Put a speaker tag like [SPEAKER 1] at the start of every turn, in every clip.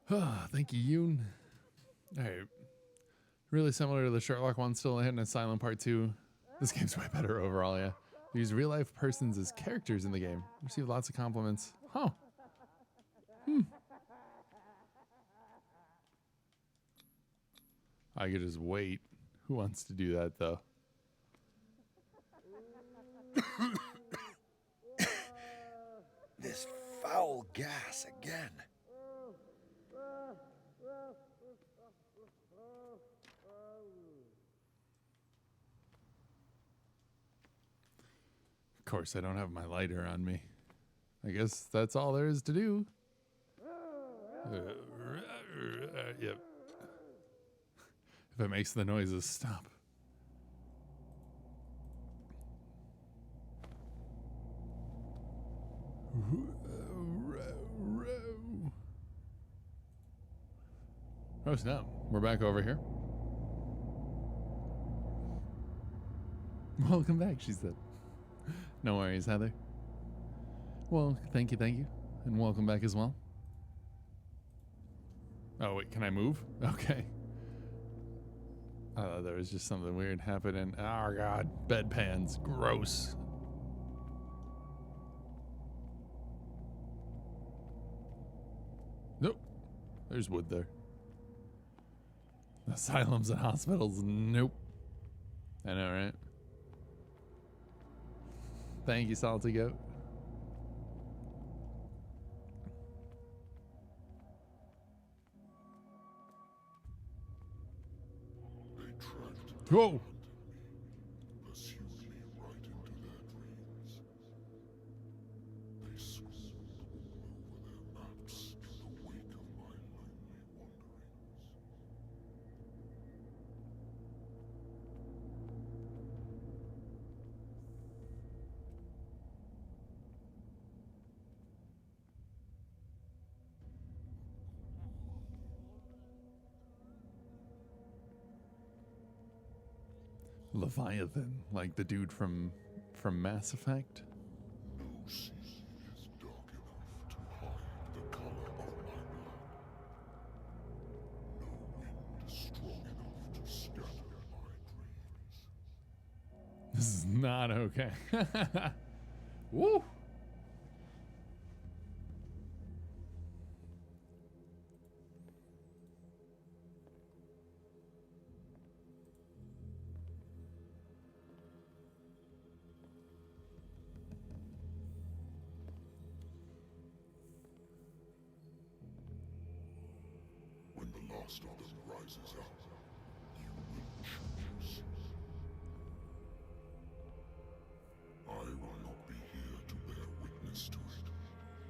[SPEAKER 1] Thank you, Yoon. Alright. Really similar to the Sherlock one, still hitting Asylum Part 2. This game's way better overall, yeah. They use real life persons as characters in the game. Receive lots of compliments. Huh. I could just wait. Who wants to do that, though?
[SPEAKER 2] This foul gas again.
[SPEAKER 1] Of course, I don't have my lighter on me. I guess that's all there is to do. Yep. If it makes the noises stop. Oh snap, we're back over here. Welcome back, she said. No worries, Heather. Well, thank you, and welcome back as well. Oh wait, can I move? Okay. There was just something weird happening. Oh god, bedpans, gross. Nope, there's wood there. Asylums and hospitals, nope. I know, right? Thank you, Salty Goat. Whoa!
[SPEAKER 3] Pursued me right into their dreams. They scrawled all over their maps in the wake of my lonely wanderings.
[SPEAKER 1] Leviathan, like the dude from Mass Effect.
[SPEAKER 3] No sea is dark enough to hide the color of my blood. No wind strong enough to scatter my dreams.
[SPEAKER 1] This is not okay. Woo!
[SPEAKER 3] When the last of them rises up, you will choose. I will not be here to bear witness to it,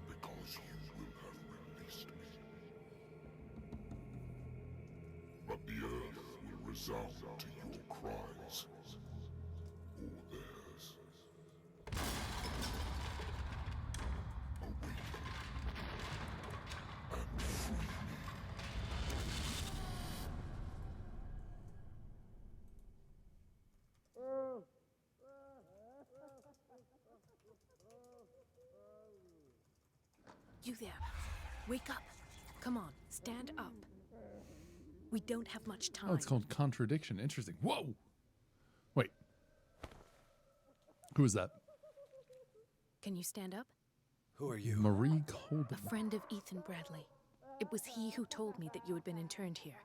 [SPEAKER 3] because you will have released me. But the earth will resound to your cries, or theirs. Awaken and free me.
[SPEAKER 4] You there. Wake up. Come on, stand up. We don't have much time.
[SPEAKER 1] Oh, it's called contradiction. Interesting. Whoa! Wait. Who is that?
[SPEAKER 4] Can you stand up?
[SPEAKER 2] Who are you?
[SPEAKER 1] Marie
[SPEAKER 4] A
[SPEAKER 1] Colden.
[SPEAKER 4] friend of Ethan Bradley. It was he who told me that you had been interned here.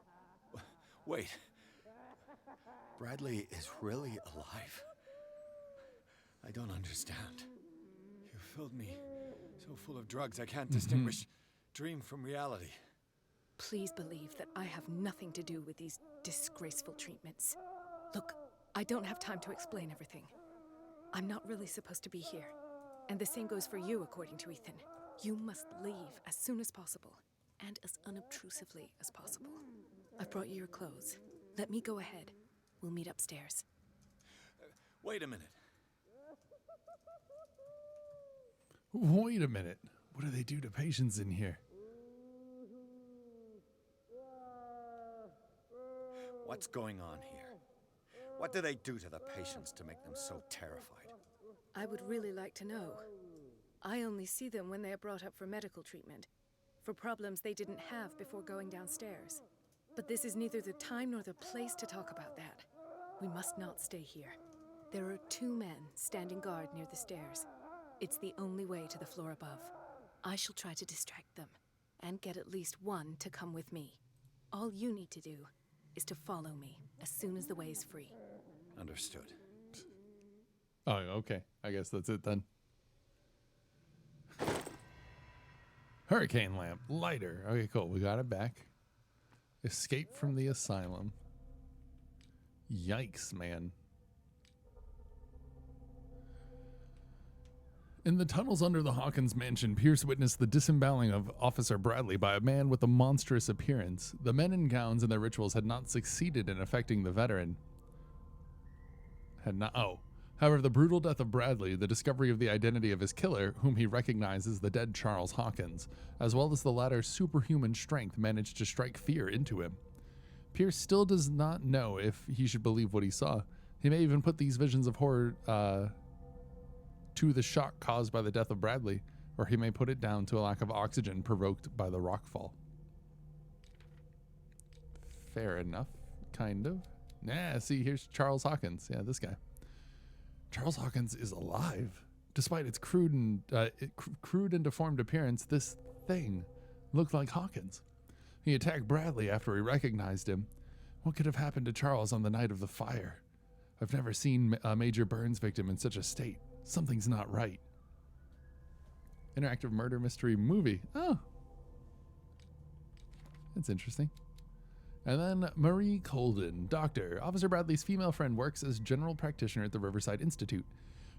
[SPEAKER 2] Wait. Bradley is really alive? I don't understand. You filled me so full of drugs I can't distinguish dream from reality.
[SPEAKER 4] Please believe that I have nothing to do with these disgraceful treatments. Look, I don't have time to explain everything. I'm not really supposed to be here. And the same goes for you, according to Ethan. You must leave as soon as possible, and as unobtrusively as possible. I've brought you your clothes. Let me go ahead. We'll meet upstairs.
[SPEAKER 2] Wait a minute.
[SPEAKER 1] Wait a minute. What do they do to patients in here?
[SPEAKER 2] What's going on here? What do they do to the patients to make them so terrified?
[SPEAKER 4] I would really like to know. I only see them when they are brought up for medical treatment. for problems they didn't have before going downstairs. But this is neither the time nor the place to talk about that. We must not stay here. There are 2 men standing guard near the stairs. It's the only way to the floor above. I shall try to distract them, and get at least one to come with me. All you need to do is to follow me as soon as the way is free.
[SPEAKER 2] Understood.
[SPEAKER 1] Oh, okay. I guess that's it then. Hurricane lamp. Lighter. Okay, cool. We got it back. Escape from the asylum. Yikes, man. In the tunnels under the Hawkins mansion, Pierce witnessed the disemboweling of Officer Bradley by a man with a monstrous appearance. The men in gowns and their rituals had not succeeded in affecting the veteran. However, the brutal death of Bradley, the discovery of the identity of his killer, whom he recognized as the dead Charles Hawkins, as well as the latter's superhuman strength, managed to strike fear into him. Pierce still does not know if he should believe what he saw. He may even put these visions of horror to the shock caused by the death of Bradley, or he may put it down to a lack of oxygen provoked by the rockfall. Fair enough, kind of. Nah, see, here's Charles Hawkins. Yeah, this guy. Charles Hawkins is alive. Despite its crude and deformed appearance, this thing looked like Hawkins. He attacked Bradley after he recognized him. What could have happened to Charles on the night of the fire? I've never seen a major burns victim in such a state. Something's not right. Interactive murder mystery movie. Oh. That's interesting. And then Marie Colden, doctor. Officer Bradley's female friend works as general practitioner at the Riverside Institute.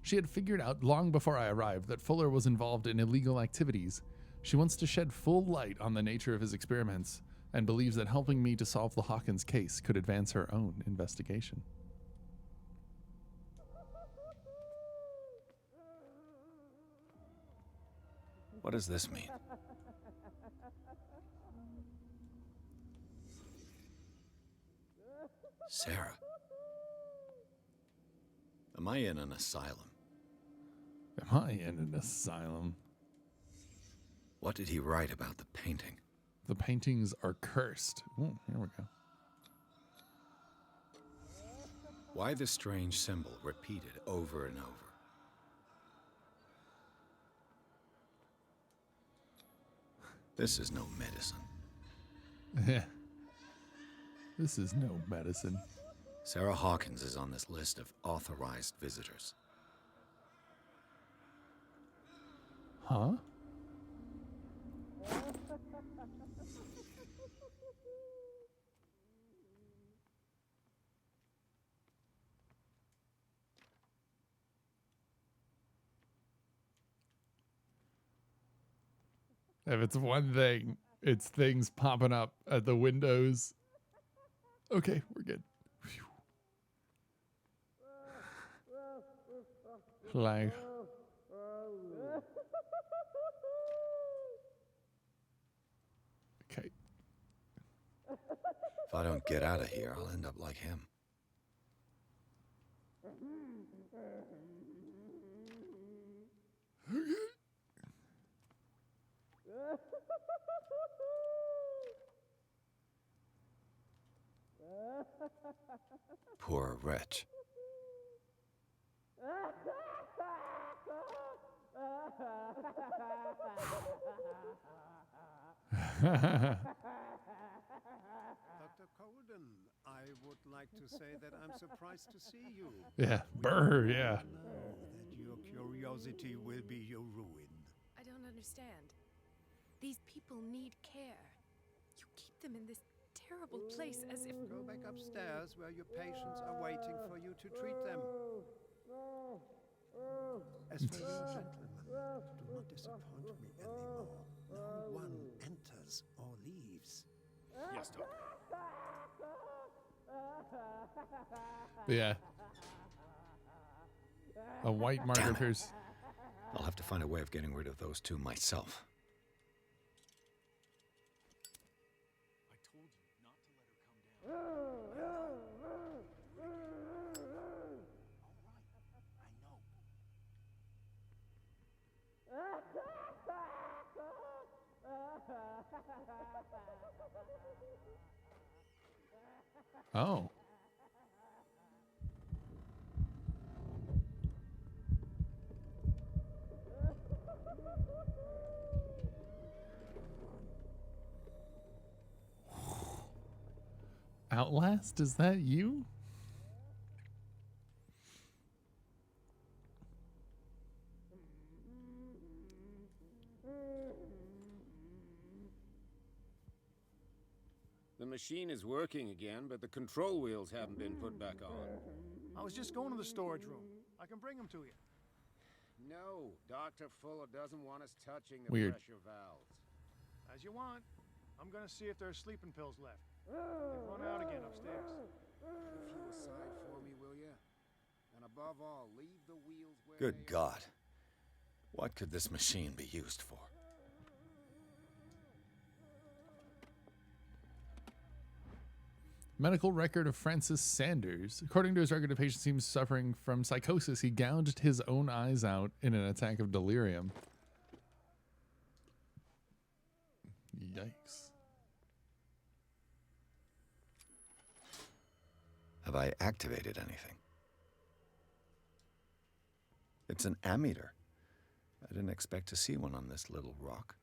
[SPEAKER 1] She had figured out long before I arrived that Fuller was involved in illegal activities. She wants to shed full light on the nature of his experiments and believes that helping me to solve the Hawkins case could advance her own investigation.
[SPEAKER 2] What does this mean? Sarah. Am I in an asylum?
[SPEAKER 1] Am I in an asylum?
[SPEAKER 2] What did he write about the painting?
[SPEAKER 1] The paintings are cursed. Ooh, here we go.
[SPEAKER 2] Why the strange symbol repeated over and over? This is no medicine.
[SPEAKER 1] This is no medicine.
[SPEAKER 2] Sarah Hawkins is on this list of authorized visitors.
[SPEAKER 1] Huh? If it's one thing, it's things popping up at the windows. Okay, we're good. Phew. Like, okay.
[SPEAKER 2] If I don't get out of here, I'll end up like him. Poor wretch.
[SPEAKER 5] Dr. Colden, I would like to say that I'm surprised to see you.
[SPEAKER 1] Yeah, brr, yeah.
[SPEAKER 5] Know that your curiosity will be your ruin.
[SPEAKER 4] I don't understand. These people need care. You keep them in this terrible place as if...
[SPEAKER 5] Go back upstairs where your patients are waiting for you to treat them. As for you, gentlemen, do not disappoint me anymore. No one enters or leaves.
[SPEAKER 2] Yes, Doctor.
[SPEAKER 1] Yeah. A white mark appears.
[SPEAKER 2] I'll have to find a way of getting rid of those two myself.
[SPEAKER 6] I told you not to let her come down. All right, I know.
[SPEAKER 1] Oh. Outlast, is that you?
[SPEAKER 7] The machine is working again, but the control wheels haven't been put back on.
[SPEAKER 6] I was just going to the storage room. I can bring them to you.
[SPEAKER 7] No, Dr. Fuller doesn't want us touching the
[SPEAKER 1] Weird.
[SPEAKER 7] pressure valves.
[SPEAKER 6] As you want. I'm gonna see if there's sleeping pills left. They've run out again upstairs.
[SPEAKER 7] Put a few aside for me, will you? And above all, leave the wheels where
[SPEAKER 2] Good
[SPEAKER 7] they are.
[SPEAKER 2] God. What could this machine be used for?
[SPEAKER 1] Medical record of Francis Sanders. According to his record, the patient seems suffering from psychosis. He gouged his own eyes out in an attack of delirium. Yikes.
[SPEAKER 2] Have I activated anything? It's an ammeter. I didn't expect to see one on this little rock.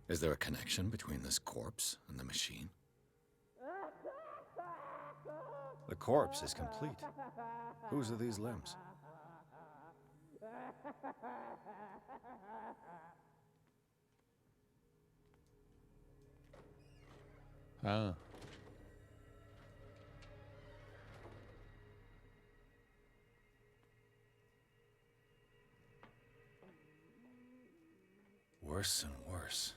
[SPEAKER 2] Is there a connection between this corpse and the machine? The corpse is complete. Whose are these limbs?
[SPEAKER 1] Ah.
[SPEAKER 2] Worse and worse.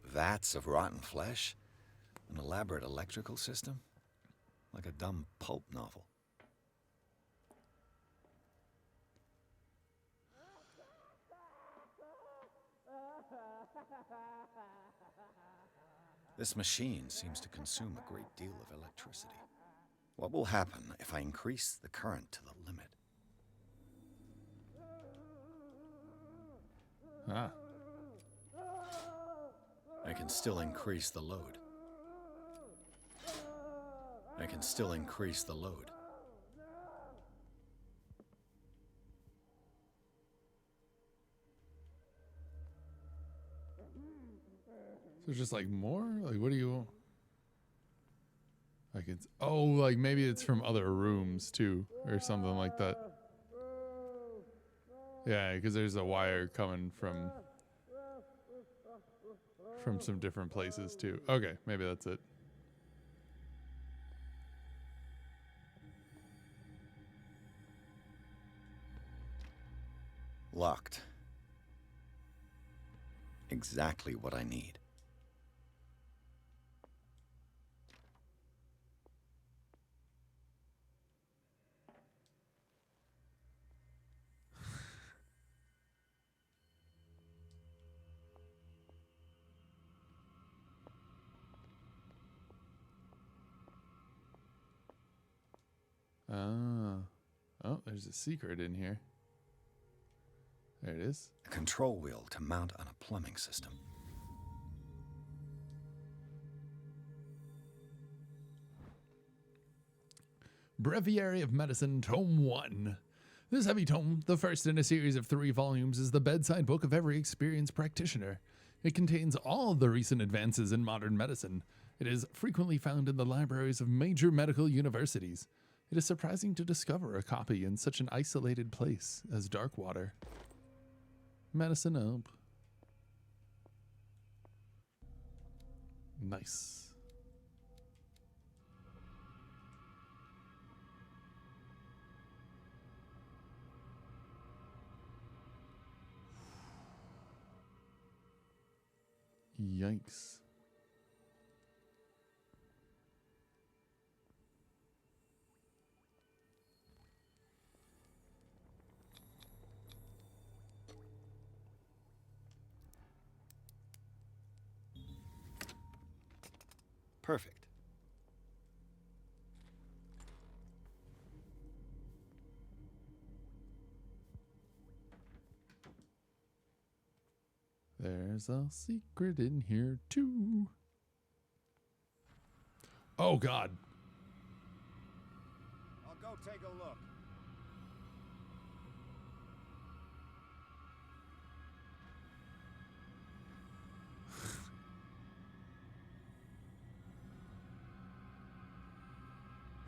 [SPEAKER 2] Vats of rotten flesh? An elaborate electrical system? Like a dumb pulp novel. This machine seems to consume a great deal of electricity. What will happen if I increase the current to the limit?
[SPEAKER 1] Ah.
[SPEAKER 2] I can still increase the load. I can still increase the load.
[SPEAKER 1] So just like more? Like, what do you... Like it's... Oh, like maybe it's from other rooms too, or something like that. Yeah, because there's a wire coming from some different places too. Okay, maybe that's it.
[SPEAKER 2] Locked. Exactly what I need.
[SPEAKER 1] Ah. Oh, there's a secret in here. There it is.
[SPEAKER 2] A control wheel to mount on a plumbing system.
[SPEAKER 1] Breviary of Medicine, Tome 1. This heavy tome, the first in a series of 3 volumes, is the bedside book of every experienced practitioner. It contains all of the recent advances in modern medicine. It is frequently found in the libraries of major medical universities. It is surprising to discover a copy in such an isolated place as Darkwater. Medicine up. Nice. Yikes.
[SPEAKER 2] Perfect.
[SPEAKER 1] There's a secret in here too. Oh God.
[SPEAKER 7] I'll go take a look.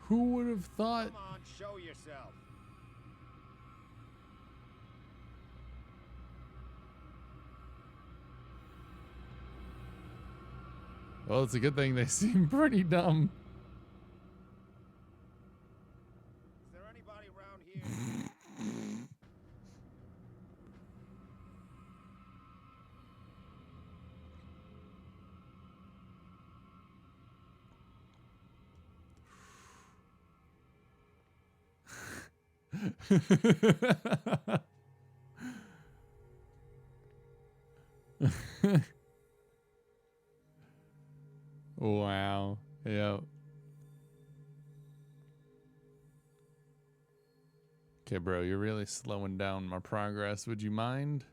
[SPEAKER 1] Who would have thought?
[SPEAKER 7] Come on, show yourself.
[SPEAKER 1] Well, it's a good thing they seem pretty dumb.
[SPEAKER 7] Is there anybody around here?
[SPEAKER 1] Wow. Yep. Okay, bro, you're really slowing down my progress. Would you mind?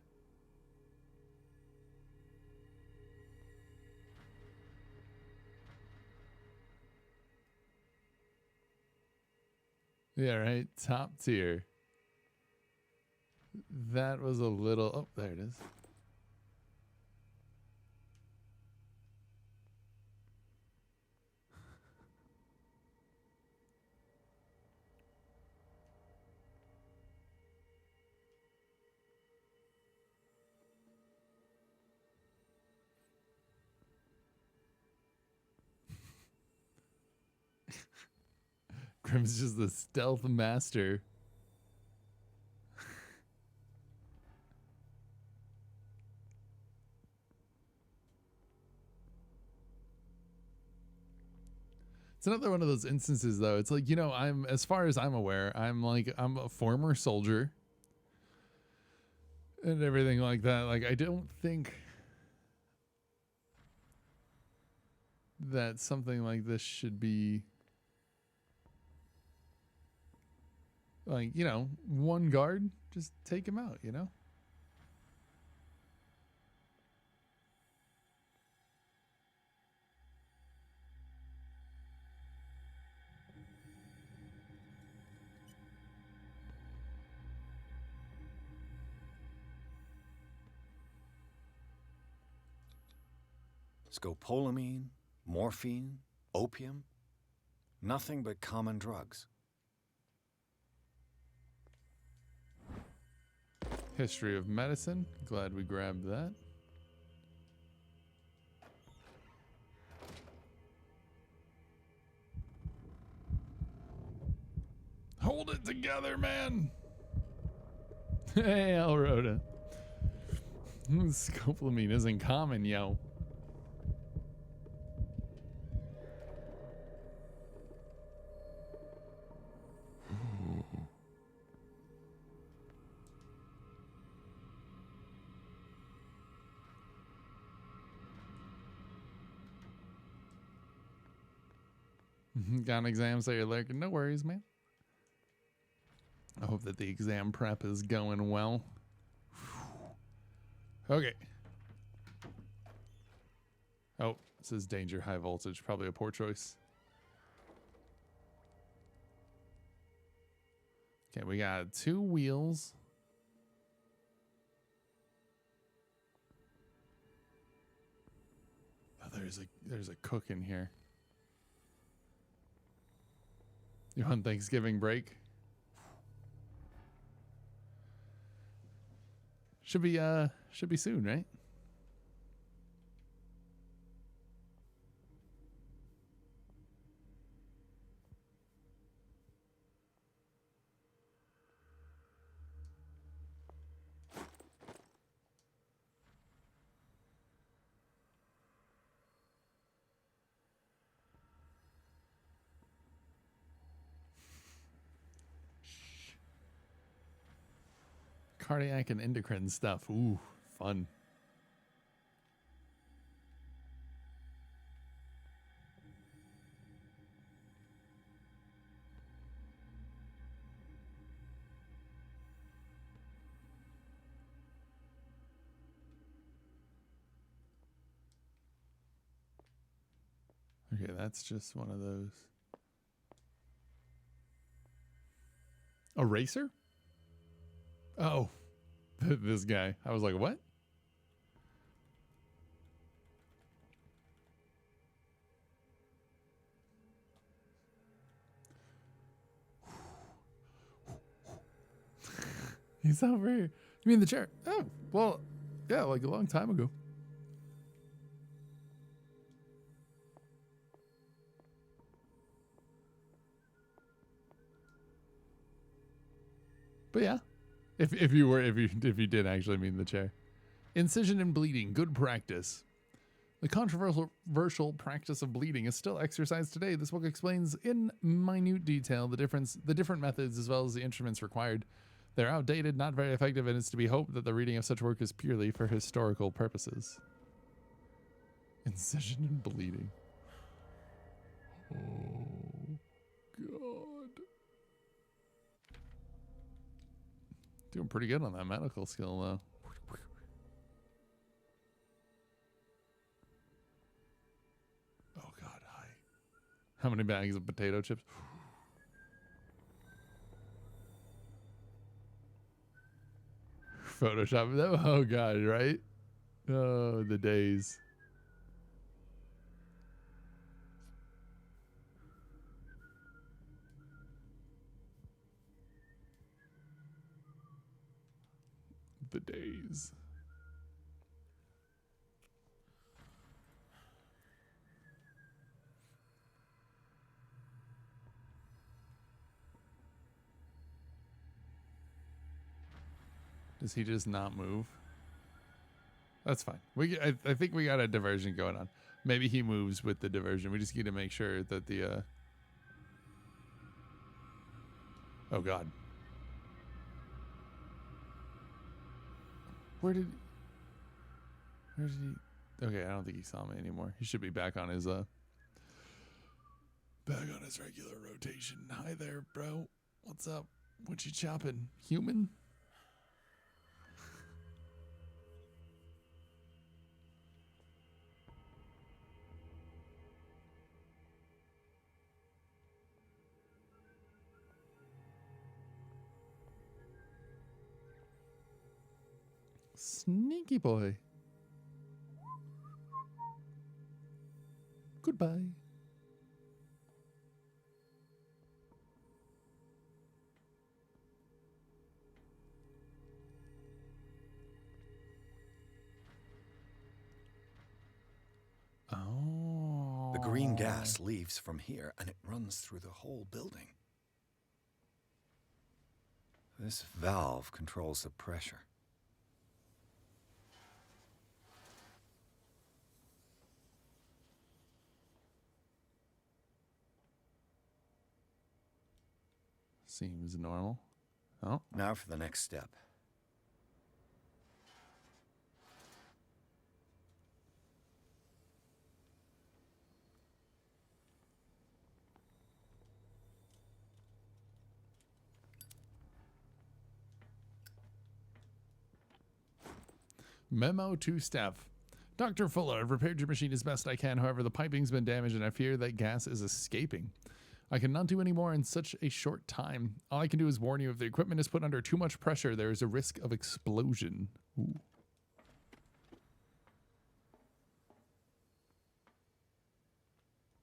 [SPEAKER 1] Yeah, right. Top tier. That was a little. Oh, there it is. Grim's just the stealth master. It's another one of those instances, though. It's like, I'm, as far as I'm aware, I'm a former soldier and everything like that. Like, I don't think that something like this should be like, one guard, just take him out,
[SPEAKER 2] Scopolamine, morphine, opium. Nothing but common drugs.
[SPEAKER 1] History of medicine. Glad we grabbed that. Hold it together, man. Hey, Elrhoda. Scopolamine isn't common, yo. Got an exam, so you're lurking. No worries, man. I hope that the exam prep is going well. Okay. Oh, it says danger, high voltage. Probably a poor choice. Okay, we got 2 wheels. Oh, there's a cook in here. You on Thanksgiving break? Should be soon, right? Cardiac and endocrine stuff. Ooh, fun. Okay, that's just one of those. A racer? Oh, this guy. I was like, what? He's over here. You mean the chair? Oh, well, yeah, like a long time ago. But yeah, if you did actually mean the chair. Incision and bleeding, good practice. The controversial practice of bleeding is still exercised today. This book explains in minute detail the different methods as well as the instruments required. They're outdated, not very effective, and it's to be hoped that the reading of such work is purely for historical purposes. Incision and bleeding. Oh, God. Doing pretty good on that medical skill, though. Oh, God, hi. How many bags of potato chips? Photoshop them? Oh, God, right? Oh, the days. The days. Does he just not move? That's fine. I think we got a diversion going on. Maybe he moves with the diversion. We just need to make sure that the oh, God. Where did he? Okay, I don't think he saw me anymore. He should be back on his regular rotation. Hi there, bro. What's up? What you chopping? Human? Sneaky boy. Goodbye. Oh.
[SPEAKER 2] The green gas leaves from here, and it runs through the whole building. This valve controls the pressure.
[SPEAKER 1] Seems normal. Oh.
[SPEAKER 2] Now for the next step.
[SPEAKER 1] Memo to staff. Dr. Fuller, I've repaired your machine as best I can. However, the piping's been damaged and I fear that gas is escaping. I cannot do any more in such a short time. All I can do is warn you, if the equipment is put under too much pressure, there is a risk of explosion. Ooh.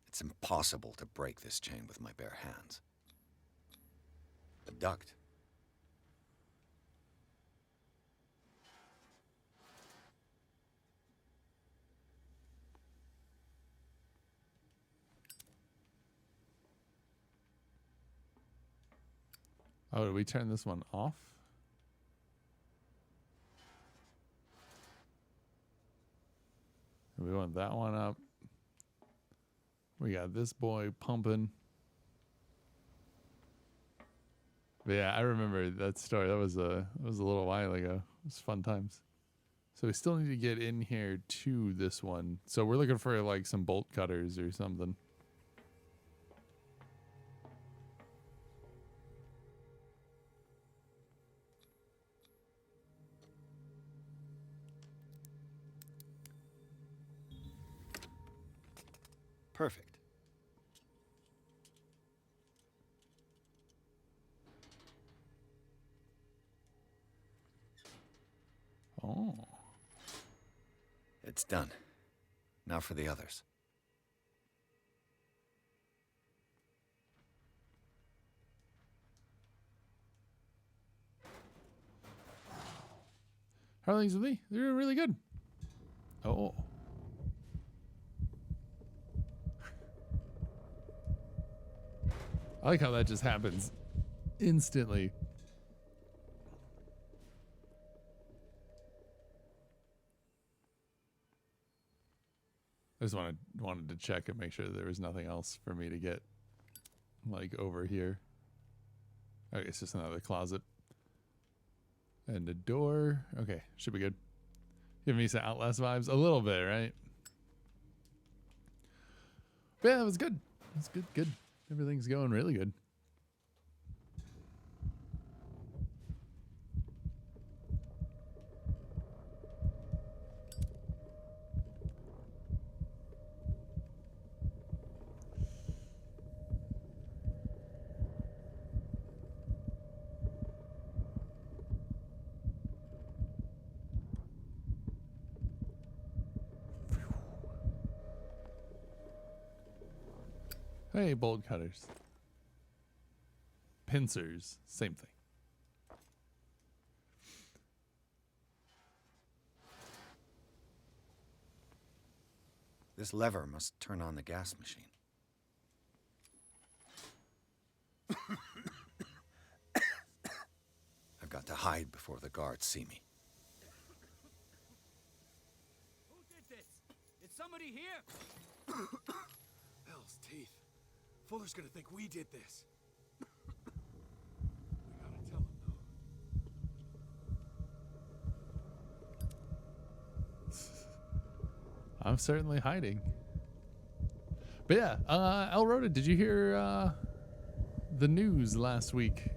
[SPEAKER 2] It's impossible to break this chain with my bare hands. The duct.
[SPEAKER 1] Oh, did we turn this one off? We want that one up. We got this boy pumping. But yeah, I remember that story. That was a little while ago. It was fun times. So we still need to get in here to this one. So we're looking for like some bolt cutters or something.
[SPEAKER 2] Perfect.
[SPEAKER 1] Oh.
[SPEAKER 2] It's done. Now for the others.
[SPEAKER 1] How are things with me? They're really good. Oh. I like how that just happens instantly. I just wanted to check and make sure there was nothing else for me to get, like, over here. Okay, it's just another closet. And a door. Okay, should be good. Giving me some Outlast vibes. A little bit, right? But yeah, that was good. That's good, good. Everything's going really good. Hey, bolt cutters. Pincers, same thing.
[SPEAKER 2] This lever must turn on the gas machine. I've got to hide before the guards see me.
[SPEAKER 7] Who did this? Is somebody here?
[SPEAKER 8] Hell's teeth. Fuller's gonna think we did this. We gotta tell him, though.
[SPEAKER 1] I'm certainly hiding. But yeah, El Rhoda, did you hear the news last week?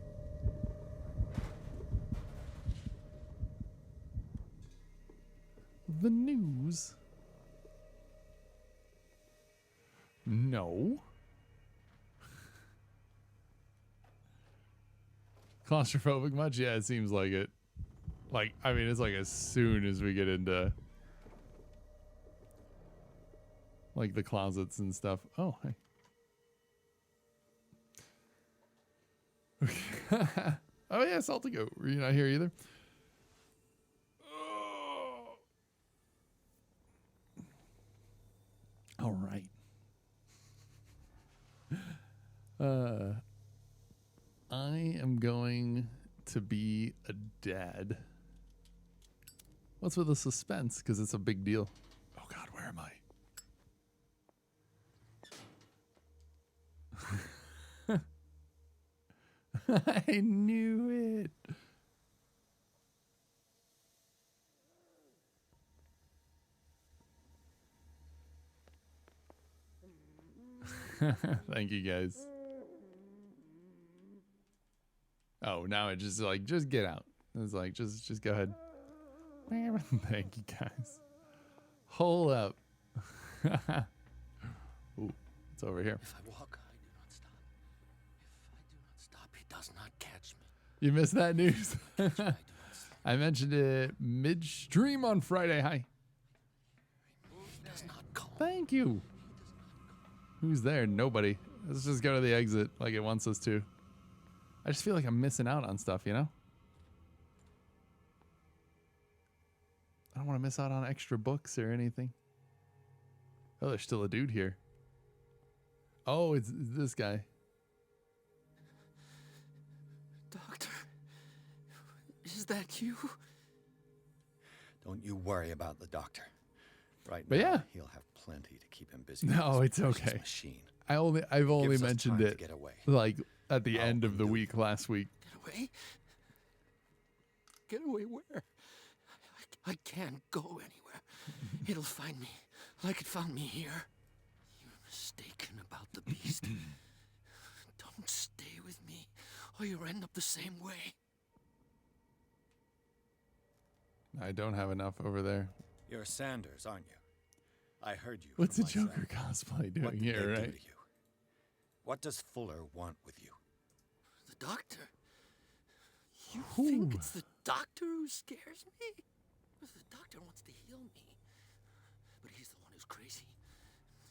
[SPEAKER 1] The news? No. Claustrophobic much? Yeah, it seems like it. Like, I mean, it's like as soon as we get into like the closets and stuff. Oh, hey. Oh yeah, Saltigo. Were you not here either? All right. I am going to be a dad. What's with the suspense? Because it's a big deal. Oh God, where am I? I knew it. Thank you guys. Oh, now it just like, just get out. It's like, just go ahead. Thank you guys. Hold up. Ooh, it's over here.
[SPEAKER 2] If I walk, I do not stop. If I do not stop, he does not catch me.
[SPEAKER 1] You missed that news.
[SPEAKER 2] I do not stop.
[SPEAKER 1] I mentioned it midstream on Friday. Hi.
[SPEAKER 2] He does not call.
[SPEAKER 1] Thank you. Who's there? Nobody. Let's just go to the exit like it wants us to. I just feel like I'm missing out on stuff, you know? I don't want to miss out on extra books or anything. Oh, there's still a dude here. Oh, it's this guy.
[SPEAKER 8] Doctor, is that you?
[SPEAKER 2] Don't you worry about the doctor. Right
[SPEAKER 1] But
[SPEAKER 2] now,
[SPEAKER 1] yeah.
[SPEAKER 2] he'll have plenty to keep him busy.
[SPEAKER 1] No,
[SPEAKER 2] with
[SPEAKER 1] it's
[SPEAKER 2] this precious
[SPEAKER 1] okay.
[SPEAKER 2] Machine.
[SPEAKER 1] I've only
[SPEAKER 2] Gives us
[SPEAKER 1] mentioned
[SPEAKER 2] time to
[SPEAKER 1] it
[SPEAKER 2] get away.
[SPEAKER 1] like at the
[SPEAKER 2] I'll
[SPEAKER 1] end of the
[SPEAKER 2] undo
[SPEAKER 1] week last week.
[SPEAKER 8] Get away? Get away where? I can't go anywhere. It'll find me like it found me here. You're mistaken about the beast. Don't stay with me, or you'll end up the same way.
[SPEAKER 1] I don't have enough over there.
[SPEAKER 2] You're Sanders, aren't you? I heard you.
[SPEAKER 1] What's
[SPEAKER 2] from
[SPEAKER 1] the
[SPEAKER 2] my
[SPEAKER 1] Joker
[SPEAKER 2] cell.
[SPEAKER 1] cosplay
[SPEAKER 2] What
[SPEAKER 1] doing
[SPEAKER 2] did
[SPEAKER 1] here,
[SPEAKER 2] they do
[SPEAKER 1] right?
[SPEAKER 2] to you? What does Fuller want with you?
[SPEAKER 8] The doctor? You
[SPEAKER 1] Ooh.
[SPEAKER 8] think it's the doctor who scares me? doctor wants to heal me. But he's the one who's crazy.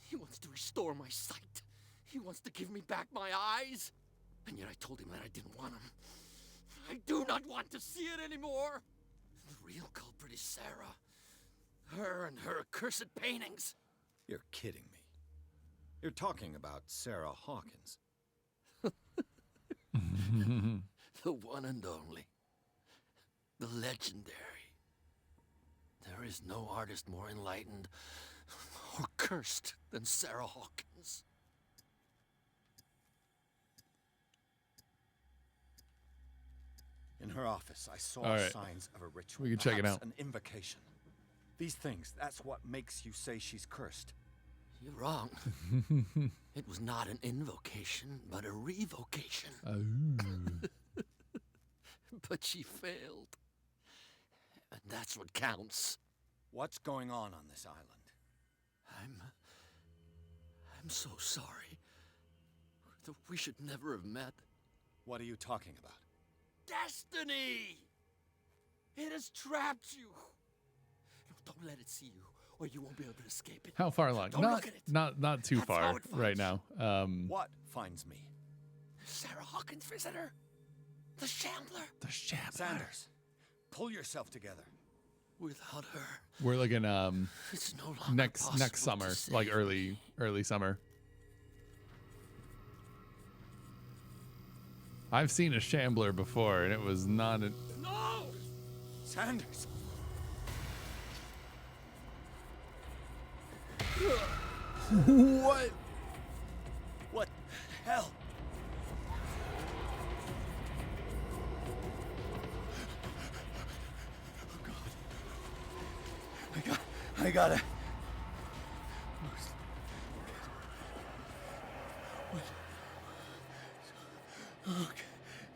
[SPEAKER 8] He wants to restore my sight. He wants to give me back my eyes. And yet I told him that I didn't want him. I do not want to see it anymore. The real culprit is Sarah. Her and her accursed paintings.
[SPEAKER 2] You're kidding me. You're talking about Sarah Hawkins.
[SPEAKER 8] The one and only. The legendary. There is no artist more enlightened or cursed than Sarah Hawkins.
[SPEAKER 2] In her office, I saw
[SPEAKER 1] All right.
[SPEAKER 2] signs of a ritual.
[SPEAKER 1] We can check it
[SPEAKER 2] perhaps
[SPEAKER 1] out.
[SPEAKER 2] An invocation. These things, that's what makes you say she's cursed.
[SPEAKER 8] You're wrong. It was not an invocation, but a revocation.
[SPEAKER 1] Oh.
[SPEAKER 8] But she failed. And that's what counts.
[SPEAKER 2] What's going on this island?
[SPEAKER 8] I'm so sorry. We should never have met.
[SPEAKER 2] What are you talking about?
[SPEAKER 8] Destiny! It has trapped you. No, don't let it see you, or you won't be able to escape it.
[SPEAKER 1] How far along?
[SPEAKER 8] Don't
[SPEAKER 1] Not
[SPEAKER 8] look at it.
[SPEAKER 1] not too
[SPEAKER 8] That's how
[SPEAKER 1] far
[SPEAKER 8] it
[SPEAKER 1] right
[SPEAKER 8] finds
[SPEAKER 1] now.
[SPEAKER 2] What finds me?
[SPEAKER 8] Sarah Hawkins' visitor. The Shambler.
[SPEAKER 1] The Shambler.
[SPEAKER 2] Sanders, pull yourself together.
[SPEAKER 8] Without her,
[SPEAKER 1] We're looking
[SPEAKER 8] it's no longer
[SPEAKER 1] next
[SPEAKER 8] possible
[SPEAKER 1] summer,
[SPEAKER 8] to save
[SPEAKER 1] like
[SPEAKER 8] me.
[SPEAKER 1] early summer. I've seen a Shambler before, and it was not a.
[SPEAKER 8] No!
[SPEAKER 2] Sanders!
[SPEAKER 1] What?
[SPEAKER 2] What the hell? Oh God. I gotta.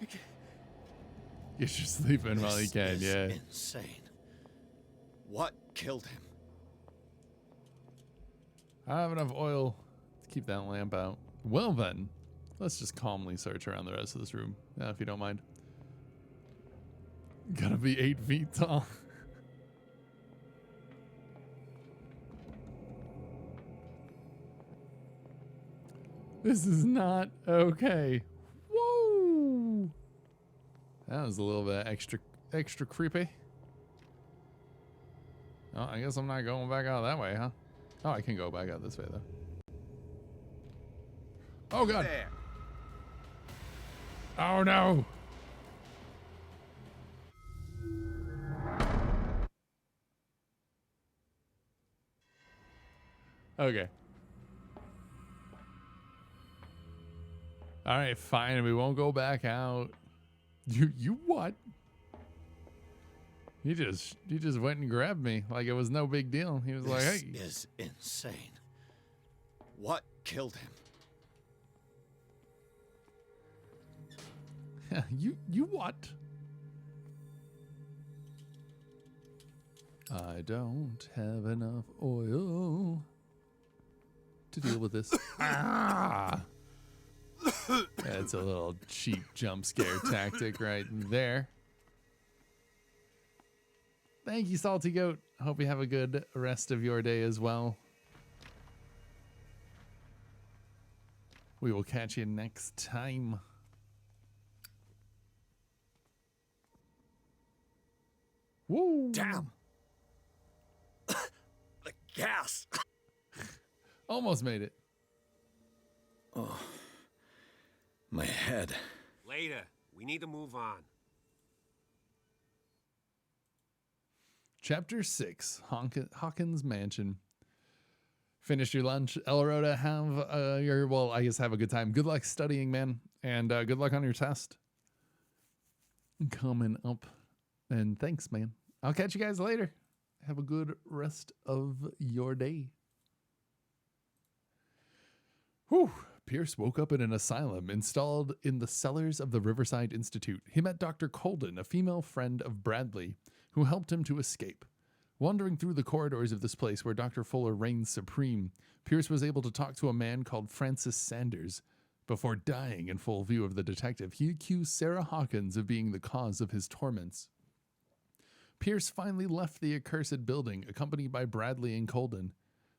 [SPEAKER 2] Okay.
[SPEAKER 1] You're just sleeping while you
[SPEAKER 2] This
[SPEAKER 1] can,
[SPEAKER 2] is
[SPEAKER 1] yeah.
[SPEAKER 2] insane. What killed him?
[SPEAKER 1] I don't have enough oil to keep that lamp out. Well then, let's just calmly search around the rest of this room, if you don't mind. Gotta be 8 feet tall. This is not okay. Whoa! That was a little bit extra creepy. Oh, I guess I'm not going back out that way, huh? Oh, I can go back out this way though. Oh God!
[SPEAKER 2] There.
[SPEAKER 1] Oh no! Okay. All right, fine. We won't go back out. You what? He just went and grabbed me like it was no big deal. He was like,
[SPEAKER 2] This
[SPEAKER 1] "Hey,
[SPEAKER 2] is insane. What killed him?
[SPEAKER 1] you what?" I don't have enough oil to deal with this. Ah! That's a little cheap jump scare tactic right there. Thank you, Salty Goat. Hope you have a good rest of your day as well. We will catch you next time. Woo!
[SPEAKER 2] Damn. The gas.
[SPEAKER 1] Almost made it.
[SPEAKER 2] Oh. My head.
[SPEAKER 9] Later. We need to move on.
[SPEAKER 1] Chapter 6, Hawkins Mansion. Finish your lunch, Elrhoda. Have have a good time. Good luck studying, man, and good luck on your test coming up. And thanks, man. I'll catch you guys later. Have a good rest of your day. Whew. Pierce woke up in an asylum installed in the cellars of the Riverside Institute. He met Dr. Colden, a female friend of Bradley, who helped him to escape. Wandering through the corridors of this place where Dr. Fuller reigns supreme, Pierce was able to talk to a man called Francis Sanders. Before dying in full view of the detective, he accused Sarah Hawkins of being the cause of his torments. Pierce finally left the accursed building, accompanied by Bradley and Colden.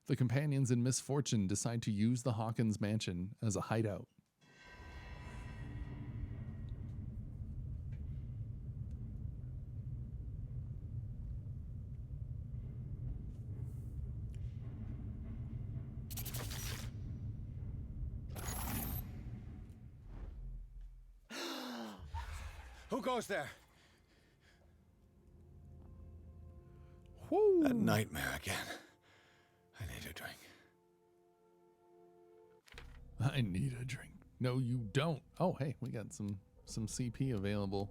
[SPEAKER 1] The companions in misfortune decide to use the Hawkins mansion as a hideout.
[SPEAKER 2] Who goes there?
[SPEAKER 1] Whoo!
[SPEAKER 2] That nightmare again. I need a drink.
[SPEAKER 1] I need a drink. No, you don't. Oh, hey, we got some CP available.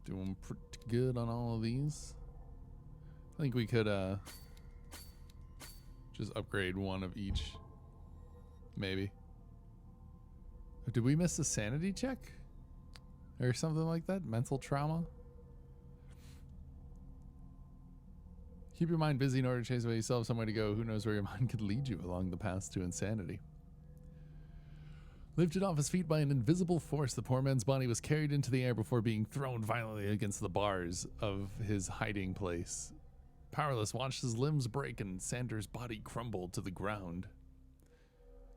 [SPEAKER 1] Doing pretty good on all of these. I think we could just upgrade one of each. Maybe. Did we miss a sanity check? Or something like that? Mental trauma? Keep your mind busy in order to chase away. You still have somewhere to go. Who knows where your mind could lead you along the path to insanity. Lifted off his feet by an invisible force, the poor man's body was carried into the air before being thrown violently against the bars of his hiding place. Powerless, watched his limbs break and Sanders' body crumbled to the ground.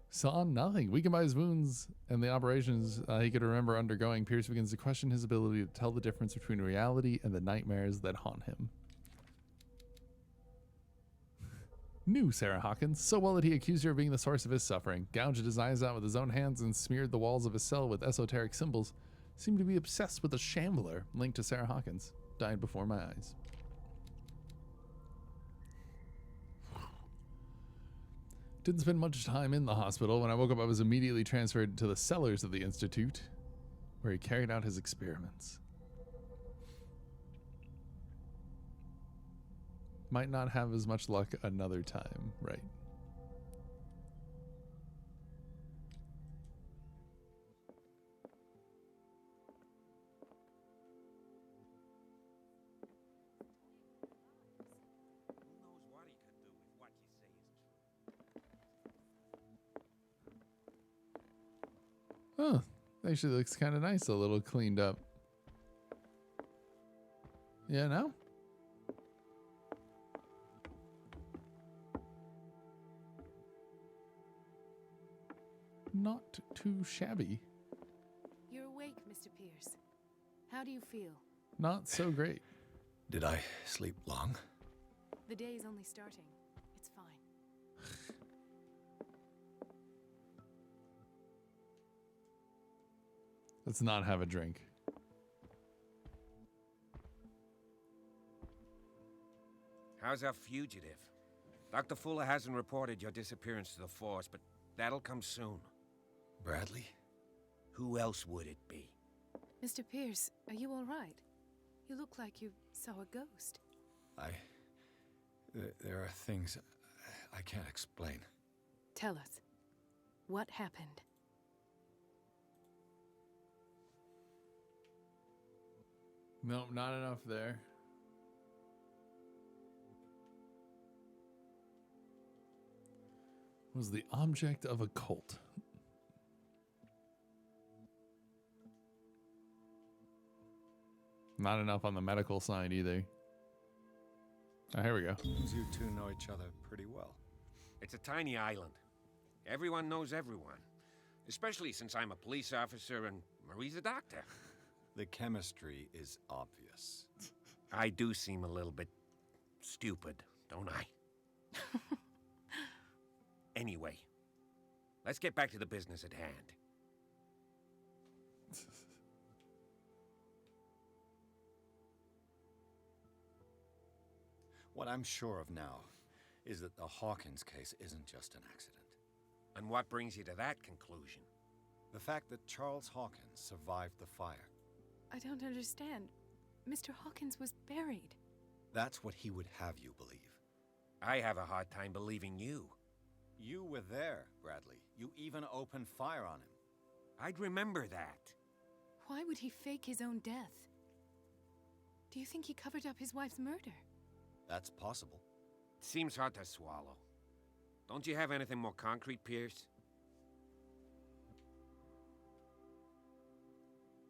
[SPEAKER 1] Saw nothing. Weakened by his wounds and the operations he could remember undergoing, Pierce begins to question his ability to tell the difference between reality and the nightmares that haunt him. Knew Sarah Hawkins so well that he accused her of being the source of his suffering, gouged his eyes out with his own hands, and smeared the walls of his cell with esoteric symbols. Seemed to be obsessed with a shambler linked to Sarah Hawkins. Died before my eyes. Didn't spend much time in the hospital. When I woke up, I was immediately transferred to the cellars of the Institute, where he carried out his experiments. Might not have as much luck another time, right? Huh. Actually looks kind of nice, a little cleaned up. Yeah, no? Not too shabby.
[SPEAKER 4] You're awake, Mr. Pierce. How do you feel?
[SPEAKER 1] Not so great.
[SPEAKER 2] Did I sleep long?
[SPEAKER 4] The day is only starting. It's fine.
[SPEAKER 1] Let's not have a drink.
[SPEAKER 9] How's our fugitive? Dr. Fuller hasn't reported your disappearance to the force, but that'll come soon.
[SPEAKER 2] Bradley?
[SPEAKER 9] Who else would it be?
[SPEAKER 4] Mr. Pierce, are you all right? You look like you saw a ghost.
[SPEAKER 2] There are things I can't explain.
[SPEAKER 4] Tell us. What happened?
[SPEAKER 1] Nope, not enough there. Was the object of a cult. Not enough on the medical side either. Oh, here we go.
[SPEAKER 2] Seems you two know each other pretty well.
[SPEAKER 9] It's a tiny island. Everyone knows everyone. Especially since I'm a police officer and Marie's a doctor.
[SPEAKER 2] The chemistry is obvious.
[SPEAKER 9] I do seem a little bit stupid, don't I? Anyway, let's get back to the business at hand.
[SPEAKER 2] What I'm sure of now is that the Hawkins case isn't just an accident.
[SPEAKER 9] And what brings you to that conclusion?
[SPEAKER 2] The fact that Charles Hawkins survived the fire.
[SPEAKER 4] I don't understand. Mr. Hawkins was buried.
[SPEAKER 2] That's what he would have you believe.
[SPEAKER 9] I have a hard time believing you.
[SPEAKER 2] You were there, Bradley. You even opened fire on him.
[SPEAKER 9] I'd remember that.
[SPEAKER 4] Why would he fake his own death? Do you think he covered up his wife's murder?
[SPEAKER 2] That's possible.
[SPEAKER 9] Seems hard to swallow. Don't you have anything more concrete, Pierce?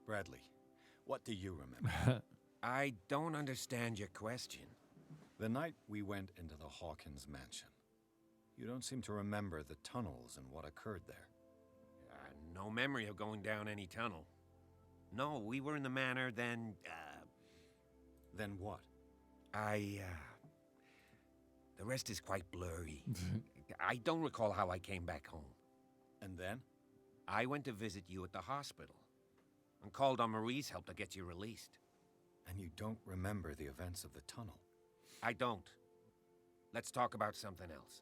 [SPEAKER 2] Bradley, what do you remember?
[SPEAKER 9] I don't understand your question.
[SPEAKER 2] The night we went into the Hawkins mansion. You don't seem to remember the tunnels and what occurred there.
[SPEAKER 9] No memory of going down any tunnel. No, we were in the manor, then,
[SPEAKER 2] Then what?
[SPEAKER 9] The rest is quite blurry. I don't recall how I came back home.
[SPEAKER 2] And then?
[SPEAKER 9] I went to visit you at the hospital and called on Marie's help to get you released.
[SPEAKER 2] And you don't remember the events of the tunnel?
[SPEAKER 9] I don't. Let's talk about something else.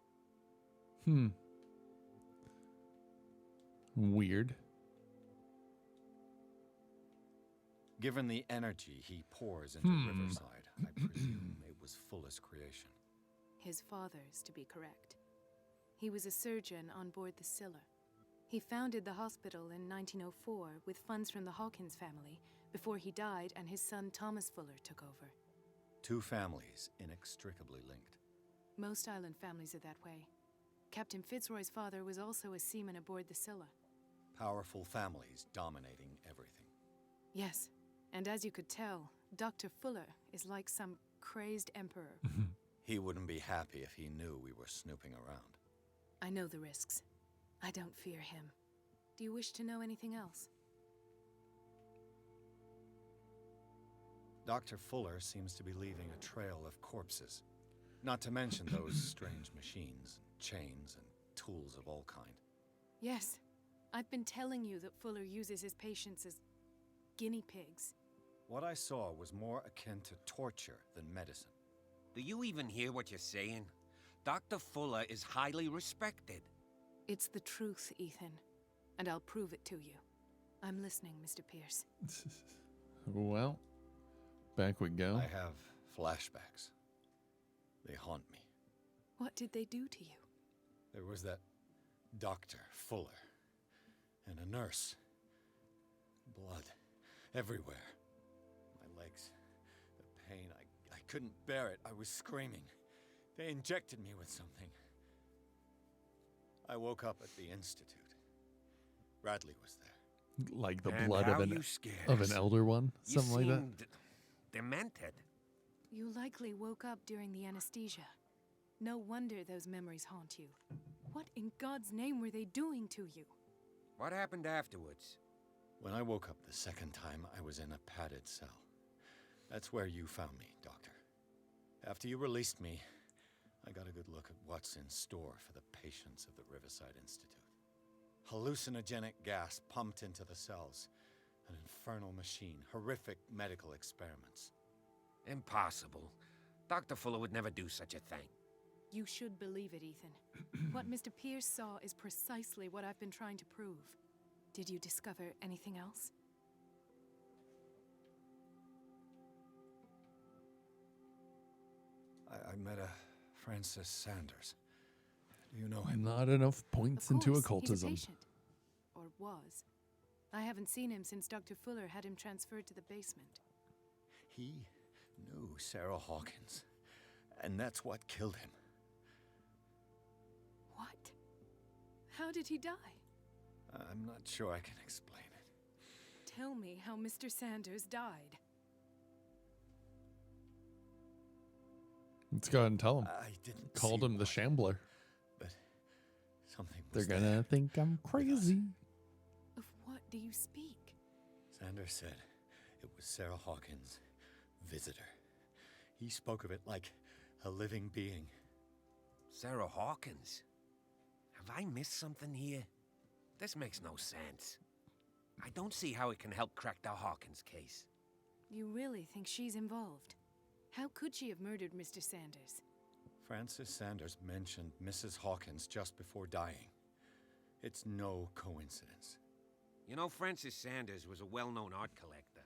[SPEAKER 1] Weird.
[SPEAKER 2] Given the energy he pours into Riverside, I presume it was Fuller's creation.
[SPEAKER 4] His father's, to be correct. He was a surgeon on board the Scylla. He founded the hospital in 1904 with funds from the Hawkins family before he died and his son Thomas Fuller took over.
[SPEAKER 2] Two families inextricably linked.
[SPEAKER 4] Most island families are that way. Captain Fitzroy's father was also a seaman aboard the Scylla.
[SPEAKER 2] Powerful families dominating everything.
[SPEAKER 4] Yes, and as you could tell, Dr. Fuller is like some crazed emperor.
[SPEAKER 2] He wouldn't be happy if he knew we were snooping around.
[SPEAKER 4] I know the risks. I don't fear him. Do you wish to know anything else?
[SPEAKER 2] Dr. Fuller seems to be leaving a trail of corpses. Not to mention those strange machines, chains, and tools of all kind.
[SPEAKER 4] Yes. I've been telling you that Fuller uses his patients as guinea pigs.
[SPEAKER 2] What I saw was more akin to torture than medicine.
[SPEAKER 9] Do you even hear what you're saying? Dr. Fuller is highly respected.
[SPEAKER 4] It's the truth, Ethan. And I'll prove it to you. I'm listening, Mr. Pierce.
[SPEAKER 1] Well, back we go.
[SPEAKER 2] I have flashbacks. They haunt me.
[SPEAKER 4] What did they do to you?
[SPEAKER 2] There was that Dr. Fuller and a nurse. Blood everywhere. My legs, the pain, I couldn't bear it. I was screaming. They injected me with something. I woke up at the institute. Bradley was there.
[SPEAKER 1] Like the
[SPEAKER 9] And
[SPEAKER 1] blood
[SPEAKER 9] how
[SPEAKER 1] of
[SPEAKER 9] you scared
[SPEAKER 1] an
[SPEAKER 9] us.
[SPEAKER 1] elder one,
[SPEAKER 9] You
[SPEAKER 1] something like that.
[SPEAKER 9] seemed demented.
[SPEAKER 4] You likely woke up during the anesthesia. No wonder those memories haunt you. What in God's name were they doing to you?
[SPEAKER 9] What happened afterwards?
[SPEAKER 2] When I woke up the second time, I was in a padded cell. That's where you found me, Doctor. After you released me, I got a good look at what's in store for the patients of the Riverside Institute. Hallucinogenic gas pumped into the cells. An infernal machine. Horrific medical experiments.
[SPEAKER 9] Impossible. Dr. Fuller would never do such a thing.
[SPEAKER 4] You should believe it, Ethan. What Mr. Pierce saw is precisely what I've been trying to prove. Did you discover anything else?
[SPEAKER 2] I met a Francis Sanders. Do you know him?
[SPEAKER 1] Not enough points
[SPEAKER 4] Of
[SPEAKER 1] into
[SPEAKER 4] course,
[SPEAKER 1] occultism.
[SPEAKER 4] He's a patient. Or was. I haven't seen him since Dr. Fuller had him transferred to the basement.
[SPEAKER 2] He knew Sarah Hawkins. And that's what killed him.
[SPEAKER 4] What? How did he die?
[SPEAKER 2] I'm not sure I can explain it.
[SPEAKER 4] Tell me how Mr. Sanders died.
[SPEAKER 1] Let's go ahead and tell him.
[SPEAKER 2] I didn't
[SPEAKER 1] Called
[SPEAKER 2] see
[SPEAKER 1] him the
[SPEAKER 2] what,
[SPEAKER 1] Shambler.
[SPEAKER 2] but something
[SPEAKER 1] They're
[SPEAKER 2] was
[SPEAKER 1] gonna
[SPEAKER 2] there.
[SPEAKER 1] think I'm crazy.
[SPEAKER 4] Of what do you speak?
[SPEAKER 2] Sanders said it was Sarah Hawkins' visitor. He spoke of it like a living being.
[SPEAKER 9] Sarah Hawkins? Have I missed something here? This makes no sense. I don't see how it can help crack the Hawkins case.
[SPEAKER 4] You really think she's involved? How could she have murdered Mr. Sanders?
[SPEAKER 2] Francis Sanders mentioned Mrs. Hawkins just before dying. It's no coincidence.
[SPEAKER 9] You know, Francis Sanders was a well-known art collector.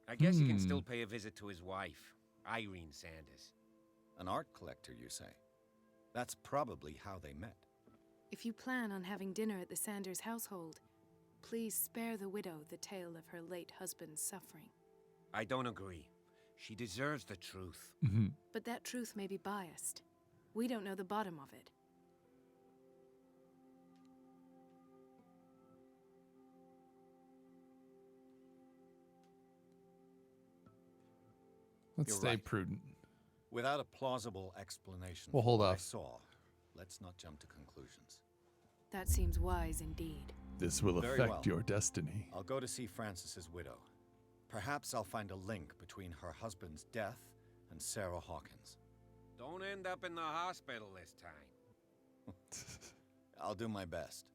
[SPEAKER 9] I guess he can still pay a visit to his wife, Irene Sanders.
[SPEAKER 2] An art collector, you say? That's probably how they met.
[SPEAKER 4] If you plan on having dinner at the Sanders household, please spare the widow the tale of her late husband's suffering.
[SPEAKER 9] I don't agree. She deserves the truth.
[SPEAKER 4] But that truth may be biased. We don't know the bottom of it.
[SPEAKER 1] Let's
[SPEAKER 2] You're
[SPEAKER 1] stay
[SPEAKER 2] right.
[SPEAKER 1] prudent.
[SPEAKER 2] Without a plausible explanation
[SPEAKER 1] We'll
[SPEAKER 2] for
[SPEAKER 1] hold
[SPEAKER 2] what I
[SPEAKER 1] off.
[SPEAKER 2] saw, let's not jump to conclusions.
[SPEAKER 4] That seems wise indeed.
[SPEAKER 1] This will
[SPEAKER 2] Very
[SPEAKER 1] affect
[SPEAKER 2] well.
[SPEAKER 1] your destiny.
[SPEAKER 2] I'll go to see Francis's widow. Perhaps I'll find a link between her husband's death and Sarah Hawkins.
[SPEAKER 9] Don't end up in the hospital this time.
[SPEAKER 2] I'll do my best.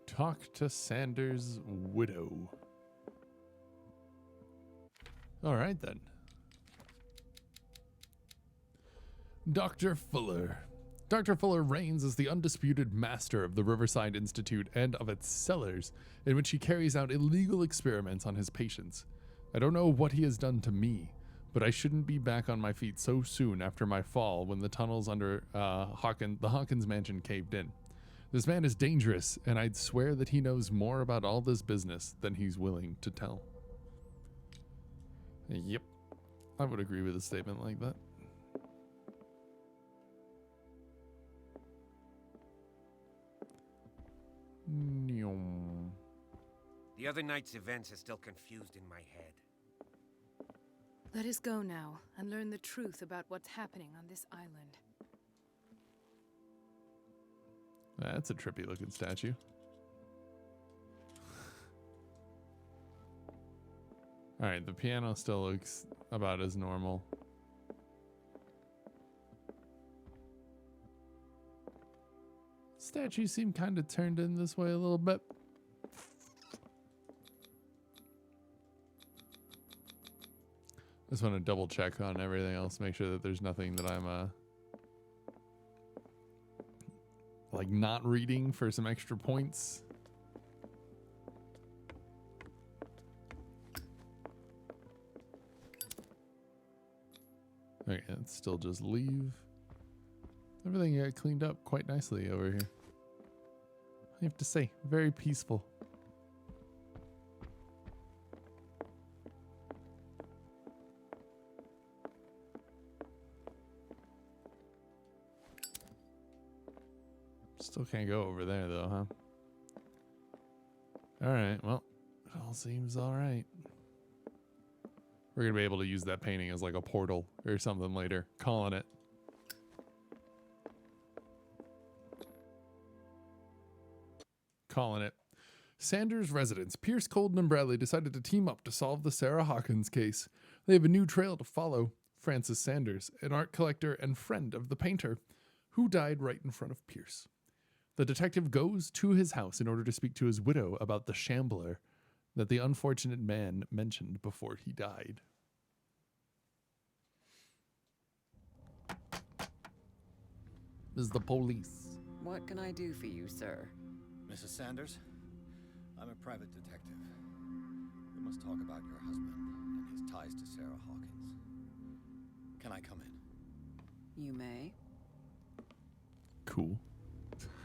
[SPEAKER 1] Talk to Sanders' widow. All right, then. Dr. Fuller. Dr. Fuller reigns as the undisputed master of the Riverside Institute and of its cellars, in which he carries out illegal experiments on his patients. I don't know what he has done to me, but I shouldn't be back on my feet so soon after my fall when the tunnels under the Hawkins mansion caved in. This man is dangerous, and I'd swear that he knows more about all this business than he's willing to tell. Yep, I would agree with a statement like that.
[SPEAKER 9] The other night's events are still confused in my head.
[SPEAKER 4] Let us go now and learn the truth about what's happening on this island.
[SPEAKER 1] That's a trippy looking statue. Alright, the piano still looks about as normal. Statues seem kind of turned in this way a little bit. Just want to double check on everything else, make sure that there's nothing that I'm like not reading for some extra points. Okay, let's still just leave. Everything got cleaned up quite nicely over here. I have to say, very peaceful. Still can't go over there though, huh? Alright, well, it all seems alright. We're gonna be able to use that painting as like a portal or something later. Calling it. Calling it. Sanders' residents, Pierce, Colden, and Bradley decided to team up to solve the Sarah Hawkins case. They have a new trail to follow. Francis Sanders, an art collector and friend of the painter, who died right in front of Pierce. The detective goes to his house in order to speak to his widow about the shambler that the unfortunate man mentioned before he died. This is the police.
[SPEAKER 10] What can I do for you, sir?
[SPEAKER 2] Mrs. Sanders, I'm a private detective. We must talk about your husband and his ties to Sarah Hawkins. Can I come in?
[SPEAKER 10] You may.
[SPEAKER 1] Cool.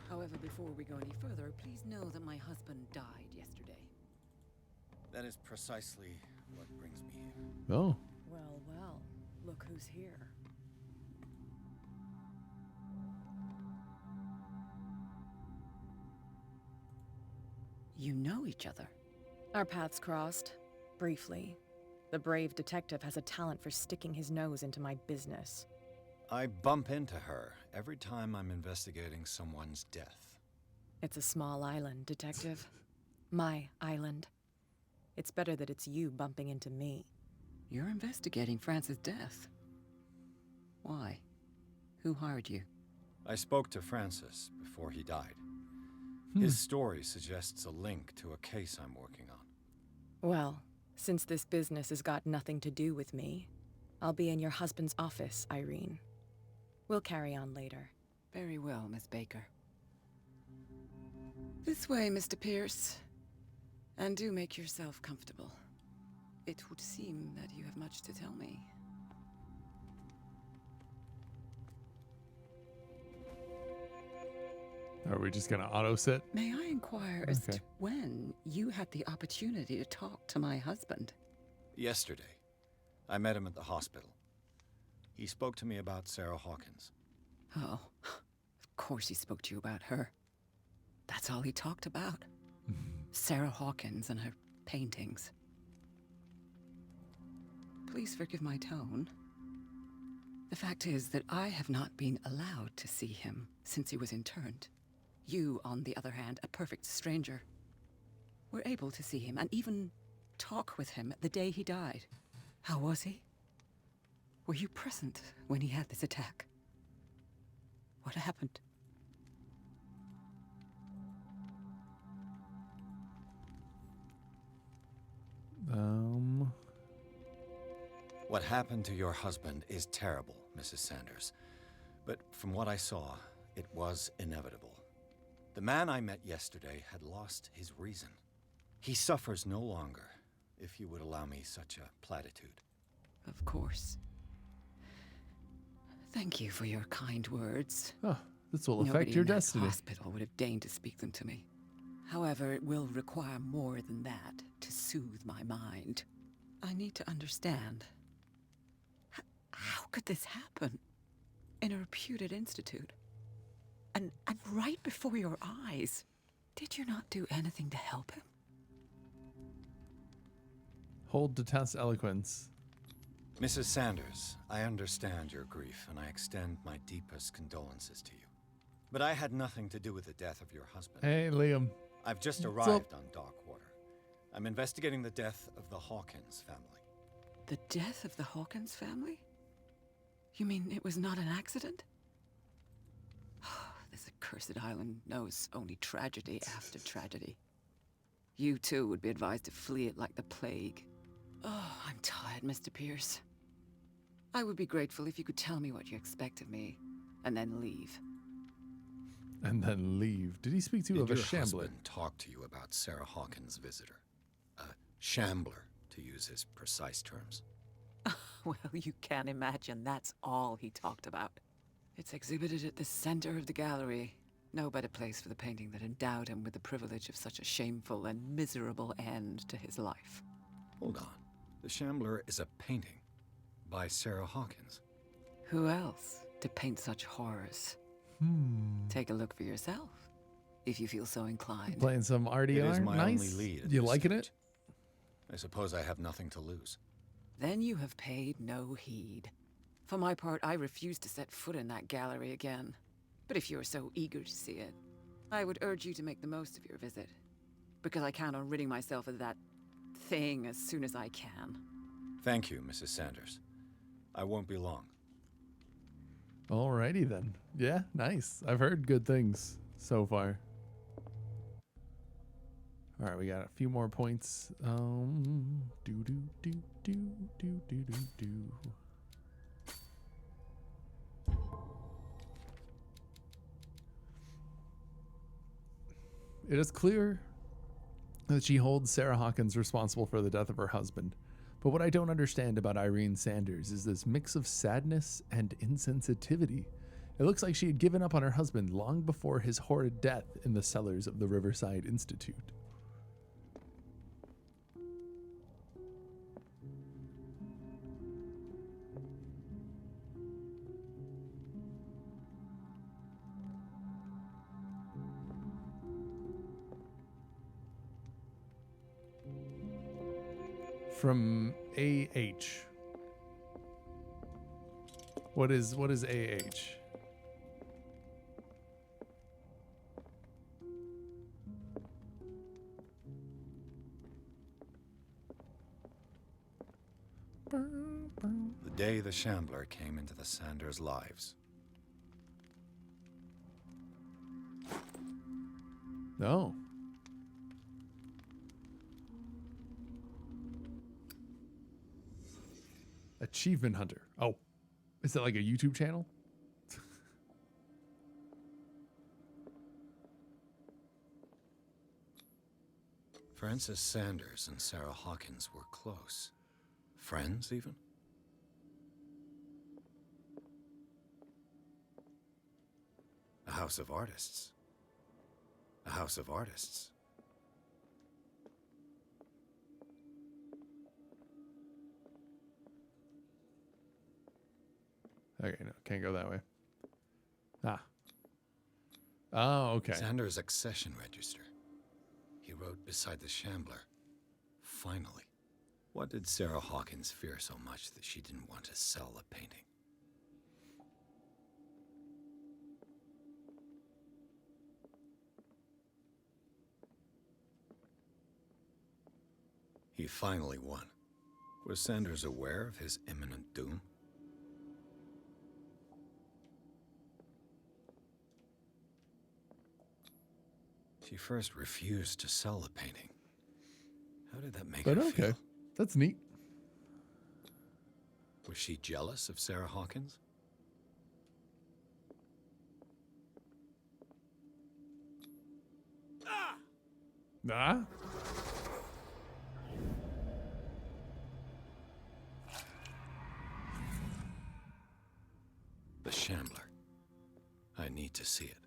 [SPEAKER 10] However, before we go any further, please know that my husband died yesterday.
[SPEAKER 2] That is precisely what brings me here.
[SPEAKER 1] Oh.
[SPEAKER 10] Well, well, look who's here. You know each other.
[SPEAKER 4] Our paths crossed, briefly. The brave detective has a talent for sticking his nose into my business.
[SPEAKER 2] I bump into her every time I'm investigating someone's death.
[SPEAKER 4] It's a small island, detective. My island. It's better that it's you bumping into me.
[SPEAKER 10] You're investigating Francis' death. Why? Who hired you?
[SPEAKER 2] I spoke to Francis before he died. His story suggests a link to a case I'm working on.
[SPEAKER 4] Well, since this business has got nothing to do with me, I'll be in your husband's office, Irene. We'll carry on later.
[SPEAKER 10] Very well, Miss Baker. This way, Mr. Pierce. And do make yourself comfortable. It would seem that you have much to tell me.
[SPEAKER 1] Are we just gonna auto sit?
[SPEAKER 10] May I inquire as
[SPEAKER 1] Okay.
[SPEAKER 10] to when you had the opportunity to talk to my husband?
[SPEAKER 2] Yesterday, I met him at the hospital. He spoke to me about Sarah Hawkins.
[SPEAKER 10] Oh, of course he spoke to you about her. That's all he talked about. Sarah Hawkins and her paintings. Please forgive my tone. The fact is that I have not been allowed to see him since he was interned. You, on the other hand, a perfect stranger, were able to see him and even talk with him the day he died. How was he? Were you present when he had this attack? What happened?
[SPEAKER 2] What happened to your husband is terrible, Mrs. Sanders. But from what I saw, it was inevitable. The man I met yesterday had lost his reason. He suffers no longer, if you would allow me such a platitude.
[SPEAKER 10] Of course. Thank you for your kind words.
[SPEAKER 1] Oh, this will affect
[SPEAKER 10] Nobody
[SPEAKER 1] your
[SPEAKER 10] in that
[SPEAKER 1] destiny.
[SPEAKER 10] hospital would have deigned to speak them to me. However, it will require more than that to soothe my mind. I need to understand. How could this happen? In a reputed institute? And right before your eyes? Did you not do anything to help him?
[SPEAKER 1] Hold to test eloquence.
[SPEAKER 2] Mrs. Sanders, I understand your grief, and I extend my deepest condolences to you. But I had nothing to do with the death of your husband.
[SPEAKER 1] Hey, Liam.
[SPEAKER 2] I've just
[SPEAKER 1] What's
[SPEAKER 2] arrived
[SPEAKER 1] up?
[SPEAKER 2] on Darkwater. I'm investigating the death of the Hawkins family.
[SPEAKER 10] The death of the Hawkins family? You mean it was not an accident? This accursed island knows only tragedy after tragedy. You too would be advised to flee it like the plague. Oh, I'm tired, Mr. Pierce. I would be grateful if you could tell me what you expect of me, and then leave.
[SPEAKER 1] And then leave. Did he speak to you of a
[SPEAKER 2] Did your
[SPEAKER 1] shambler?
[SPEAKER 2] husband talk to you about Sarah Hawkins' visitor? A shambler, to use his precise terms.
[SPEAKER 10] Well, you can imagine that's all he talked about. It's exhibited at the center of the gallery. No better place for the painting that endowed him with the privilege of such a shameful and miserable end to his life.
[SPEAKER 2] Hold on. The Shambler is a painting by Sarah Hawkins.
[SPEAKER 10] Who else to paint such horrors? Take a look for yourself, if you feel so inclined.
[SPEAKER 1] Playing some RDR?
[SPEAKER 2] It is my
[SPEAKER 1] nice.
[SPEAKER 2] only lead. at
[SPEAKER 1] You
[SPEAKER 2] this
[SPEAKER 1] liking
[SPEAKER 2] stage.
[SPEAKER 1] it?
[SPEAKER 2] I suppose I have nothing to lose.
[SPEAKER 10] Then you have paid no heed. For my part, I refuse to set foot in that gallery again. But if you're so eager to see it, I would urge you to make the most of your visit. Because I count on ridding myself of that thing as soon as I can.
[SPEAKER 2] Thank you, Mrs. Sanders. I won't be long.
[SPEAKER 1] Alrighty then. Yeah, nice. I've heard good things so far. All right, we got a few more points. It is clear that she holds Sarah Hawkins responsible for the death of her husband. But what I don't understand about Irene Sanders is this mix of sadness and insensitivity. It looks like she had given up on her husband long before his horrid death in the cellars of the Riverside Institute. From AH. What is AH?
[SPEAKER 2] The day the Shambler came into the Sanders' lives.
[SPEAKER 1] No. Achievement Hunter. Oh, is that like a YouTube channel?
[SPEAKER 2] Frances Sanders and Sarah Hawkins were close. Friends, even? A house of artists. A house of artists.
[SPEAKER 1] Okay, no, can't go that way. Ah. Oh, okay.
[SPEAKER 2] Sanders' accession register. He wrote beside the Shambler. Finally. What did Sarah Hawkins fear so much that she didn't want to sell the painting? He finally won. Was Sanders aware of his imminent doom? She first refused to sell the painting. How did that make her feel?
[SPEAKER 1] That's neat.
[SPEAKER 2] Was she jealous of Sarah Hawkins?
[SPEAKER 1] Ah?
[SPEAKER 2] The Shambler. I need to see it.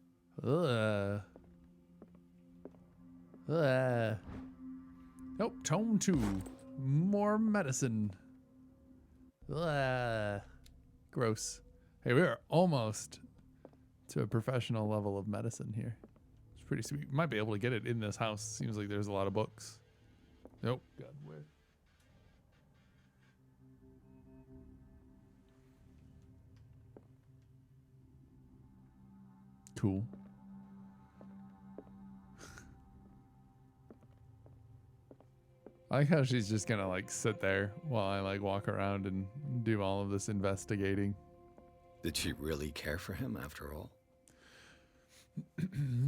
[SPEAKER 1] Nope, tome 2. More medicine. Gross. Hey, we are almost to a professional level of medicine here. It's pretty sweet. Might be able to get it in this house. Seems like there's a lot of books. Nope. God, where? Cool. I like how she's just gonna like sit there while I like walk around and do all of this investigating.
[SPEAKER 2] Did she really care for him after all?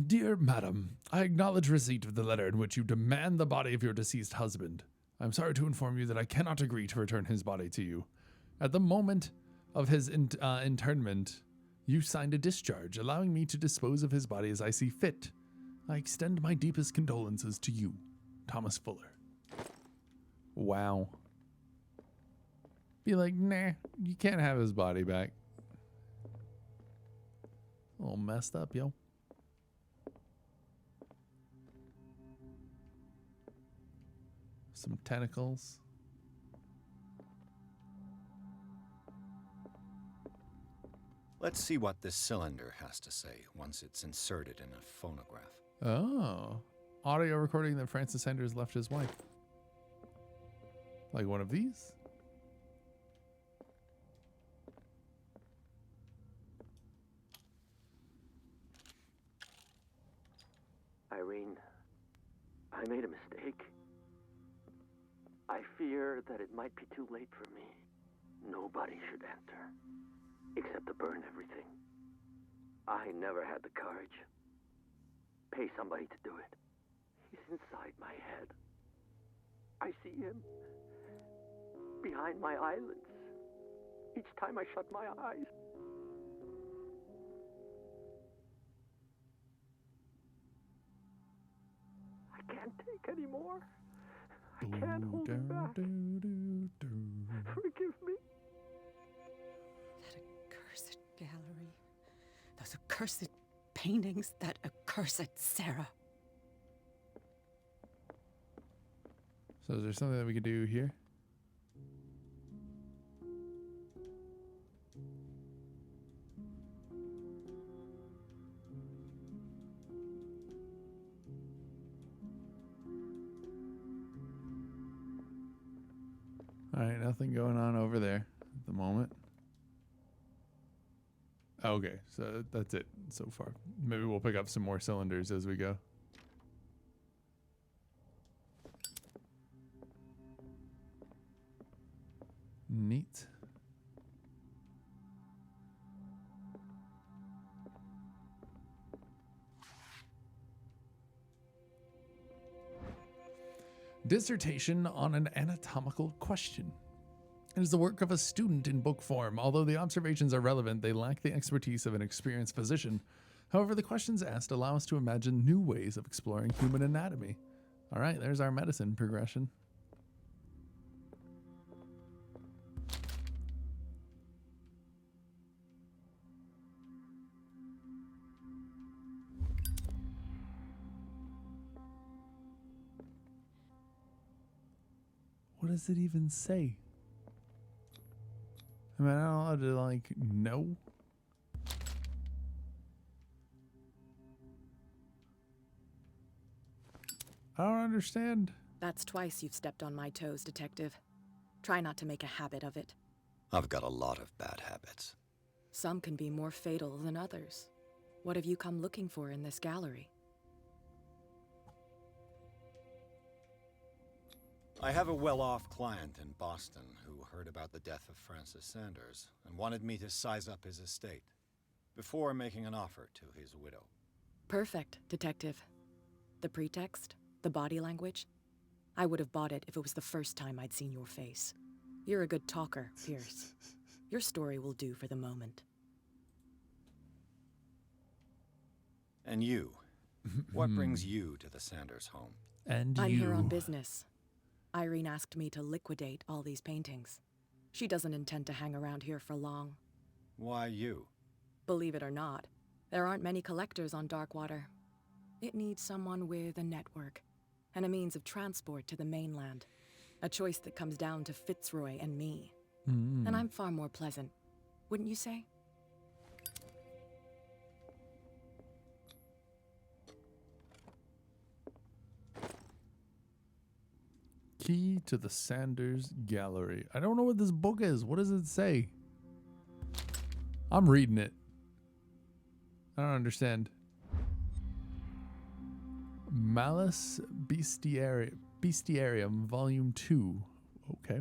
[SPEAKER 1] Dear Madam, I acknowledge receipt of the letter in which you demand the body of your deceased husband. I'm sorry to inform you that I cannot agree to return his body to you. At the moment of his internment, you signed a discharge, allowing me to dispose of his body as I see fit. I extend my deepest condolences to you, Thomas Fuller. Wow. Be like, nah, you can't have his body back. A little messed up, yo. Some tentacles.
[SPEAKER 2] Let's see what this cylinder has to say once it's inserted in a phonograph.
[SPEAKER 1] Oh. Audio recording that Francis Sanders left his wife. Like one of these?
[SPEAKER 8] Irene, I made a mistake. I fear that it might be too late for me. Nobody should enter, except to burn everything. I never had the courage. Pay somebody to do it. He's inside my head. I see him behind my eyelids each time I shut my eyes. I can't take any more. I can't hold it back. Forgive me.
[SPEAKER 10] That accursed gallery. Those accursed paintings. That accursed Sarah.
[SPEAKER 1] So is there something that we could do here? All right, nothing going on over there at the moment. Okay, so that's it so far. Maybe we'll pick up some more cylinders as we go. Neat. Dissertation on an anatomical question. It is the work of a student in book form. Although the observations are relevant, they lack the expertise of an experienced physician. However, the questions asked allow us to imagine new ways of exploring human anatomy. All right, there's our medicine progression. What does it even say? Am I not allowed to, like, know? I don't understand.
[SPEAKER 4] That's twice you've stepped on my toes, Detective. Try not to make a habit of it.
[SPEAKER 2] I've got a lot of bad habits.
[SPEAKER 4] Some can be more fatal than others. What have you come looking for in this gallery?
[SPEAKER 2] I have a well-off client in Boston who heard about the death of Francis Sanders and wanted me to size up his estate before making an offer to his widow.
[SPEAKER 4] Perfect, Detective. The pretext? The body language? I would have bought it if it was the first time I'd seen your face. You're a good talker, Pierce. Your story will do for the moment.
[SPEAKER 2] And you? What brings you to the Sanders home?
[SPEAKER 1] And
[SPEAKER 4] I'm
[SPEAKER 1] you.
[SPEAKER 4] here on business. Irene asked me to liquidate all these paintings. She doesn't intend to hang around here for long.
[SPEAKER 2] Why you?
[SPEAKER 4] Believe it or not, there aren't many collectors on Darkwater. It needs someone with a network and a means of transport to the mainland. A choice that comes down to Fitzroy and me. And I'm far more pleasant, wouldn't you say?
[SPEAKER 1] Key to the Sanders Gallery. I don't know what this book is. What does it say? I'm reading it. I don't understand. Malus Bestiarium, Volume 2. Okay.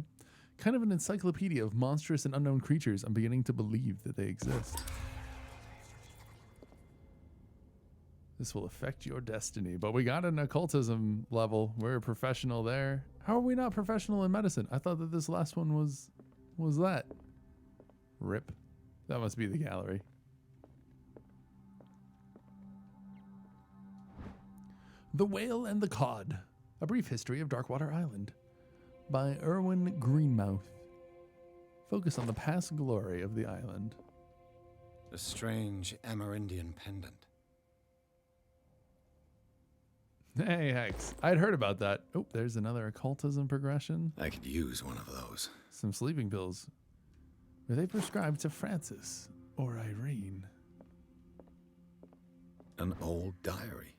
[SPEAKER 1] Kind of an encyclopedia of monstrous and unknown creatures. I'm beginning to believe that they exist. This will affect your destiny. But we got an occultism level. We're a professional there. How are we not professional in medicine? I thought that this last one was that. Rip. That must be the gallery. The Whale and the Cod. A Brief History of Darkwater Island. By Erwin Greenmouth. Focus on the past glory of the island.
[SPEAKER 2] A strange Amerindian pendant.
[SPEAKER 1] Hey, Hex. I'd heard about that. Oh, there's another occultism progression.
[SPEAKER 2] I could use one of those.
[SPEAKER 1] Some sleeping pills. Were they prescribed to Francis or Irene?
[SPEAKER 2] An old diary.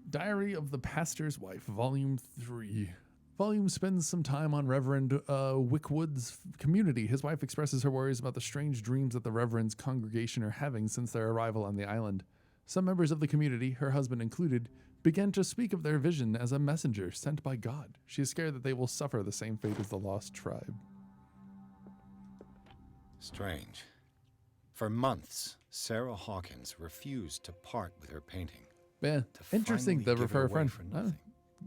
[SPEAKER 1] Diary of the Pastor's Wife, Volume 3. Volume spends some time on Reverend Wickwood's community. His wife expresses her worries about the strange dreams that the Reverend's congregation are having since their arrival on the island. Some members of the community, her husband included, began to speak of their vision as a messenger sent by God. She is scared that they will suffer the same fate as the lost tribe.
[SPEAKER 2] Strange. For months, Sarah Hawkins refused to part with her painting.
[SPEAKER 1] Yeah, interesting to
[SPEAKER 2] finally give
[SPEAKER 1] refer
[SPEAKER 2] it
[SPEAKER 1] a friend.
[SPEAKER 2] away for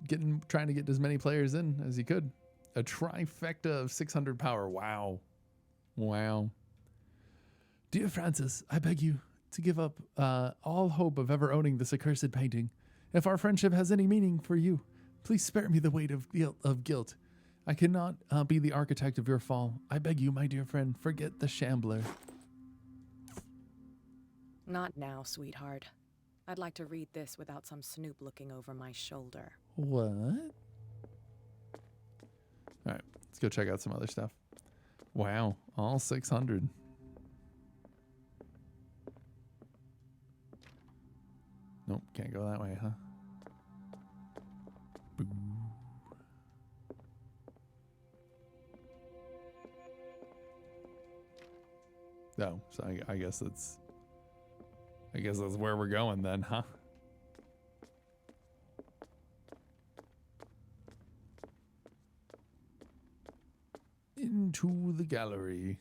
[SPEAKER 2] nothing.
[SPEAKER 1] Trying to get as many players in as he could. A trifecta of 600 power. Wow. Wow. Dear Francis, I beg you to give up all hope of ever owning this accursed painting. If our friendship has any meaning for you, please spare me the weight of guilt. I cannot be the architect of your fall. I beg you, my dear friend, forget the shambler.
[SPEAKER 4] Not now, sweetheart. I'd like to read this without some snoop looking over my shoulder.
[SPEAKER 1] What? All right, let's go check out some other stuff. Wow, all 600. Nope, can't go that way, huh? Boo. No, so I guess that's where we're going then, huh? Into the gallery.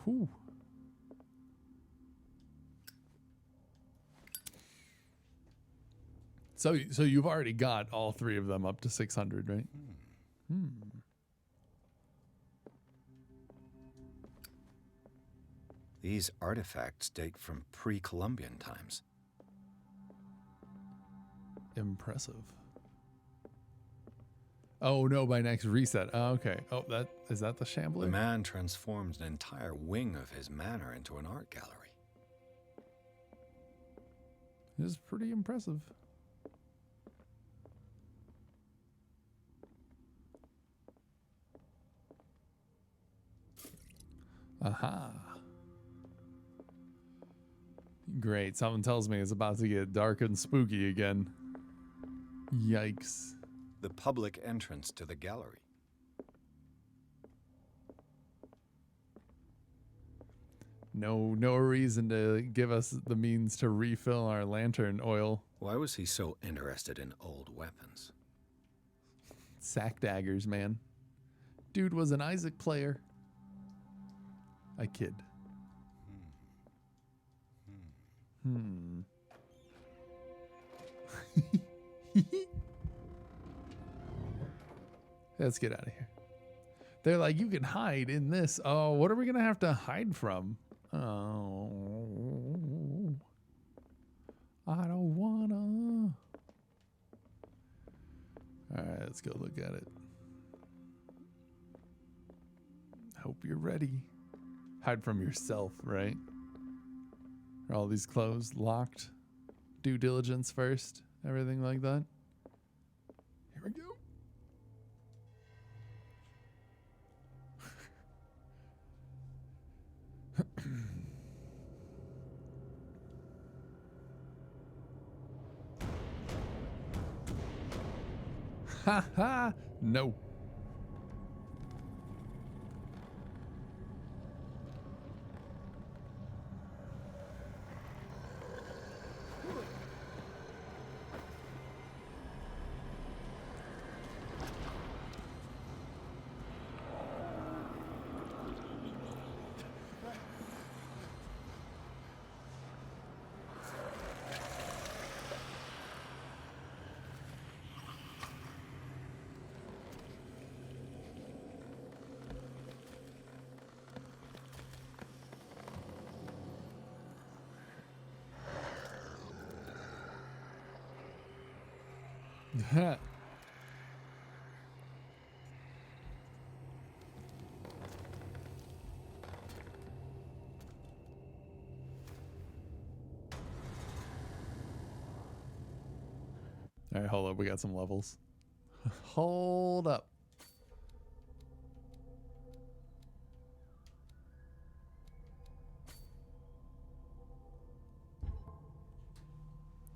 [SPEAKER 1] Whew. So you've already got all three of them up to 600, right?
[SPEAKER 2] These artifacts date from pre-Columbian times.
[SPEAKER 1] Impressive. Oh no, by next reset. Oh, okay. Oh, is that the shambler?
[SPEAKER 2] The man transformed an entire wing of his manor into an art gallery.
[SPEAKER 1] This is pretty impressive. Aha. Great. Something tells me it's about to get dark and spooky again. Yikes.
[SPEAKER 2] The public entrance to the gallery.
[SPEAKER 1] No reason to give us the means to refill our lantern oil.
[SPEAKER 2] Why was he so interested in old weapons?
[SPEAKER 1] Sack daggers, man. Dude was an Isaac player. I kid. Let's get out of here. They're like, you can hide in this. Oh, what are we going to have to hide from? Oh, I don't wanna. All right, let's go look at it. Hope you're ready. Hide from yourself, right? Are all these closed, locked? Due diligence first, everything like that. Here we go. Ha ha! No. All right, hold up. We got some levels. Hold up.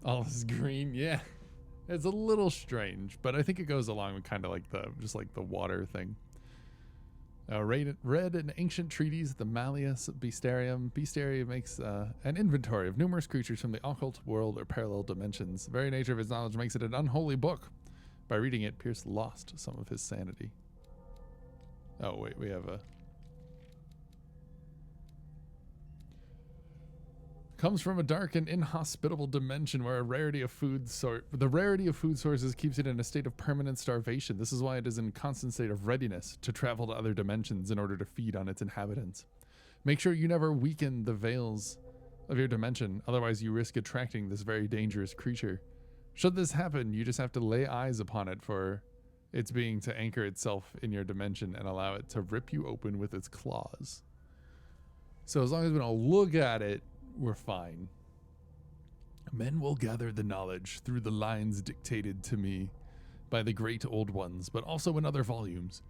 [SPEAKER 1] All this green, yeah. It's a little strange, but I think it goes along with kind of like the water thing. Read an ancient treatise, the Malleus Bestiarium. Bestiarium makes an inventory of numerous creatures from the occult world or parallel dimensions. The very nature of his knowledge makes it an unholy book. By reading it, Pierce lost some of his sanity. Oh, wait, we have a... Comes from a dark and inhospitable dimension where the rarity of food sources keeps it in a state of permanent starvation. This is why it is in constant state of readiness to travel to other dimensions in order to feed on its inhabitants. Make sure you never weaken the veils of your dimension, otherwise you risk attracting this very dangerous creature. Should this happen, you just have to lay eyes upon it for its being to anchor itself in your dimension and allow it to rip you open with its claws. So as long as we don't look at it, we're fine. Men will gather the knowledge through the lines dictated to me by the great old ones, but also in other volumes.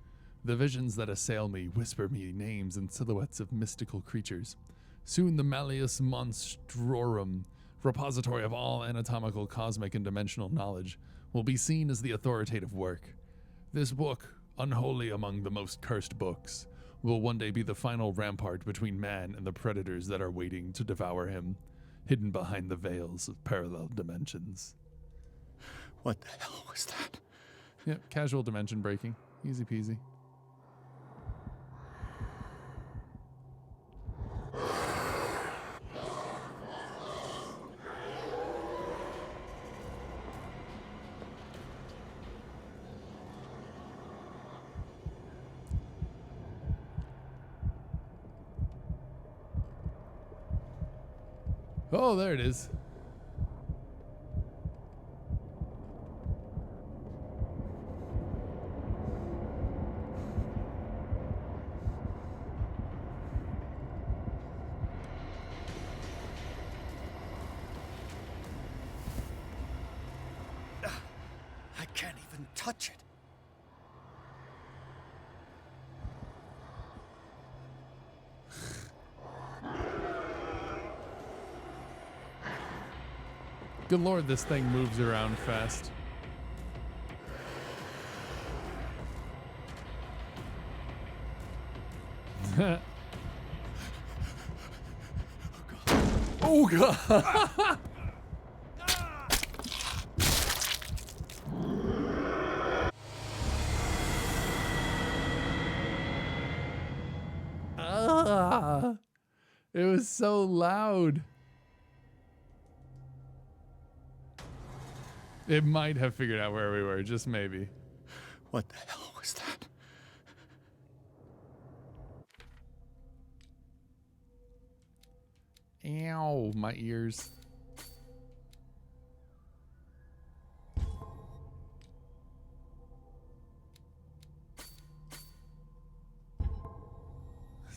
[SPEAKER 1] The visions that assail me whisper me names and silhouettes of mystical creatures. Soon the Malleus Monstrorum, repository of all anatomical, cosmic, and dimensional knowledge, will be seen as the authoritative work. This book, unholy among the most cursed books, will one day be the final rampart between man and the predators that are waiting to devour him, hidden behind the veils of parallel dimensions.
[SPEAKER 2] What the hell was that?
[SPEAKER 1] Yep, casual dimension breaking. Easy peasy. Oh, there it is.
[SPEAKER 2] I can't even touch it.
[SPEAKER 1] Good lord, this thing moves around fast. Oh god! Ah, it was so loud. It might have figured out where we were, just maybe.
[SPEAKER 2] What the hell was that?
[SPEAKER 1] Ow, my ears.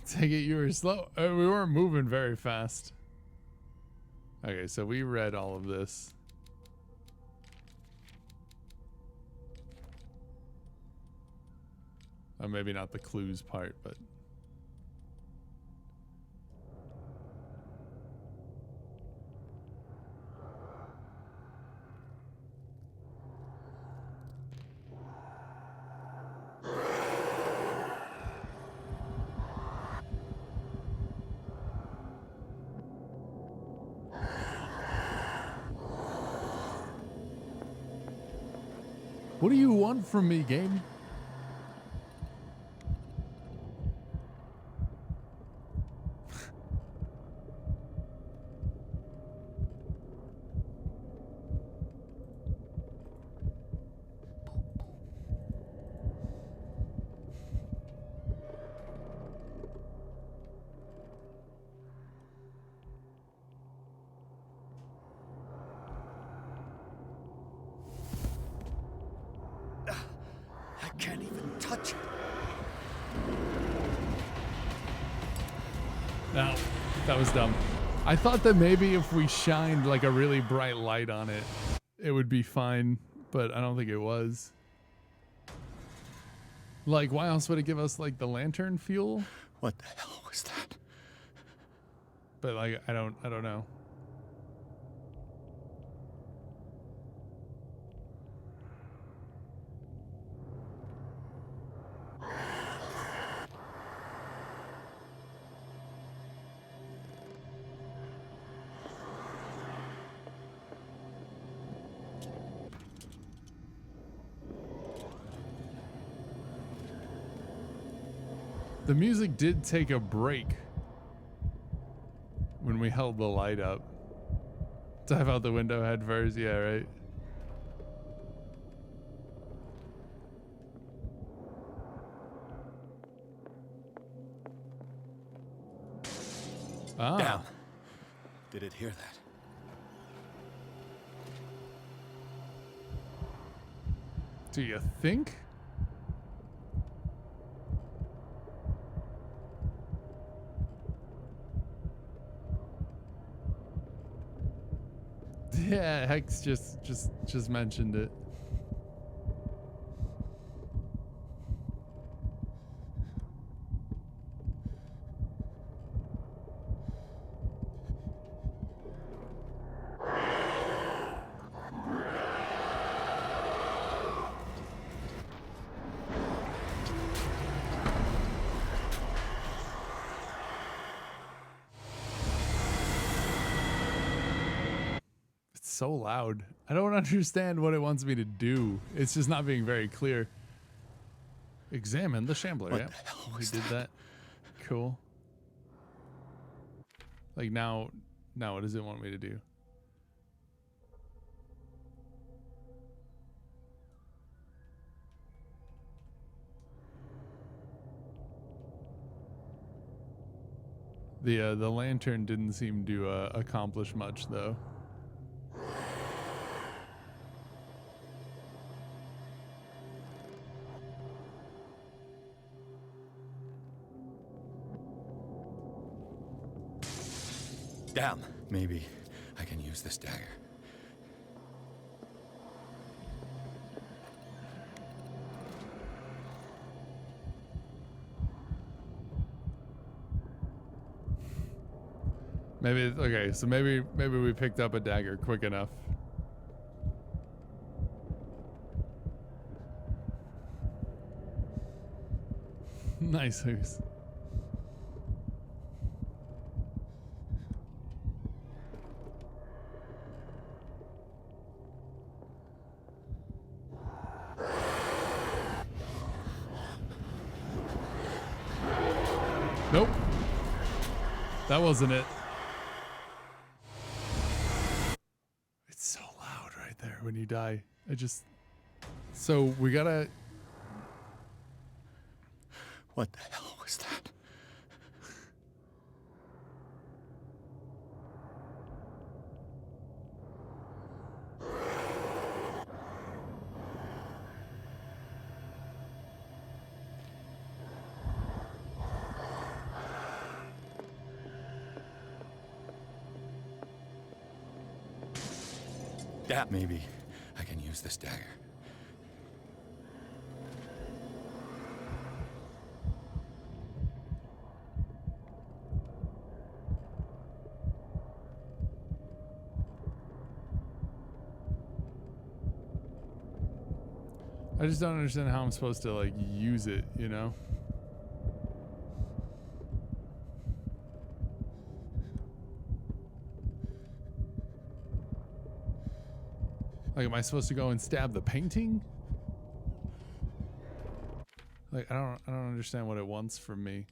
[SPEAKER 1] Take it you were slow. We weren't moving very fast. Okay, so we read all of this. Maybe not the clues part, but... What do you want from me, game?
[SPEAKER 2] I can't even touch it.
[SPEAKER 1] No, that was dumb. I thought that maybe if we shined like a really bright light on it, it would be fine, but I don't think it was. Like, why else would it give us like the lantern fuel?
[SPEAKER 2] What the hell was that?
[SPEAKER 1] But like, I don't know. The music did take a break when we held the light up. Dive out the window head first, yeah, right? Ah.
[SPEAKER 2] Damn. Did it hear that?
[SPEAKER 1] Do you think? Yeah, Hex just mentioned it. So loud. I don't understand what it wants me to do. It's just not being very clear. Examine the shambler.
[SPEAKER 2] What
[SPEAKER 1] Yeah,
[SPEAKER 2] the hell
[SPEAKER 1] we
[SPEAKER 2] was
[SPEAKER 1] did that. Cool. Like now what does it want me to do? The lantern didn't seem to accomplish much though.
[SPEAKER 2] Damn. Maybe I can use this dagger.
[SPEAKER 1] Maybe okay, so maybe we picked up a dagger quick enough. Nice hoose. Nope. That wasn't it. It's so loud right there when you die. So we gotta...
[SPEAKER 2] What the hell was that? Maybe I can use this dagger.
[SPEAKER 1] I just don't understand how I'm supposed to, like, use it, you know? Like, am I supposed to go and stab the painting? Like, I don't understand what it wants from me.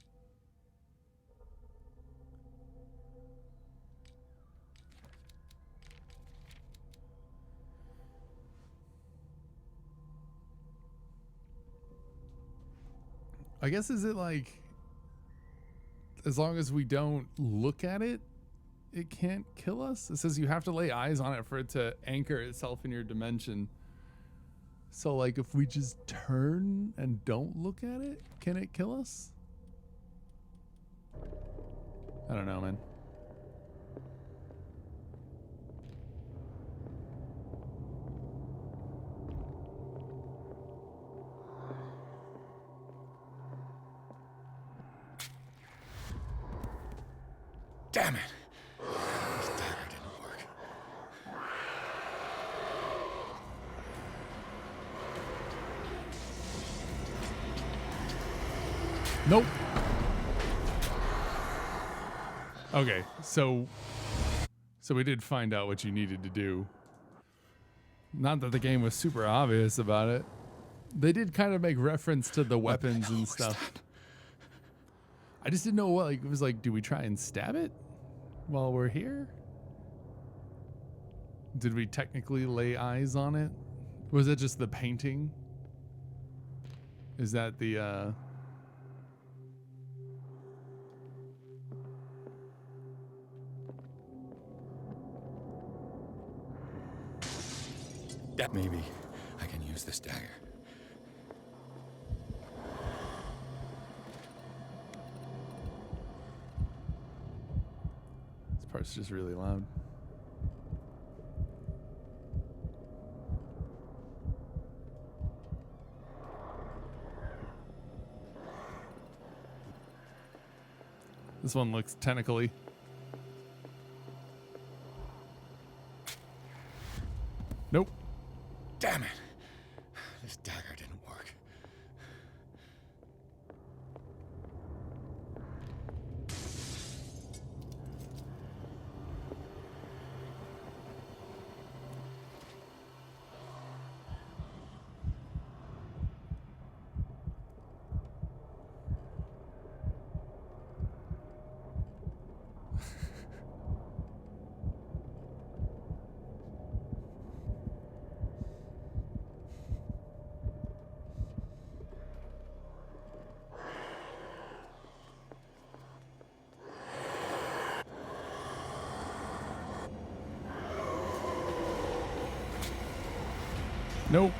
[SPEAKER 1] I guess, is it like, as long as we don't look at it, it can't kill us? It says you have to lay eyes on it for it to anchor itself in your dimension. So, like, if we just turn and don't look at it, can it kill us? I don't know, man.
[SPEAKER 2] Damn it! This dagger didn't work.
[SPEAKER 1] Nope. Okay, so we did find out what you needed to do. Not that the game was super obvious about it. They did kind of make reference to the weapons and stuff. I just didn't know what, like, it was like, do we try and stab it while we're here? Did we technically lay eyes on it? Was it just the painting? Is that the,
[SPEAKER 2] Maybe I can use this dagger.
[SPEAKER 1] This part's just really loud. This one looks tentacly. Nope.
[SPEAKER 2] Damn it! This dagger didn't work.
[SPEAKER 1] Nope.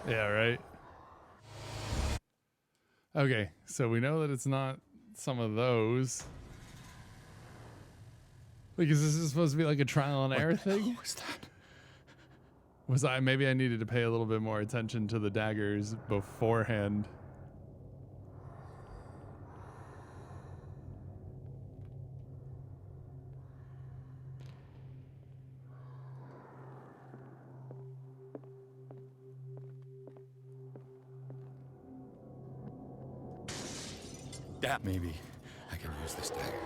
[SPEAKER 1] Yeah, right. Okay, so we know that it's not some of those. Because this is supposed to be like a trial and error thing.
[SPEAKER 2] What was that?
[SPEAKER 1] Maybe I needed to pay a little bit more attention to the daggers beforehand.
[SPEAKER 2] Maybe I can use this dagger.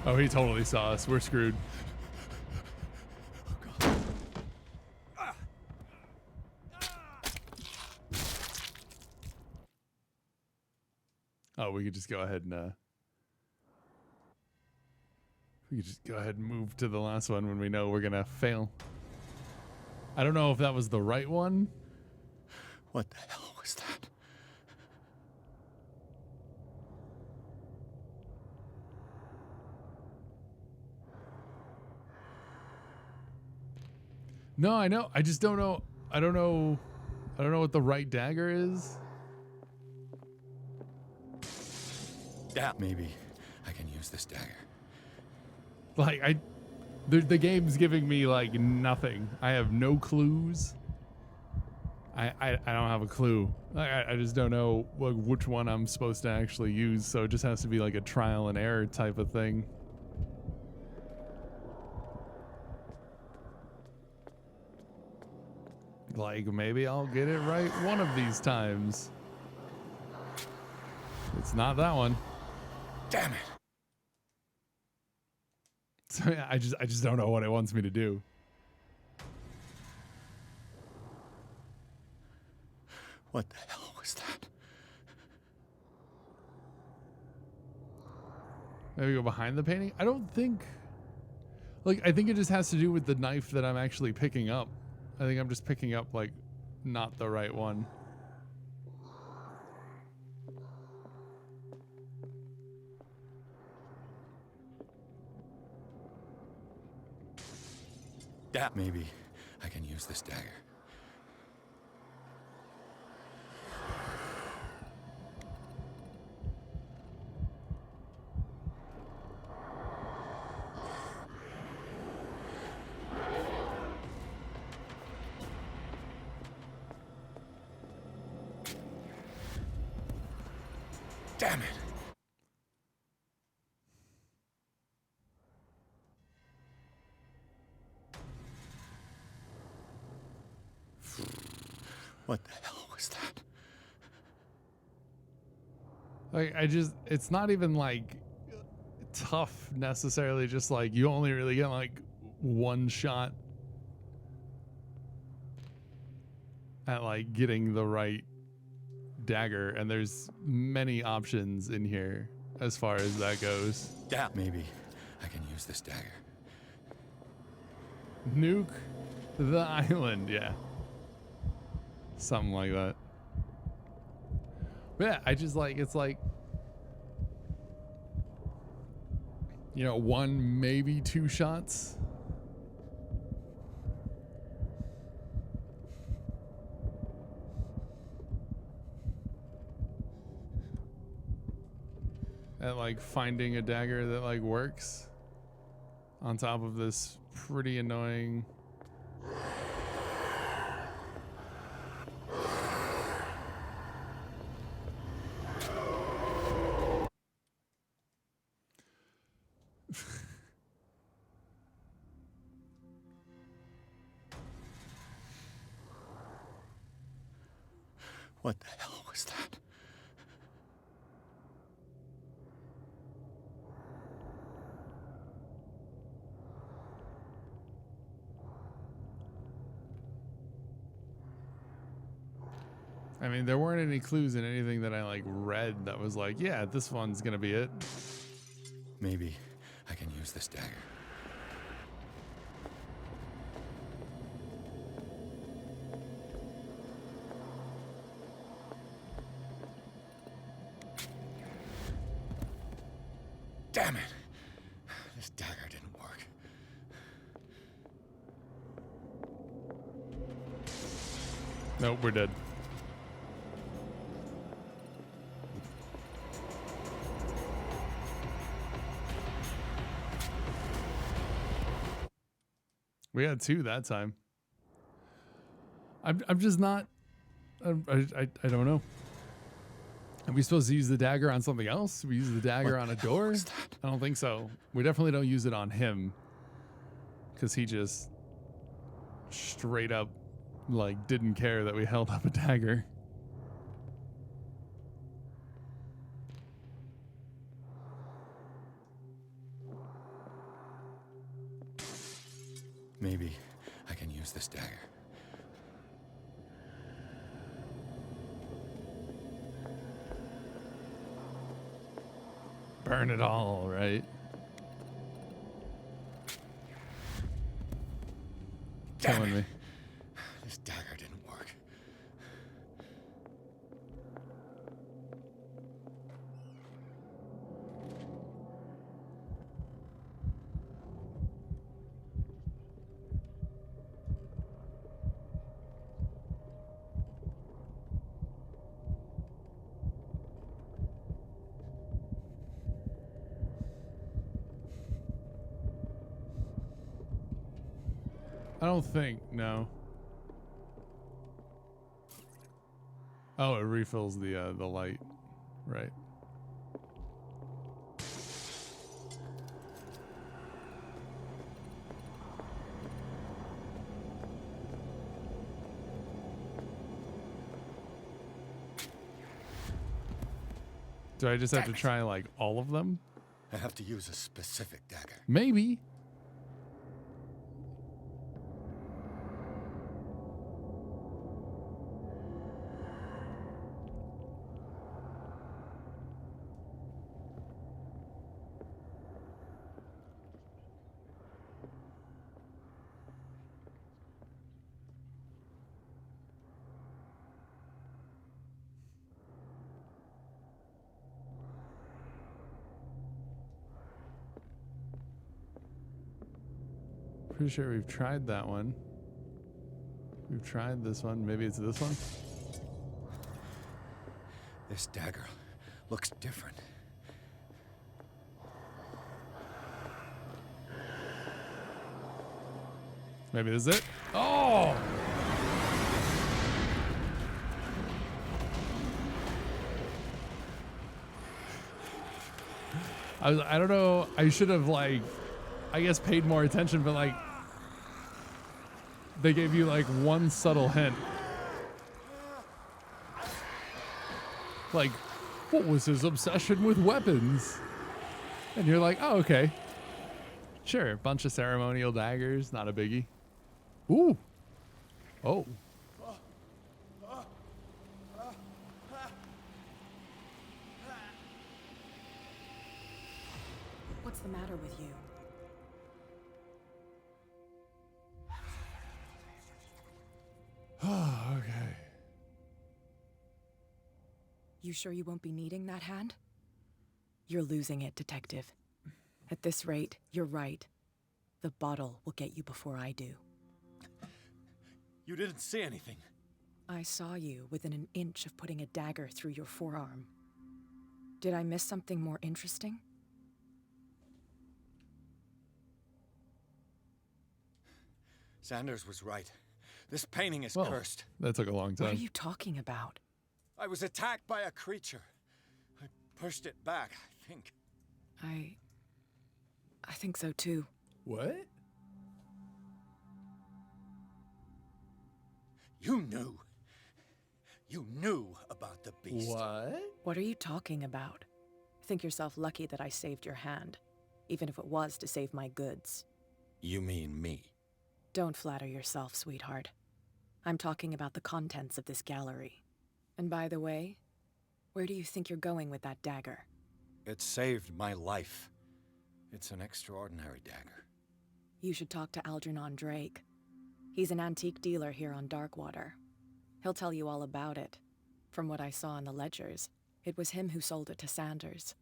[SPEAKER 1] Oh, he totally saw us. We're screwed. Oh, we could just go ahead and we could just go ahead and move to the last one when we know we're gonna fail. I don't know if that was the right one.
[SPEAKER 2] What the hell was that?
[SPEAKER 1] No, I know. I just don't know. I don't know what the right dagger is.
[SPEAKER 2] Maybe I can use this dagger.
[SPEAKER 1] Like the game's giving me like nothing. I have no clues. I don't have a clue. I just don't know which one I'm supposed to actually use. So it just has to be like a trial and error type of thing. Like maybe I'll get it right one of these times. It's not that one.
[SPEAKER 2] Damn it.
[SPEAKER 1] So yeah, I just don't know what it wants me to do.
[SPEAKER 2] What the hell was that?
[SPEAKER 1] Maybe go behind the painting? I don't think... Like, I think it just has to do with the knife that I'm actually picking up. I think I'm just picking up, like, not the right one.
[SPEAKER 2] Maybe I can use this dagger. Damn it. What the hell was that?
[SPEAKER 1] Like, it's not even, like, tough necessarily, just, like, you only really get, like, one shot at, like, getting the right dagger, and there's many options in here as far as that goes.
[SPEAKER 2] Maybe I can use this dagger.
[SPEAKER 1] Nuke the island, yeah. Something like that. But yeah, I just like, it's like, you know, one, maybe two shots. At like finding a dagger that like works on top of this pretty annoying.
[SPEAKER 2] What the hell was that?
[SPEAKER 1] I mean, there weren't any clues in anything that I like read that was like, yeah, this one's gonna be it.
[SPEAKER 2] Maybe I can use this dagger. Damn it! This dagger didn't work.
[SPEAKER 1] Nope, we're dead. We had two that time. I'm just not. I don't know. Are we supposed to use the dagger on something else? We use the dagger on a door? I don't think so. We definitely don't use it on him. Because he just straight up, like, didn't care that we held up a dagger.
[SPEAKER 2] Maybe I can use this dagger.
[SPEAKER 1] Burn it all, right? Killing me.
[SPEAKER 2] This dagger didn't work.
[SPEAKER 1] I don't think, no. Oh, it refills the light, right? Do I just have to try like all of them?
[SPEAKER 2] I have to use a specific dagger.
[SPEAKER 1] Maybe. Pretty sure we've tried that one. We've tried this one. Maybe it's this one.
[SPEAKER 2] This dagger looks different.
[SPEAKER 1] Maybe this is it. Oh! I don't know. I should have like, I guess paid more attention, but like, they gave you like one subtle hint. Like, what was his obsession with weapons? And you're like, oh, okay. Sure, bunch of ceremonial daggers, not a biggie. Ooh. Oh.
[SPEAKER 4] What's the matter with you?
[SPEAKER 1] Okay.
[SPEAKER 4] You sure you won't be needing that hand? You're losing it, Detective. At this rate, you're right. The bottle will get you before I do.
[SPEAKER 2] You didn't see anything.
[SPEAKER 4] I saw you within an inch of putting a dagger through your forearm. Did I miss something more interesting?
[SPEAKER 2] Sanders was right. This painting is
[SPEAKER 1] Well,
[SPEAKER 2] cursed.
[SPEAKER 1] that took a long
[SPEAKER 4] What are
[SPEAKER 1] time.
[SPEAKER 4] you talking about?
[SPEAKER 2] I was attacked by a creature. I pushed it back, I think.
[SPEAKER 4] I think so too.
[SPEAKER 1] What?
[SPEAKER 2] You knew. You knew about the beast.
[SPEAKER 1] What?
[SPEAKER 4] What are you talking about? Think yourself lucky that I saved your hand, even if it was to save my goods.
[SPEAKER 2] You mean me?
[SPEAKER 4] Don't flatter yourself, sweetheart. I'm talking about the contents of this gallery. And by the way, where do you think you're going with that dagger?
[SPEAKER 2] It saved my life. It's an extraordinary dagger.
[SPEAKER 4] You should talk to Algernon Drake. He's an antique dealer here on Darkwater. He'll tell you all about it. From what I saw in the ledgers, it was him who sold it to Sanders.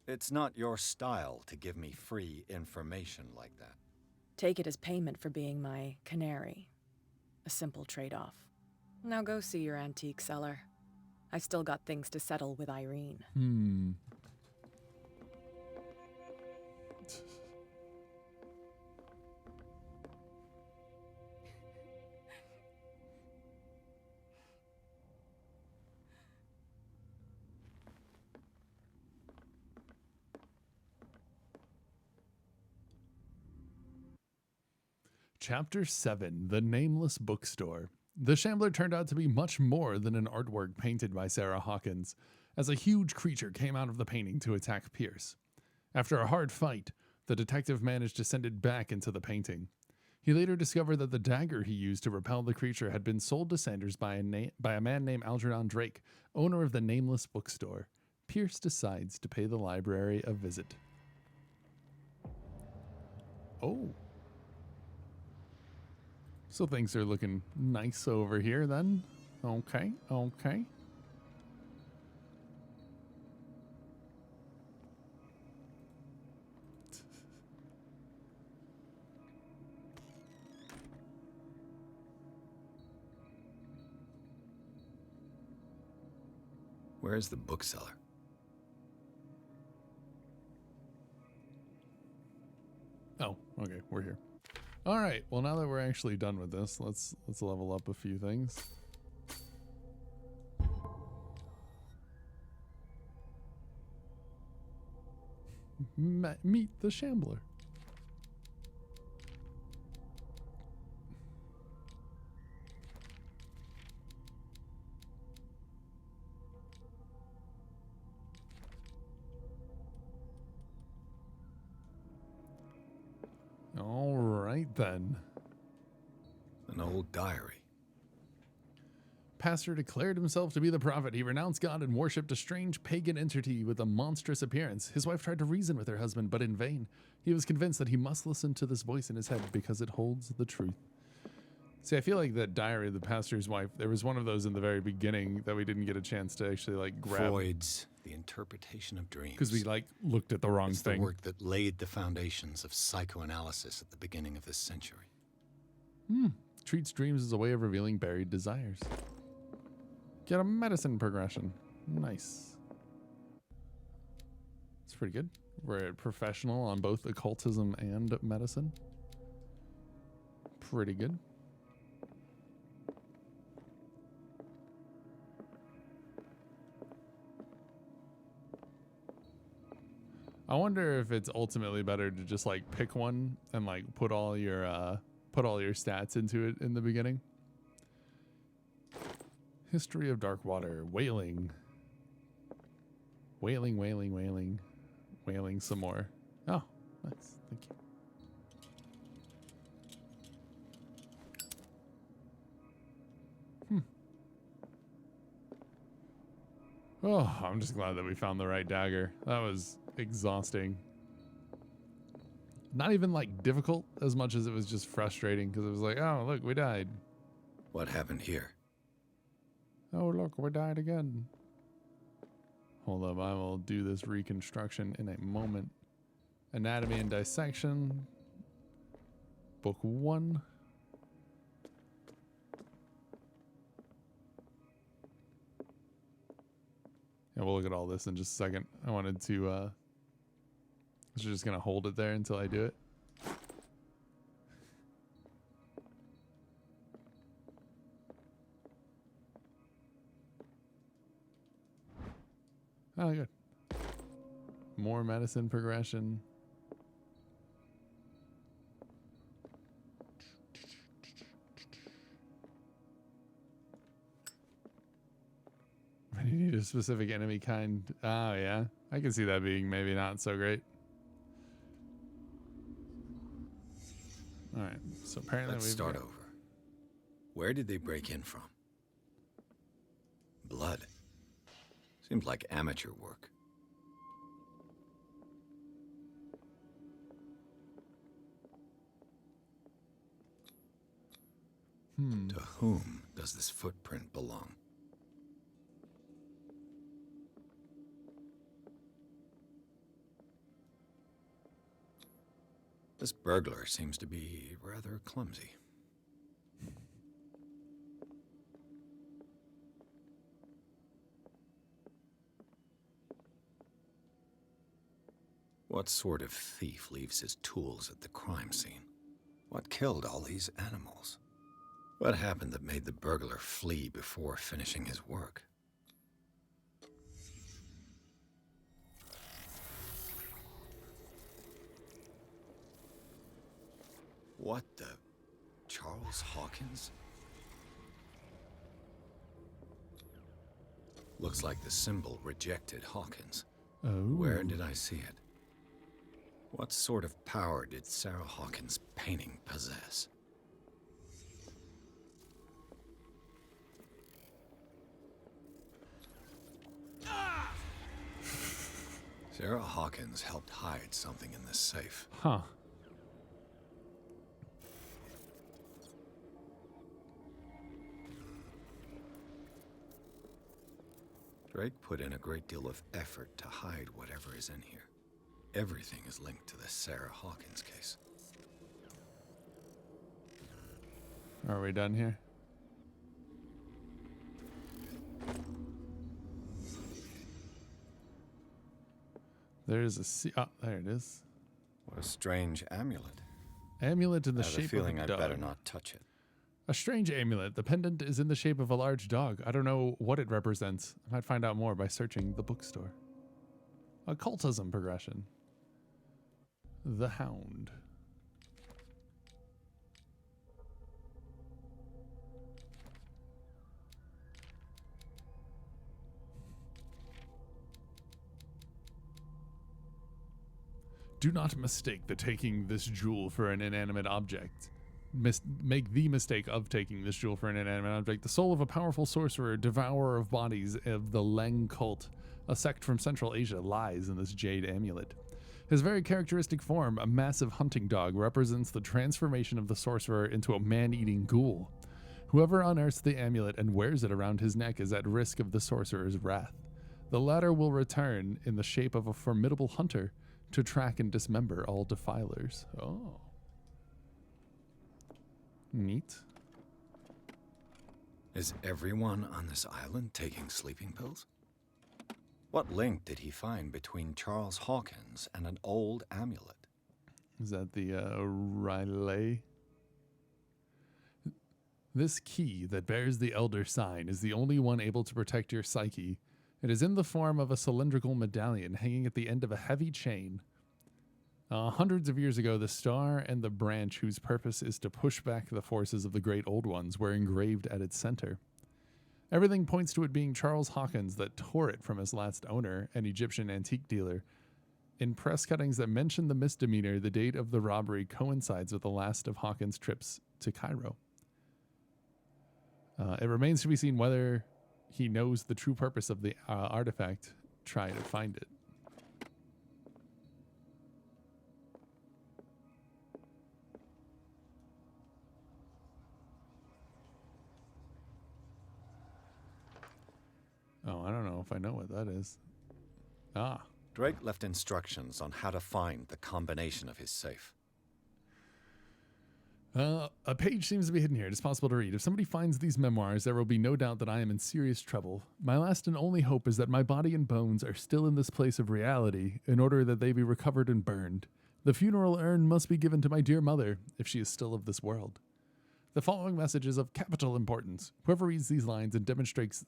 [SPEAKER 2] It's not your style to give me free information like that.
[SPEAKER 4] Take it as payment for being my canary. A simple trade-off. Now go see your antique seller. I still got things to settle with Irene.
[SPEAKER 1] Chapter 7, The Nameless Bookstore. The Shambler turned out to be much more than an artwork painted by Sarah Hawkins, as a huge creature came out of the painting to attack Pierce. After a hard fight, the detective managed to send it back into the painting. He later discovered that the dagger he used to repel the creature had been sold to Sanders by a man named Algernon Drake, owner of the Nameless bookstore. Pierce decides to pay the library a visit. Oh. So things are looking nice over here then. Okay, okay.
[SPEAKER 2] Where's the bookseller?
[SPEAKER 1] Oh, okay, we're here. All right. Well, now that we're actually done with this, let's level up a few things. Meet the Shambler. All right, then.
[SPEAKER 2] An old diary.
[SPEAKER 1] Pastor declared himself to be the prophet. He renounced God and worshipped a strange pagan entity with a monstrous appearance. His wife tried to reason with her husband, but in vain. He was convinced that he must listen to this voice in his head because it holds the truth. See, I feel like that diary of the pastor's wife, there was one of those in the very beginning that we didn't get a chance to actually like grab.
[SPEAKER 2] Freud's The Interpretation of Dreams.
[SPEAKER 1] Because we like looked at the wrong
[SPEAKER 2] It's
[SPEAKER 1] thing.
[SPEAKER 2] the work that laid the foundations of psychoanalysis at the beginning of this century.
[SPEAKER 1] Treats dreams as a way of revealing buried desires. Get a medicine progression. Nice. It's pretty good. We're a professional on both occultism and medicine. Pretty good. I wonder if it's ultimately better to just like pick one and like put all your stats into it in the beginning. History of Dark Water. Wailing. Wailing, wailing, wailing. Wailing some more. Oh, nice. Thank you. Oh, I'm just glad that we found the right dagger. That was exhausting. Not even like difficult as much as it was just frustrating because it was like, oh, look, we died.
[SPEAKER 2] What happened here?
[SPEAKER 1] Oh, look, we died again. Hold up, I will do this reconstruction in a moment. Anatomy and Dissection. Book 1. Yeah, we'll look at all this in just a second. I wanted to, I was just going to hold it there until I do it. Oh, good. More medicine progression. I need a specific enemy kind. Oh, yeah. I can see that being maybe not so great. All right. So apparently
[SPEAKER 2] Let's start over. Where did they break in from? Blood. Seems like amateur work. To whom does this footprint belong? This burglar seems to be rather clumsy. What sort of thief leaves his tools at the crime scene? What killed all these animals? What happened that made the burglar flee before finishing his work? What the... Charles Hawkins? Looks like the symbol rejected Hawkins.
[SPEAKER 1] Oh.
[SPEAKER 2] Where did I see it? What sort of power did Sarah Hawkins' painting possess? Sarah Hawkins helped hide something in this safe.
[SPEAKER 1] Huh.
[SPEAKER 2] Drake put in a great deal of effort to hide whatever is in here. Everything is linked to the Sarah Hawkins case.
[SPEAKER 1] Are we done here? There's a oh, there it is.
[SPEAKER 2] What a strange amulet.
[SPEAKER 1] Amulet in the
[SPEAKER 2] I have a
[SPEAKER 1] shape
[SPEAKER 2] feeling
[SPEAKER 1] of a
[SPEAKER 2] I'd
[SPEAKER 1] dog.
[SPEAKER 2] better not touch it.
[SPEAKER 1] A strange amulet. The pendant is in the shape of a large dog. I don't know what it represents. I might find out more by searching the bookstore. Occultism progression. The Hound. Do not mistake the taking this jewel for an inanimate object. Make the mistake of taking this jewel for an inanimate object. The soul of a powerful sorcerer, devourer of bodies of the Leng cult, a sect from Central Asia, lies in this jade amulet. His very characteristic form, a massive hunting dog, represents the transformation of the sorcerer into a man-eating ghoul. Whoever unearths the amulet and wears it around his neck is at risk of the sorcerer's wrath. The latter will return in the shape of a formidable hunter to track and dismember all defilers. Oh. Neat.
[SPEAKER 2] Is everyone on this island taking sleeping pills? What link did he find between Charles Hawkins and an old amulet?
[SPEAKER 1] Is that the Riley? This key that bears the Elder Sign is the only one able to protect your psyche. It is in the form of a cylindrical medallion hanging at the end of a heavy chain. Hundreds of years ago, the star and the branch whose purpose is to push back the forces of the Great Old Ones were engraved at its center. Everything points to it being Charles Hawkins that tore it from his last owner, an Egyptian antique dealer. In press cuttings that mention the misdemeanor, the date of the robbery coincides with the last of Hawkins' trips to Cairo. It remains to be seen whether he knows the true purpose of the artifact. Try to find it. Oh, I don't know if I know what that is. Ah.
[SPEAKER 2] Drake left instructions on how to find the combination of his safe.
[SPEAKER 1] A page seems to be hidden here. It is possible to read. If somebody finds these memoirs, there will be no doubt that I am in serious trouble. My last and only hope is that my body and bones are still in this place of reality, in order that they be recovered and burned. The funeral urn must be given to my dear mother, if she is still of this world. The following message is of capital importance. Whoever reads these lines and demonstrates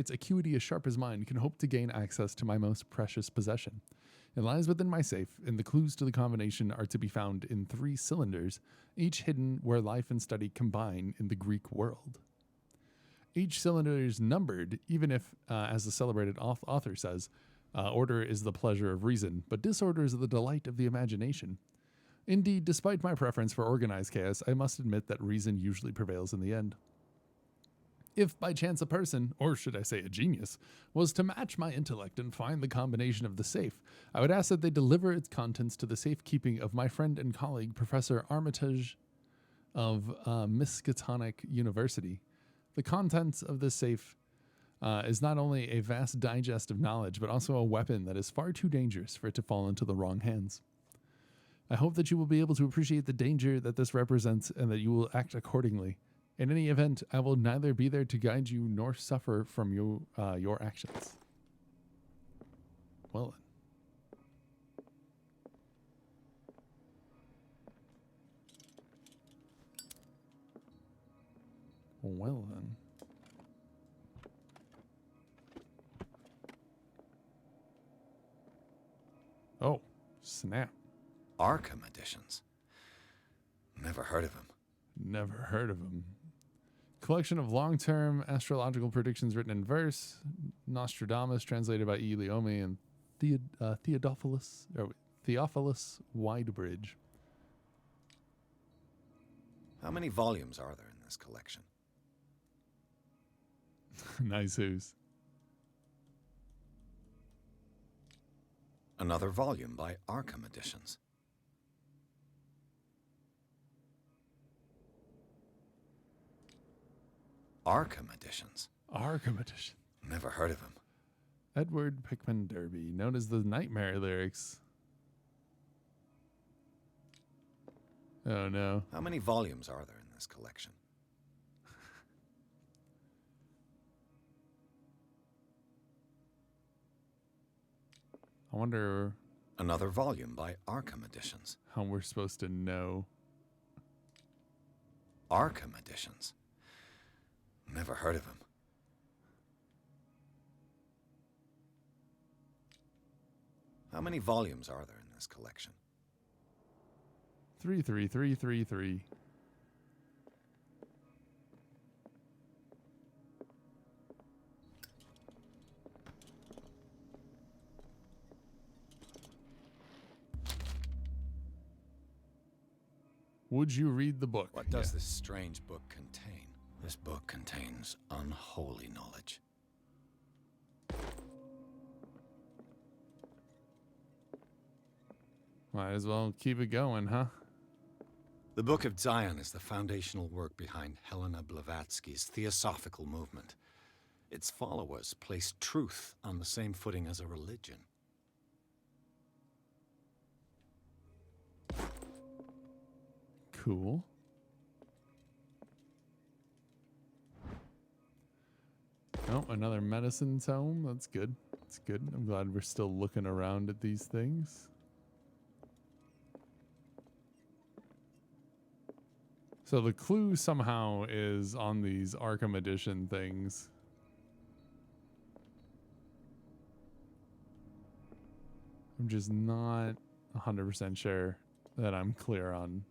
[SPEAKER 1] acuity as sharp as mine can hope to gain access to my most precious possession. It lies within my safe, and the clues to the combination are to be found in 3 cylinders, each hidden where life and study combine in the Greek world. Each cylinder is numbered, even if, as the celebrated author says, order is the pleasure of reason, but disorder is the delight of the imagination. Indeed, despite my preference for organized chaos, I must admit that reason usually prevails in the end. If by chance a person, or should I say a genius, was to match my intellect and find the combination of the safe, I would ask that they deliver its contents to the safekeeping of my friend and colleague, Professor Armitage of Miskatonic University. The contents of this safe is not only a vast digest of knowledge, but also a weapon that is far too dangerous for it to fall into the wrong hands. I hope that you will be able to appreciate the danger that this represents and that you will act accordingly. In any event, I will neither be there to guide you nor suffer from your actions. Well then. Well then. Oh, snap.
[SPEAKER 2] Arkham editions. Never heard of him.
[SPEAKER 1] Never heard of him. Collection of long-term astrological predictions written in verse. Nostradamus, translated by E. Leomi and Theodophilus. Or Theophilus Widebridge.
[SPEAKER 2] How many volumes are there in this collection?
[SPEAKER 1] Nice who's.
[SPEAKER 2] Another volume by Arkham Editions. Arkham Editions.
[SPEAKER 1] Arkham Edition.
[SPEAKER 2] Never heard of him.
[SPEAKER 1] Edward Pickman Derby, known as the Nightmare Lyrics. Oh no.
[SPEAKER 2] How many volumes are there in this collection?
[SPEAKER 1] I wonder
[SPEAKER 2] Another volume by Arkham Editions.
[SPEAKER 1] how we're supposed to know.
[SPEAKER 2] Arkham Editions. Never heard of him. How many volumes are there in this collection?
[SPEAKER 1] 33333. Would you read the book?
[SPEAKER 2] What does this strange book contain? This book contains unholy knowledge.
[SPEAKER 1] Might as well keep it going, huh?
[SPEAKER 2] The Book of Zion is the foundational work behind Helena Blavatsky's Theosophical movement. Its followers place truth on the same footing as a religion.
[SPEAKER 1] Cool. Oh, another medicine tome. That's good. That's good. I'm glad we're still looking around at these things. So the clue somehow is on these Arkham Edition things. I'm just not 100% sure that I'm clear on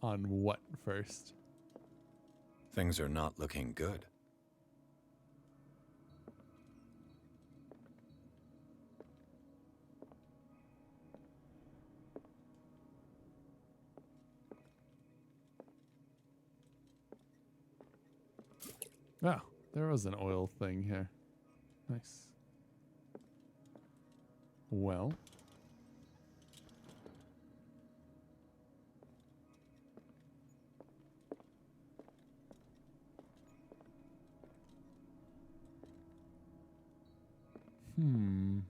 [SPEAKER 1] what first.
[SPEAKER 2] Things are not looking good.
[SPEAKER 1] Oh, there was an oil thing here. Nice. Well. Hmm.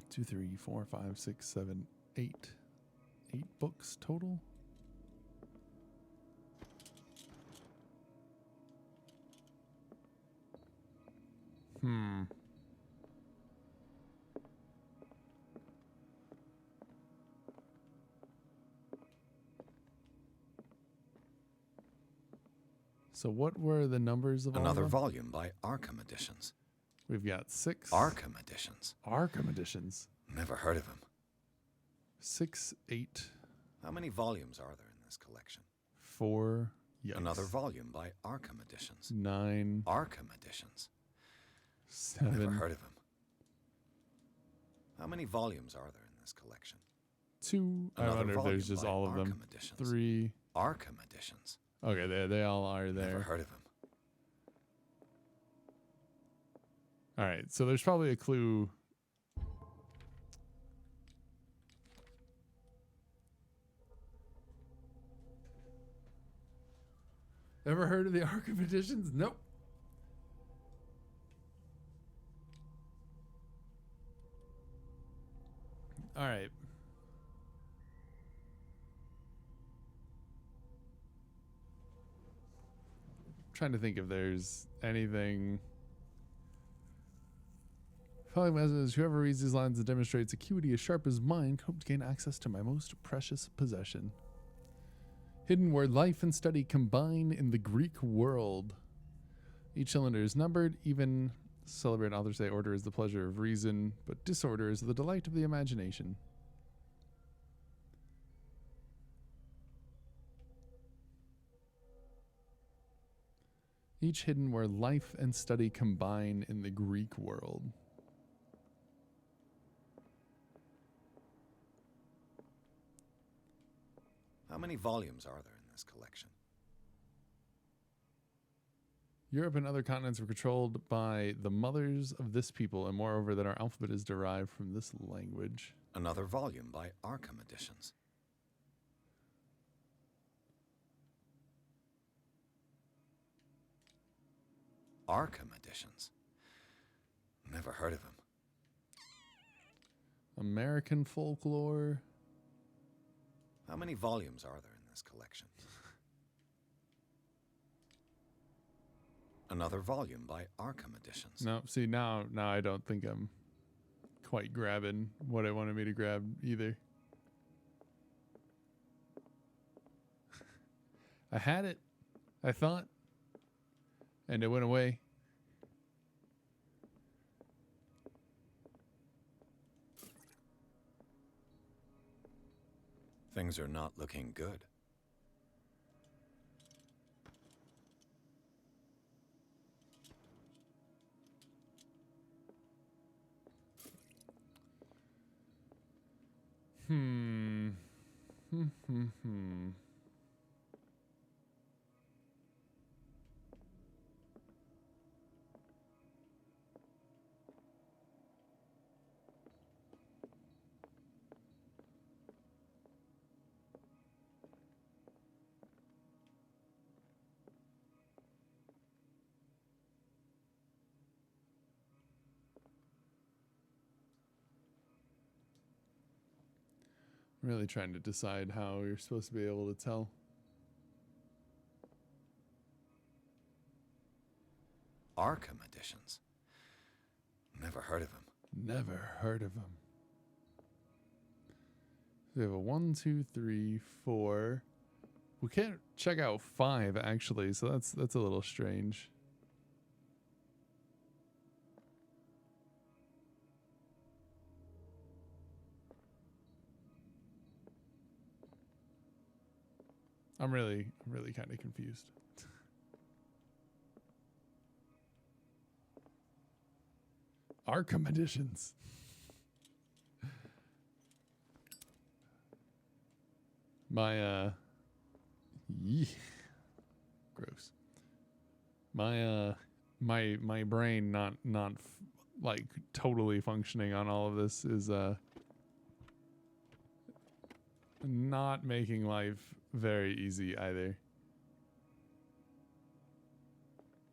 [SPEAKER 1] 2, 3, 4, 5, 6, 7, 8. 8 books total? Hmm. So what were the numbers of all
[SPEAKER 2] Another
[SPEAKER 1] of them?
[SPEAKER 2] volume by Arkham Editions.
[SPEAKER 1] We've got 6.
[SPEAKER 2] Arkham Editions.
[SPEAKER 1] Arkham Editions.
[SPEAKER 2] Never heard of him.
[SPEAKER 1] 6, 8,
[SPEAKER 2] How many volumes are there in this collection?
[SPEAKER 1] 4. Yikes.
[SPEAKER 2] Another volume by Arkham Editions.
[SPEAKER 1] 9,
[SPEAKER 2] Arkham Editions.
[SPEAKER 1] 7.
[SPEAKER 2] Never heard of him. How many volumes are there in this collection?
[SPEAKER 1] 2. I
[SPEAKER 2] Another
[SPEAKER 1] wonder if there's
[SPEAKER 2] volume
[SPEAKER 1] just
[SPEAKER 2] by
[SPEAKER 1] all of them.
[SPEAKER 2] Arkham Editions.
[SPEAKER 1] 3.
[SPEAKER 2] Arkham Editions.
[SPEAKER 1] Okay, they all are
[SPEAKER 2] Never
[SPEAKER 1] there.
[SPEAKER 2] heard of him.
[SPEAKER 1] All right, so there's probably a clue. Ever heard of the Arkham Editions? Nope. All right. Trying to think if there's anything. Following message, whoever reads these lines and demonstrates acuity as sharp as mine, hope to gain access to my most precious possession. Hidden where life and study combine in the Greek world. Each cylinder is numbered, even celebrate authors say order is the pleasure of reason, but disorder is the delight of the imagination. Each hidden where life and study combine in the Greek world.
[SPEAKER 2] How many volumes are there in this collection?
[SPEAKER 1] Europe and other continents were controlled by the mothers of this people, and moreover that our alphabet is derived from this language.
[SPEAKER 2] Another volume by Arkham Editions. Arkham Editions? Never heard of him.
[SPEAKER 1] American folklore.
[SPEAKER 2] How many volumes are there in this collection? Another volume by Arkham Editions.
[SPEAKER 1] No, see, now I don't think I'm quite grabbing what I wanted me to grab either. I had it, I thought, and it went away.
[SPEAKER 2] Things are not looking good.
[SPEAKER 1] I'm really trying to decide how you're supposed to be able to tell.
[SPEAKER 2] Arkham Editions. Never heard of him.
[SPEAKER 1] Never heard of him. We have a 1, 2, 3, 4. We can't check out 5 actually, so that's a little strange. I'm really kind of confused. Arkham Editions. My gross. My brain not like totally functioning on all of this is not making life very easy either.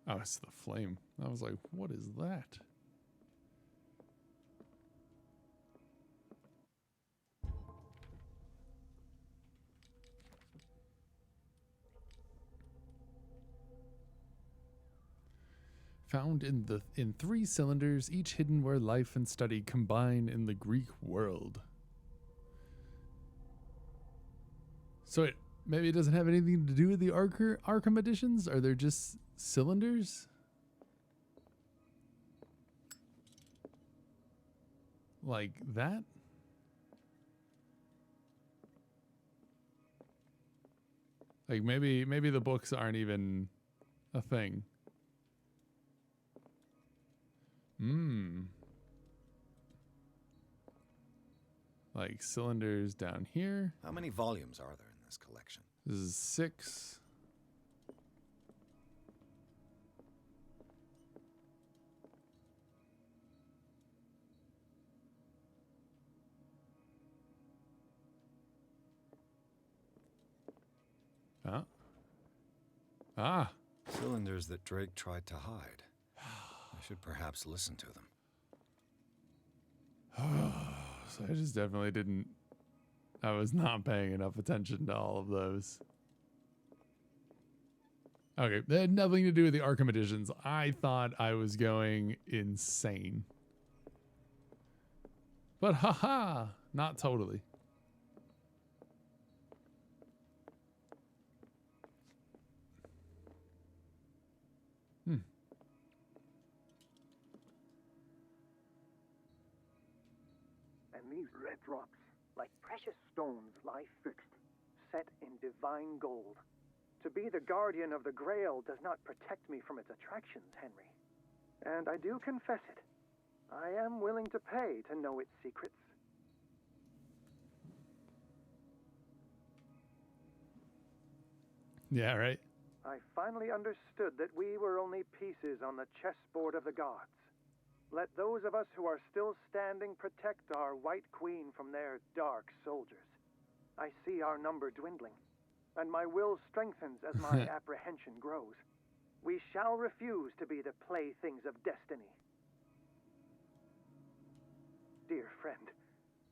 [SPEAKER 1] Oh, it's the flame. I was like, what is that? Found in 3 cylinders, each hidden where life and study combine in the Greek world. So maybe it doesn't have anything to do with the Arkham Editions? Are there just cylinders? Like that? Like maybe the books aren't even a thing. Like cylinders down here.
[SPEAKER 2] How many volumes are there in this collection?
[SPEAKER 1] This is 6.
[SPEAKER 2] Cylinders that Drake tried to hide. I should perhaps listen to them.
[SPEAKER 1] So I just definitely didn't. I was not paying enough attention to all of those. Okay, that had nothing to do with the Arkham Editions. I thought I was going insane. But haha, not totally.
[SPEAKER 11] And these red drops, like precious stones, lie fixed, set in divine gold. To be the guardian of the Grail does not protect me from its attractions, Henry. And I do confess it. I am willing to pay to know its secrets.
[SPEAKER 1] Yeah, right?
[SPEAKER 11] I finally understood that we were only pieces on the chessboard of the gods. Let those of us who are still standing protect our White Queen from their dark soldiers. I see our number dwindling, and my will strengthens as my apprehension grows. We shall refuse to be the playthings of destiny. Dear friend,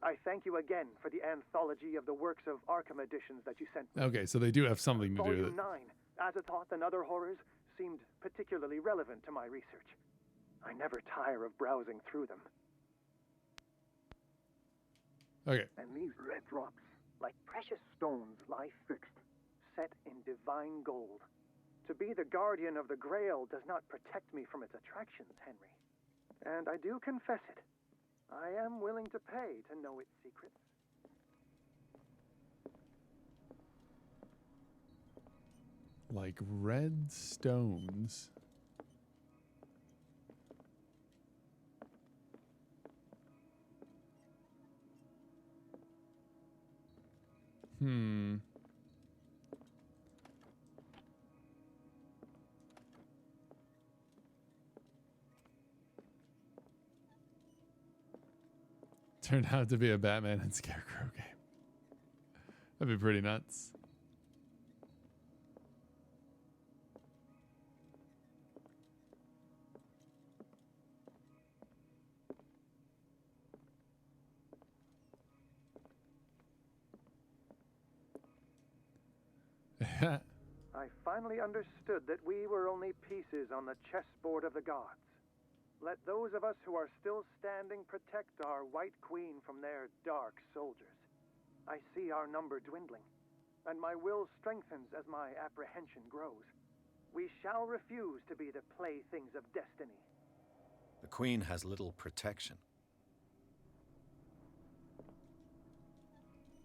[SPEAKER 11] I thank you again for the anthology of the works of Arkham editions that you sent me.
[SPEAKER 1] Okay, so they do have something to do with
[SPEAKER 11] Volume
[SPEAKER 1] it.
[SPEAKER 11] 9, Azathoth and Other Horrors, seemed particularly relevant to my research. I never tire of browsing through them.
[SPEAKER 1] Okay.
[SPEAKER 11] And these red drops, like precious stones, lie fixed, set in divine gold. To be the guardian of the Grail does not protect me from its attractions, Henry. And I do confess it. I am willing to pay to know its secrets.
[SPEAKER 1] Like red stones. Turned out to be a Batman and Scarecrow game. That'd be pretty nuts.
[SPEAKER 11] I finally understood that we were only pieces on the chessboard of the gods. Let those of us who are still standing protect our White Queen from their dark soldiers. I see our number dwindling, and my will strengthens as my apprehension grows. We shall refuse to be the playthings of destiny.
[SPEAKER 2] The Queen has little protection.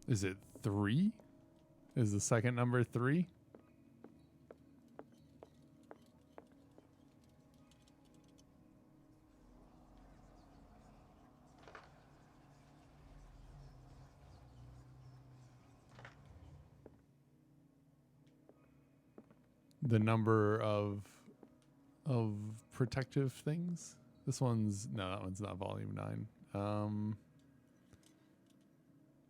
[SPEAKER 1] Is it 3? Is the second number 3? The number of protective things. This one's no, that one's not volume 9.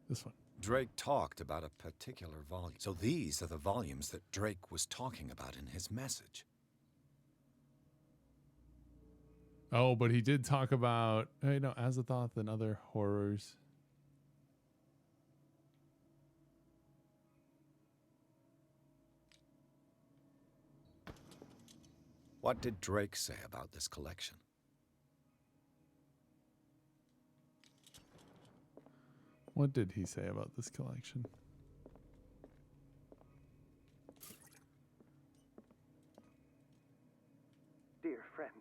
[SPEAKER 1] This one.
[SPEAKER 2] Drake talked about a particular volume. So these are the volumes that Drake was talking about in his message.
[SPEAKER 1] Oh, but he did talk about Azathoth and Other Horrors.
[SPEAKER 2] What did Drake say about this collection?
[SPEAKER 1] What did he say about this collection?
[SPEAKER 11] Dear friend,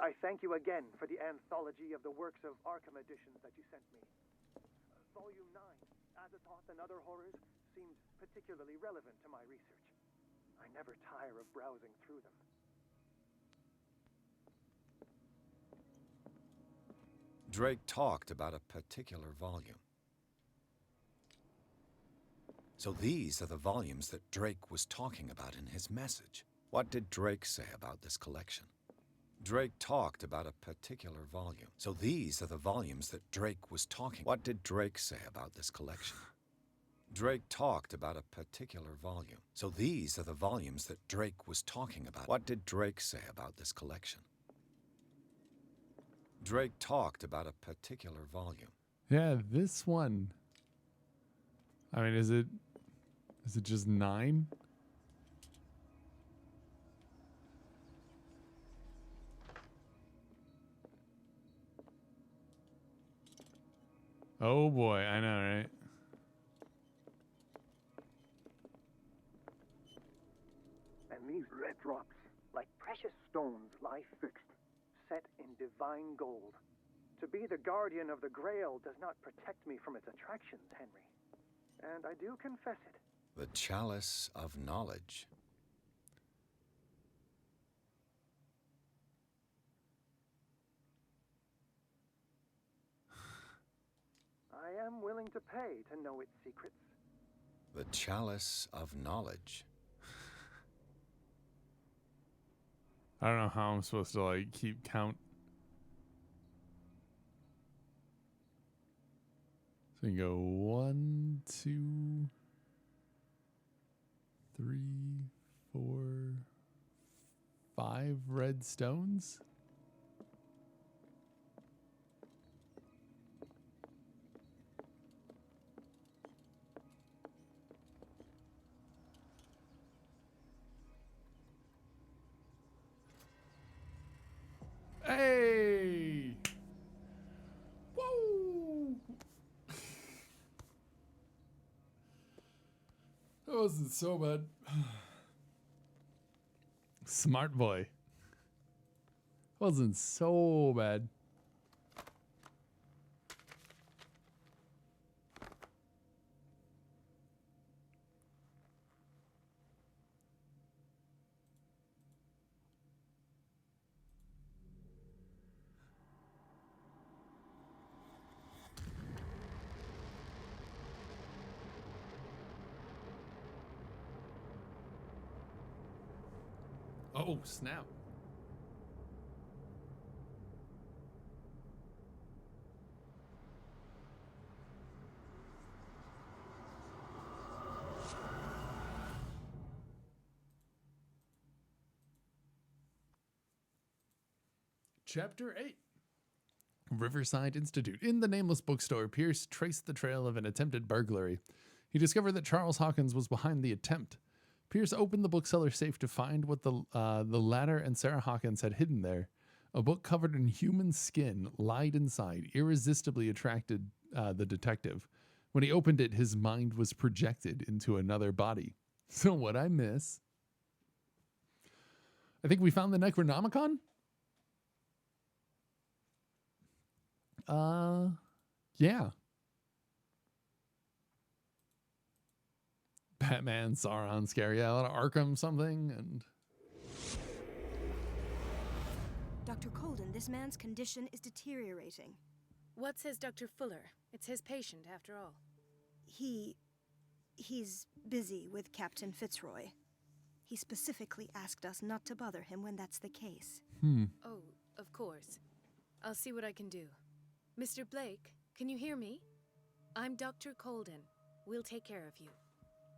[SPEAKER 11] I thank you again for the anthology of the works of Arkham editions that you sent me. Volume 9, Azathoth and Other Horrors, seemed particularly relevant to my research. I never tire of browsing through them.
[SPEAKER 2] Drake talked about a particular volume. So these are the volumes that Drake was talking about in his message. What did Drake say about this collection? Drake talked about a particular volume. So these are the volumes that Drake was talking. What did Drake say about this collection? Drake talked about a particular volume. So these are the volumes that Drake was talking about. What did Drake say about this collection? Drake talked about a particular volume.
[SPEAKER 1] Yeah, this one. I mean, is it just 9? Oh boy, I know, right?
[SPEAKER 11] And these red drops, like precious stones, lie fixed, set in divine gold. To be the guardian of the Grail does not protect me from its attractions, Henry. And I do confess it.
[SPEAKER 2] The chalice of knowledge.
[SPEAKER 11] I am willing to pay to know its secrets.
[SPEAKER 2] The chalice of knowledge.
[SPEAKER 1] I don't know how I'm supposed to like keep count. So you can go 1, 2, 3, 4, 5 red stones. Hey! Woo! That wasn't so bad. Smart boy. Wasn't so bad. Oh, snap. Chapter 8. Riverside Institute. In the nameless bookstore, Pierce traced the trail of an attempted burglary. He discovered that Charles Hawkins was behind the attempt. Pierce opened the bookseller's safe to find what the latter and Sarah Hawkins had hidden there. A book covered in human skin lied inside, irresistibly attracted the detective. When he opened it, his mind was projected into another body. So what'd I miss? I think we found the Necronomicon? Yeah. Batman, Sauron, scary, yeah, a lot of Arkham something, and...
[SPEAKER 12] Dr. Colden, this man's condition is deteriorating.
[SPEAKER 4] What says Dr. Fuller? It's his patient, after all.
[SPEAKER 12] He's busy with Captain Fitzroy. He specifically asked us not to bother him when that's the case.
[SPEAKER 4] Oh, of course. I'll see what I can do. Mr. Blake, can you hear me? I'm Dr. Colden. We'll take care of you.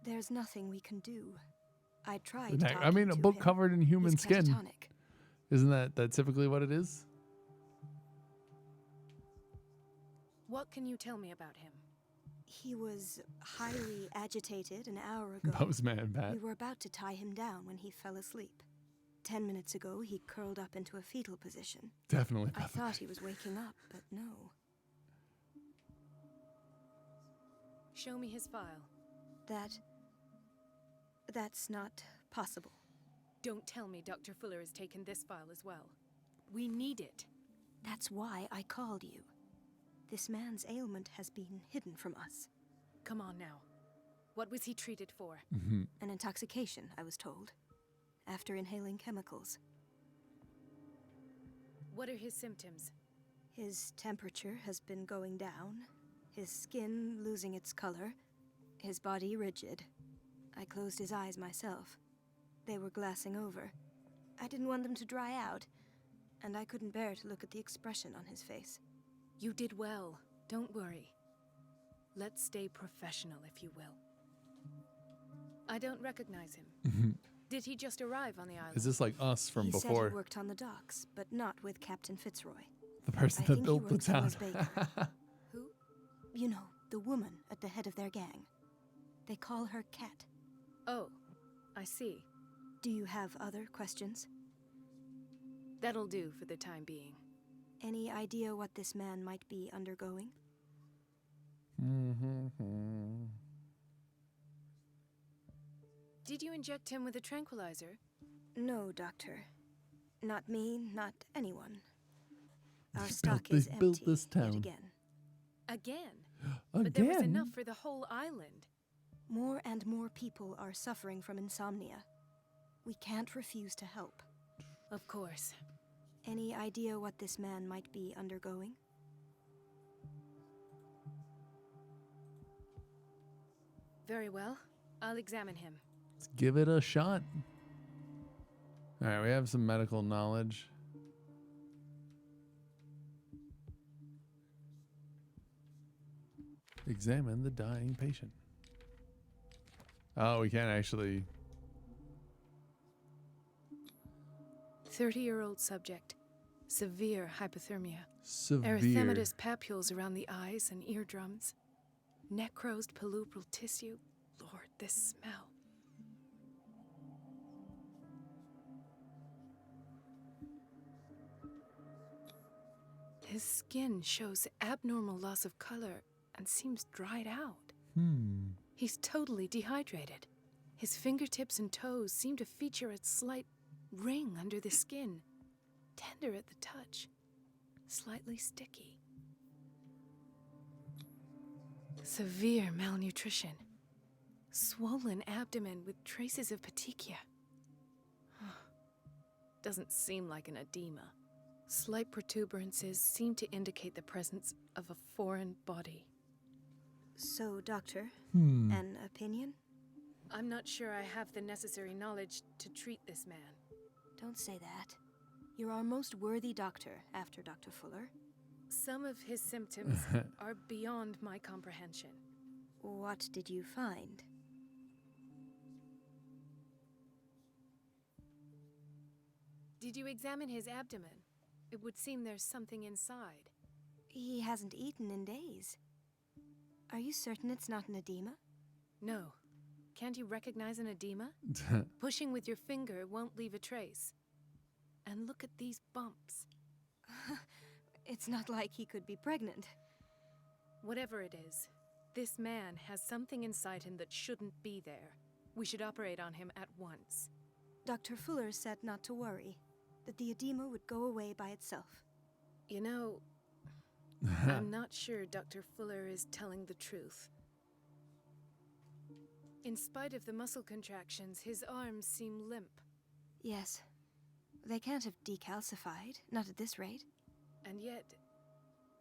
[SPEAKER 12] There's nothing we can do. I tried
[SPEAKER 1] I mean, a book
[SPEAKER 12] him.
[SPEAKER 1] covered in human
[SPEAKER 12] He's
[SPEAKER 1] skin.
[SPEAKER 12] catatonic.
[SPEAKER 1] Isn't that typically what it is?
[SPEAKER 4] What can you tell me about him?
[SPEAKER 12] He was highly agitated an hour ago.
[SPEAKER 1] Postman Bat.
[SPEAKER 12] We were about to tie him down when he fell asleep. 10 minutes ago, he curled up into a fetal position.
[SPEAKER 1] Definitely.
[SPEAKER 12] I thought he was waking up, but no.
[SPEAKER 4] Show me his file.
[SPEAKER 12] That's not possible.
[SPEAKER 4] Don't tell me Dr. Fuller has taken this file as well. We need it.
[SPEAKER 12] That's why I called you. This man's ailment has been hidden from us.
[SPEAKER 4] Come on now. What was he treated for?
[SPEAKER 12] An intoxication, I was told, after inhaling chemicals.
[SPEAKER 4] What are his symptoms?
[SPEAKER 12] His temperature has been going down, his skin losing its color, his body rigid. I closed his eyes myself. They were glassing over. I didn't want them to dry out, and I couldn't bear to look at the expression on his face.
[SPEAKER 4] You did well. Don't worry. Let's stay professional, if you will. I don't recognize him. Did he just arrive on the island?
[SPEAKER 1] Is this like us from
[SPEAKER 12] he
[SPEAKER 1] before?
[SPEAKER 12] He said he worked on the docks, but not with Captain Fitzroy.
[SPEAKER 1] The person that built the town.
[SPEAKER 12] Who? You know, the woman at the head of their gang. They call her Cat.
[SPEAKER 4] Oh, I see.
[SPEAKER 12] Do you have other questions?
[SPEAKER 4] That'll do for the time being.
[SPEAKER 12] Any idea what this man might be undergoing?
[SPEAKER 4] Did you inject him with a tranquilizer?
[SPEAKER 12] No, Doctor. Not me, not anyone. Our stock is empty
[SPEAKER 1] built this town.
[SPEAKER 12] yet again.
[SPEAKER 4] Again? But there was enough for the whole island.
[SPEAKER 12] More and more people are suffering from insomnia. We can't refuse to help.
[SPEAKER 4] Of course.
[SPEAKER 12] Any idea what this man might be undergoing?
[SPEAKER 4] Very well. I'll examine him.
[SPEAKER 1] Let's give it a shot. All right, we have some medical knowledge. Examine the dying patient. Oh, we can't actually.
[SPEAKER 4] 30-year-old subject. Severe hypothermia.
[SPEAKER 1] Severe.
[SPEAKER 4] Erythematous papules around the eyes and eardrums. Necrosed palpebral tissue. Lord, this smell. His skin shows abnormal loss of color and seems dried out. He's totally dehydrated. His fingertips and toes seem to feature a slight ring under the skin. Tender at the touch. Slightly sticky. Severe malnutrition. Swollen abdomen with traces of petechia. Doesn't seem like an edema. Slight protuberances seem to indicate the presence of a foreign body.
[SPEAKER 12] So, Doctor, an opinion?
[SPEAKER 4] I'm not sure I have the necessary knowledge to treat this man.
[SPEAKER 12] Don't say that. You're our most worthy doctor after Dr. Fuller.
[SPEAKER 4] Some of his symptoms are beyond my comprehension.
[SPEAKER 12] What did you find?
[SPEAKER 4] Did you examine his abdomen? It would seem there's something inside.
[SPEAKER 12] He hasn't eaten in days. Are you certain it's not an edema?
[SPEAKER 4] No. Can't you recognize an edema? Pushing with your finger won't leave a trace. And look at these bumps.
[SPEAKER 12] It's not like he could be pregnant.
[SPEAKER 4] Whatever it is, this man has something inside him that shouldn't be there. We should operate on him at once.
[SPEAKER 12] Dr. Fuller said not to worry, that the edema would go away by itself.
[SPEAKER 4] You know, I'm not sure Dr. Fuller is telling the truth. In spite of the muscle contractions, his arms seem limp.
[SPEAKER 12] Yes. They can't have decalcified, not at this rate.
[SPEAKER 4] And yet,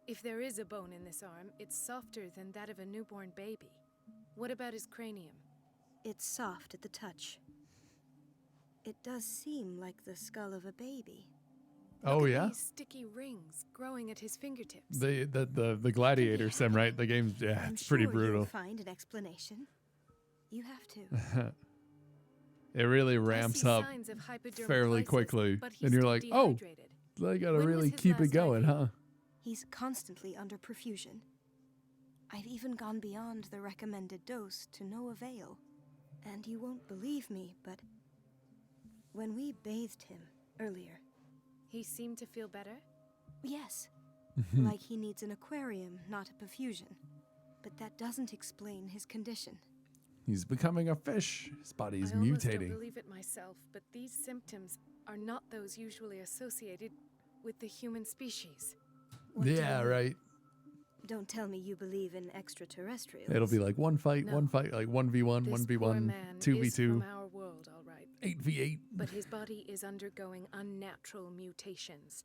[SPEAKER 4] if there is a bone in this arm, it's softer than that of a newborn baby. What about his cranium?
[SPEAKER 12] It's soft at the touch. It does seem like the skull of a baby.
[SPEAKER 1] Oh,
[SPEAKER 4] Look at
[SPEAKER 1] yeah?
[SPEAKER 4] these sticky rings growing at his fingertips.
[SPEAKER 1] The gladiator sim, right? The game's, yeah,
[SPEAKER 12] I'm
[SPEAKER 1] it's pretty
[SPEAKER 12] sure
[SPEAKER 1] brutal.
[SPEAKER 12] You'll find an explanation. You have to.
[SPEAKER 1] It really ramps up
[SPEAKER 4] signs of hypodermal
[SPEAKER 1] fairly
[SPEAKER 4] lysis,
[SPEAKER 1] quickly.
[SPEAKER 4] but he's
[SPEAKER 1] And you're
[SPEAKER 4] still
[SPEAKER 1] like, oh,
[SPEAKER 4] dehydrated.
[SPEAKER 1] I gotta
[SPEAKER 4] When was
[SPEAKER 1] really
[SPEAKER 4] his
[SPEAKER 1] keep it
[SPEAKER 4] last
[SPEAKER 1] going,
[SPEAKER 4] IV?
[SPEAKER 1] huh?
[SPEAKER 12] He's constantly under perfusion. I've even gone beyond the recommended dose to no avail. And you won't believe me, but when we bathed him earlier...
[SPEAKER 4] He seemed to feel better?
[SPEAKER 12] Yes. Like he needs an aquarium, not a perfusion. But that doesn't explain his condition.
[SPEAKER 1] He's becoming a fish. His body's
[SPEAKER 4] I almost
[SPEAKER 1] mutating.
[SPEAKER 4] don't believe it myself, but these symptoms are not those usually associated with the human species.
[SPEAKER 12] What do
[SPEAKER 1] Yeah,
[SPEAKER 12] you mean?
[SPEAKER 1] right.
[SPEAKER 12] Don't tell me you believe in extraterrestrials.
[SPEAKER 1] It'll be like one fight,
[SPEAKER 4] No.
[SPEAKER 1] like 1v1,
[SPEAKER 4] This poor
[SPEAKER 1] 1v1,
[SPEAKER 4] man is
[SPEAKER 1] 2v2,
[SPEAKER 4] from our world, all right.
[SPEAKER 1] 8v8.
[SPEAKER 4] But his body is undergoing unnatural mutations.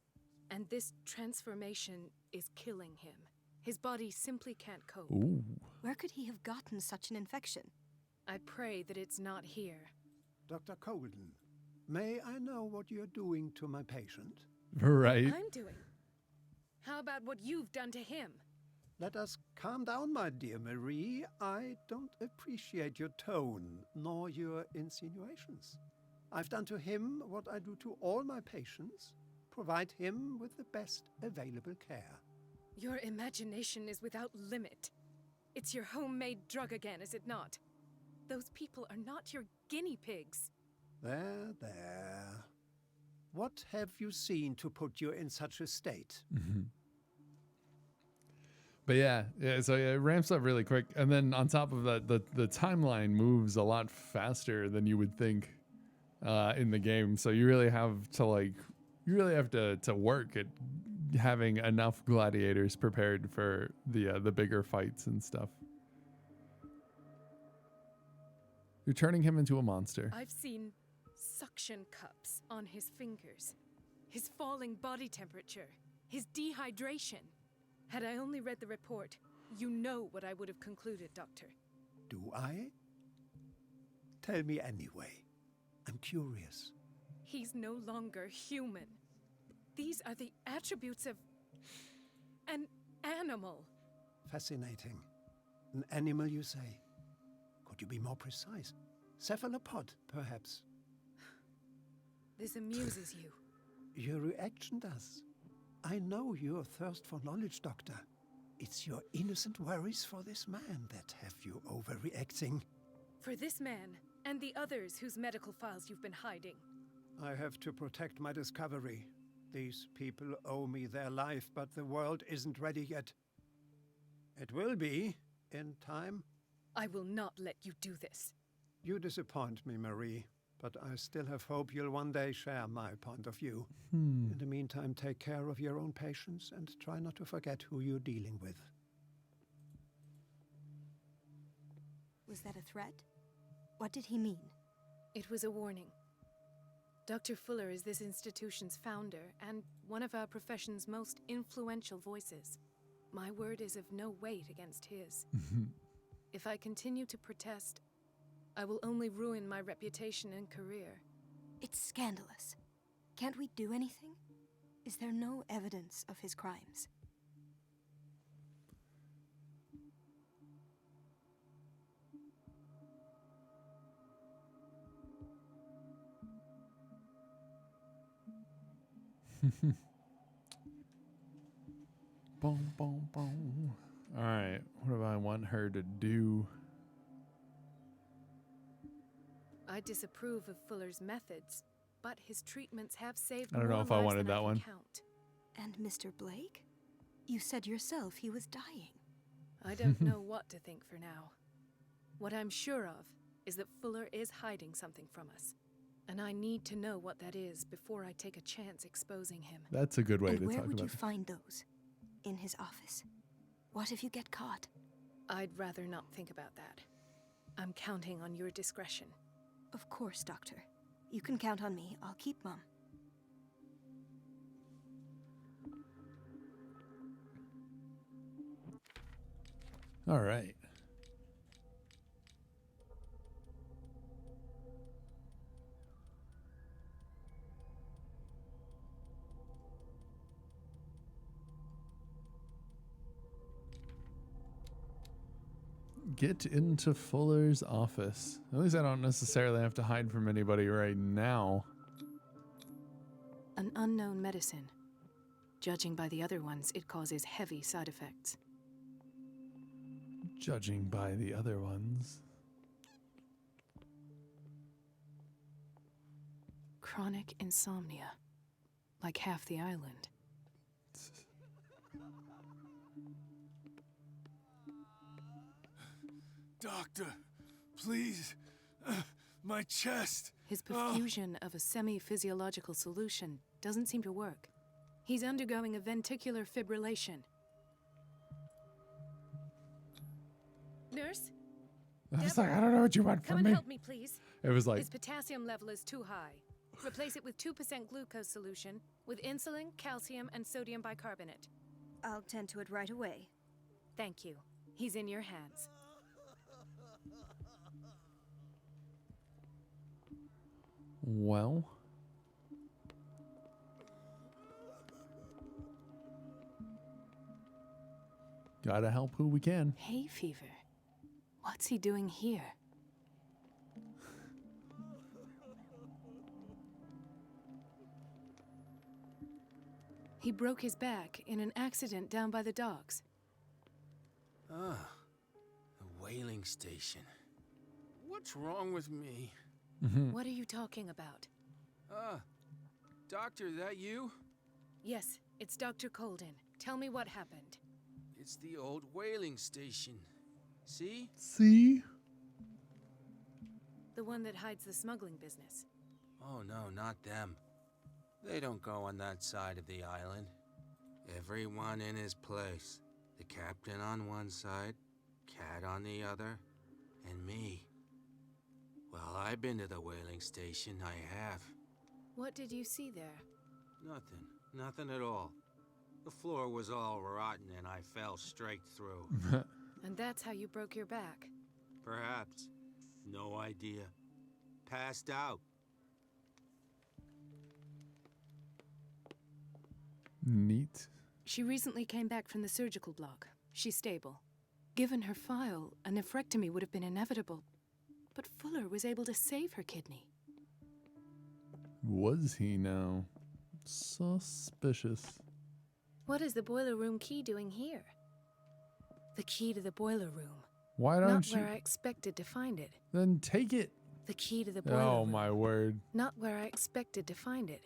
[SPEAKER 4] And this transformation is killing him. His body simply can't cope.
[SPEAKER 1] Ooh.
[SPEAKER 12] Where could he have gotten such an infection?
[SPEAKER 4] I pray that it's not here.
[SPEAKER 5] Dr. Colden, may I know what you're doing to my patient?
[SPEAKER 1] Right.
[SPEAKER 4] I'm doing. How about what you've done to him?
[SPEAKER 5] Let us calm down, my dear Marie. I don't appreciate your tone, nor your insinuations. I've done to him what I do to all my patients, provide him with the best available care.
[SPEAKER 4] Your imagination is without limit. It's your homemade drug again, is it not? Those people are not your guinea pigs.
[SPEAKER 5] There, there. What have you seen to put you in such a state?
[SPEAKER 1] But yeah, so it ramps up really quick. And then on top of that, the timeline moves a lot faster than you would think in the game. So you really have to work at having enough gladiators prepared for the bigger fights and stuff. You're turning him into a monster.
[SPEAKER 4] I've seen suction cups on his fingers, his falling body temperature, his dehydration. Had I only read the report, you know what I would have concluded, Doctor.
[SPEAKER 5] Do I? Tell me anyway. I'm curious.
[SPEAKER 4] He's no longer human. These are the attributes of an animal.
[SPEAKER 5] Fascinating. An animal, you say? Could you be more precise? Cephalopod, perhaps?
[SPEAKER 4] This amuses you.
[SPEAKER 5] Your reaction does. I know your thirst for knowledge, Doctor. It's your innocent worries for this man that have you overreacting.
[SPEAKER 4] For this man, and the others whose medical files you've been hiding.
[SPEAKER 5] I have to protect my discovery. These people owe me their life, but the world isn't ready yet. It will be, in time.
[SPEAKER 4] I will not let you do this.
[SPEAKER 5] You disappoint me, Marie, but I still have hope you'll one day share my point of view. In the meantime, take care of your own patients and try not to forget who you're dealing with.
[SPEAKER 12] Was that a threat? What did he mean?
[SPEAKER 4] It was a warning. Dr. Fuller is this institution's founder and one of our profession's most influential voices. My word is of no weight against his. If I continue to protest, I will only ruin my reputation and career.
[SPEAKER 12] It's scandalous. Can't we do anything? Is there no evidence of his crimes?
[SPEAKER 1] Boom, boom, boom. All right, what do I want her to do?
[SPEAKER 4] I disapprove of Fuller's methods, but his treatments have saved
[SPEAKER 1] I don't know
[SPEAKER 4] more
[SPEAKER 1] if I
[SPEAKER 4] lives
[SPEAKER 1] wanted
[SPEAKER 4] than
[SPEAKER 1] that
[SPEAKER 4] can
[SPEAKER 1] one.
[SPEAKER 4] count.
[SPEAKER 12] And Mr. Blake? You said yourself he was dying.
[SPEAKER 4] I don't know what to think for now. What I'm sure of is that Fuller is hiding something from us. And I need to know what that is before I take a chance exposing him.
[SPEAKER 1] That's a good way
[SPEAKER 12] And
[SPEAKER 1] to
[SPEAKER 12] where
[SPEAKER 1] talk
[SPEAKER 12] would you
[SPEAKER 1] about it.
[SPEAKER 12] find those? In his office? What if you get caught?
[SPEAKER 4] I'd rather not think about that. I'm counting on your discretion.
[SPEAKER 12] Of course, Doctor. You can count on me. I'll keep mum.
[SPEAKER 1] All right. Get into Fuller's office. At least I don't necessarily have to hide from anybody right now.
[SPEAKER 4] An unknown medicine. Judging by the other ones, it causes heavy side effects.
[SPEAKER 1] Judging by the other ones.
[SPEAKER 4] Chronic insomnia. Like half the island.
[SPEAKER 13] Doctor, please. My chest.
[SPEAKER 4] His perfusion of a semi-physiological solution doesn't seem to work. He's undergoing a ventricular fibrillation. Nurse?
[SPEAKER 1] I was like, I don't know what you want
[SPEAKER 4] Come
[SPEAKER 1] from
[SPEAKER 4] and
[SPEAKER 1] me.
[SPEAKER 4] help me, please.
[SPEAKER 1] It was like,
[SPEAKER 4] His potassium level is too high. Replace it with 2% glucose solution with insulin, calcium, and sodium bicarbonate.
[SPEAKER 12] I'll tend to it right away.
[SPEAKER 4] Thank you. He's in your hands.
[SPEAKER 1] well. Gotta help who we can.
[SPEAKER 4] Hay fever. What's he doing here? He broke his back in an accident down by the docks.
[SPEAKER 8] Ah, the whaling station. What's wrong with me?
[SPEAKER 4] What are you talking about?
[SPEAKER 8] Doctor, that you?
[SPEAKER 4] Yes, it's Dr. Colden. Tell me what happened.
[SPEAKER 8] It's the old whaling station. See?
[SPEAKER 1] See?
[SPEAKER 4] The one that hides the smuggling business.
[SPEAKER 8] Oh no, not them. They don't go on that side of the island. Everyone in his place. The captain on one side, Cat on the other, and me. Well, I've been to the whaling station, I have.
[SPEAKER 4] What did you see there?
[SPEAKER 8] Nothing at all. The floor was all rotten and I fell straight through.
[SPEAKER 4] And that's how you broke your back.
[SPEAKER 8] Perhaps. No idea. Passed out.
[SPEAKER 1] Neat.
[SPEAKER 4] She recently came back from the surgical block. She's stable. Given her file, a nephrectomy would have been inevitable. But Fuller was able to save her kidney.
[SPEAKER 1] Was he now? Suspicious.
[SPEAKER 4] What is the boiler room key doing here? The key to the boiler room.
[SPEAKER 1] Why don't
[SPEAKER 4] Not
[SPEAKER 1] you?
[SPEAKER 4] where I expected to find it.
[SPEAKER 1] Then take it.
[SPEAKER 4] The key to the boiler
[SPEAKER 1] Oh
[SPEAKER 4] room.
[SPEAKER 1] my word.
[SPEAKER 4] Not where I expected to find it.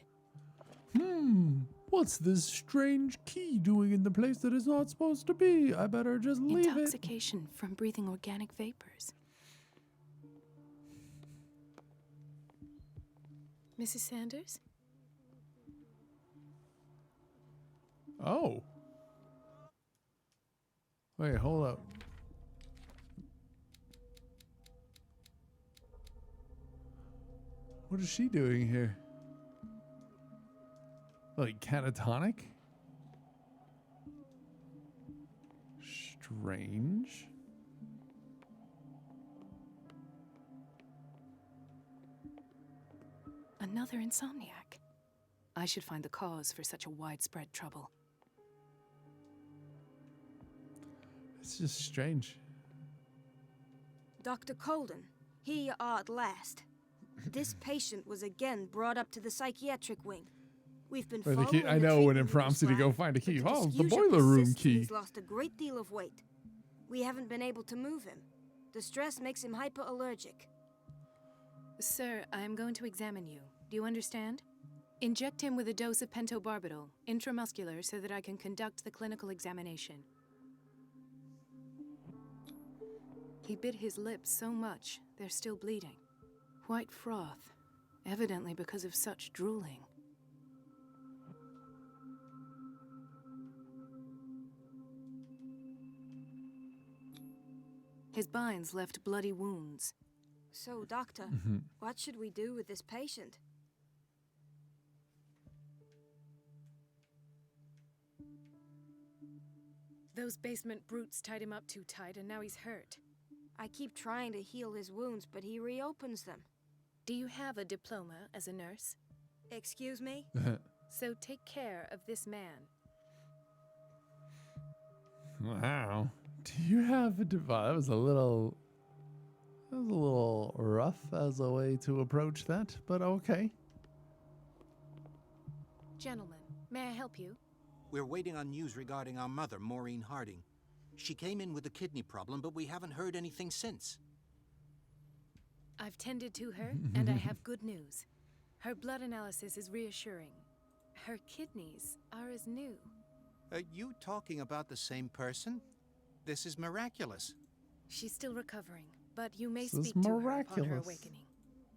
[SPEAKER 1] What's this strange key doing in the place that it's not supposed to be? I better just leave it.
[SPEAKER 4] Intoxication from breathing organic vapors. Mrs. Sanders?
[SPEAKER 1] Oh. Wait, hold up. What is she doing here? Like catatonic? Strange.
[SPEAKER 4] Another insomniac. I should find the cause for such a widespread trouble.
[SPEAKER 1] It's just strange.
[SPEAKER 12] Dr. Colden, here you are at last. This patient was again brought up to the psychiatric wing. We've been
[SPEAKER 1] Or the
[SPEAKER 12] following
[SPEAKER 1] key.
[SPEAKER 12] the
[SPEAKER 1] I know when it
[SPEAKER 12] treatment
[SPEAKER 1] prompts you to go
[SPEAKER 12] route,
[SPEAKER 1] find a key.
[SPEAKER 12] but
[SPEAKER 1] Oh, the
[SPEAKER 12] dysgeusia
[SPEAKER 1] boiler room
[SPEAKER 12] persists and
[SPEAKER 1] key.
[SPEAKER 12] He's lost a great deal of weight. We haven't been able to move him. The stress makes him hyperallergic.
[SPEAKER 4] Sir, I am going to examine you. Do you understand? Inject him with a dose of pentobarbital, intramuscular, so that I can conduct the clinical examination. He bit his lips so much, they're still bleeding. White froth, evidently because of such drooling. His binds left bloody wounds.
[SPEAKER 12] So, Doctor, what should we do with this patient?
[SPEAKER 4] Those basement brutes tied him up too tight, and now he's hurt.
[SPEAKER 12] I keep trying to heal his wounds, but he reopens them.
[SPEAKER 4] Do you have a diploma as a nurse?
[SPEAKER 12] Excuse me?
[SPEAKER 4] So take care of this man.
[SPEAKER 1] Wow. Do you have a device? That was a little rough as a way to approach that, but okay.
[SPEAKER 4] Gentlemen, may I help you?
[SPEAKER 14] We're waiting on news regarding our mother, Maureen Harding. She came in with a kidney problem, but we haven't heard anything since.
[SPEAKER 4] I've tended to her, and I have good news. Her blood analysis is reassuring. Her kidneys are as new.
[SPEAKER 14] Are you talking about the same person? This is miraculous.
[SPEAKER 4] She's still recovering, but you may
[SPEAKER 1] This is
[SPEAKER 4] speak to her upon her
[SPEAKER 1] miraculous.
[SPEAKER 4] awakening.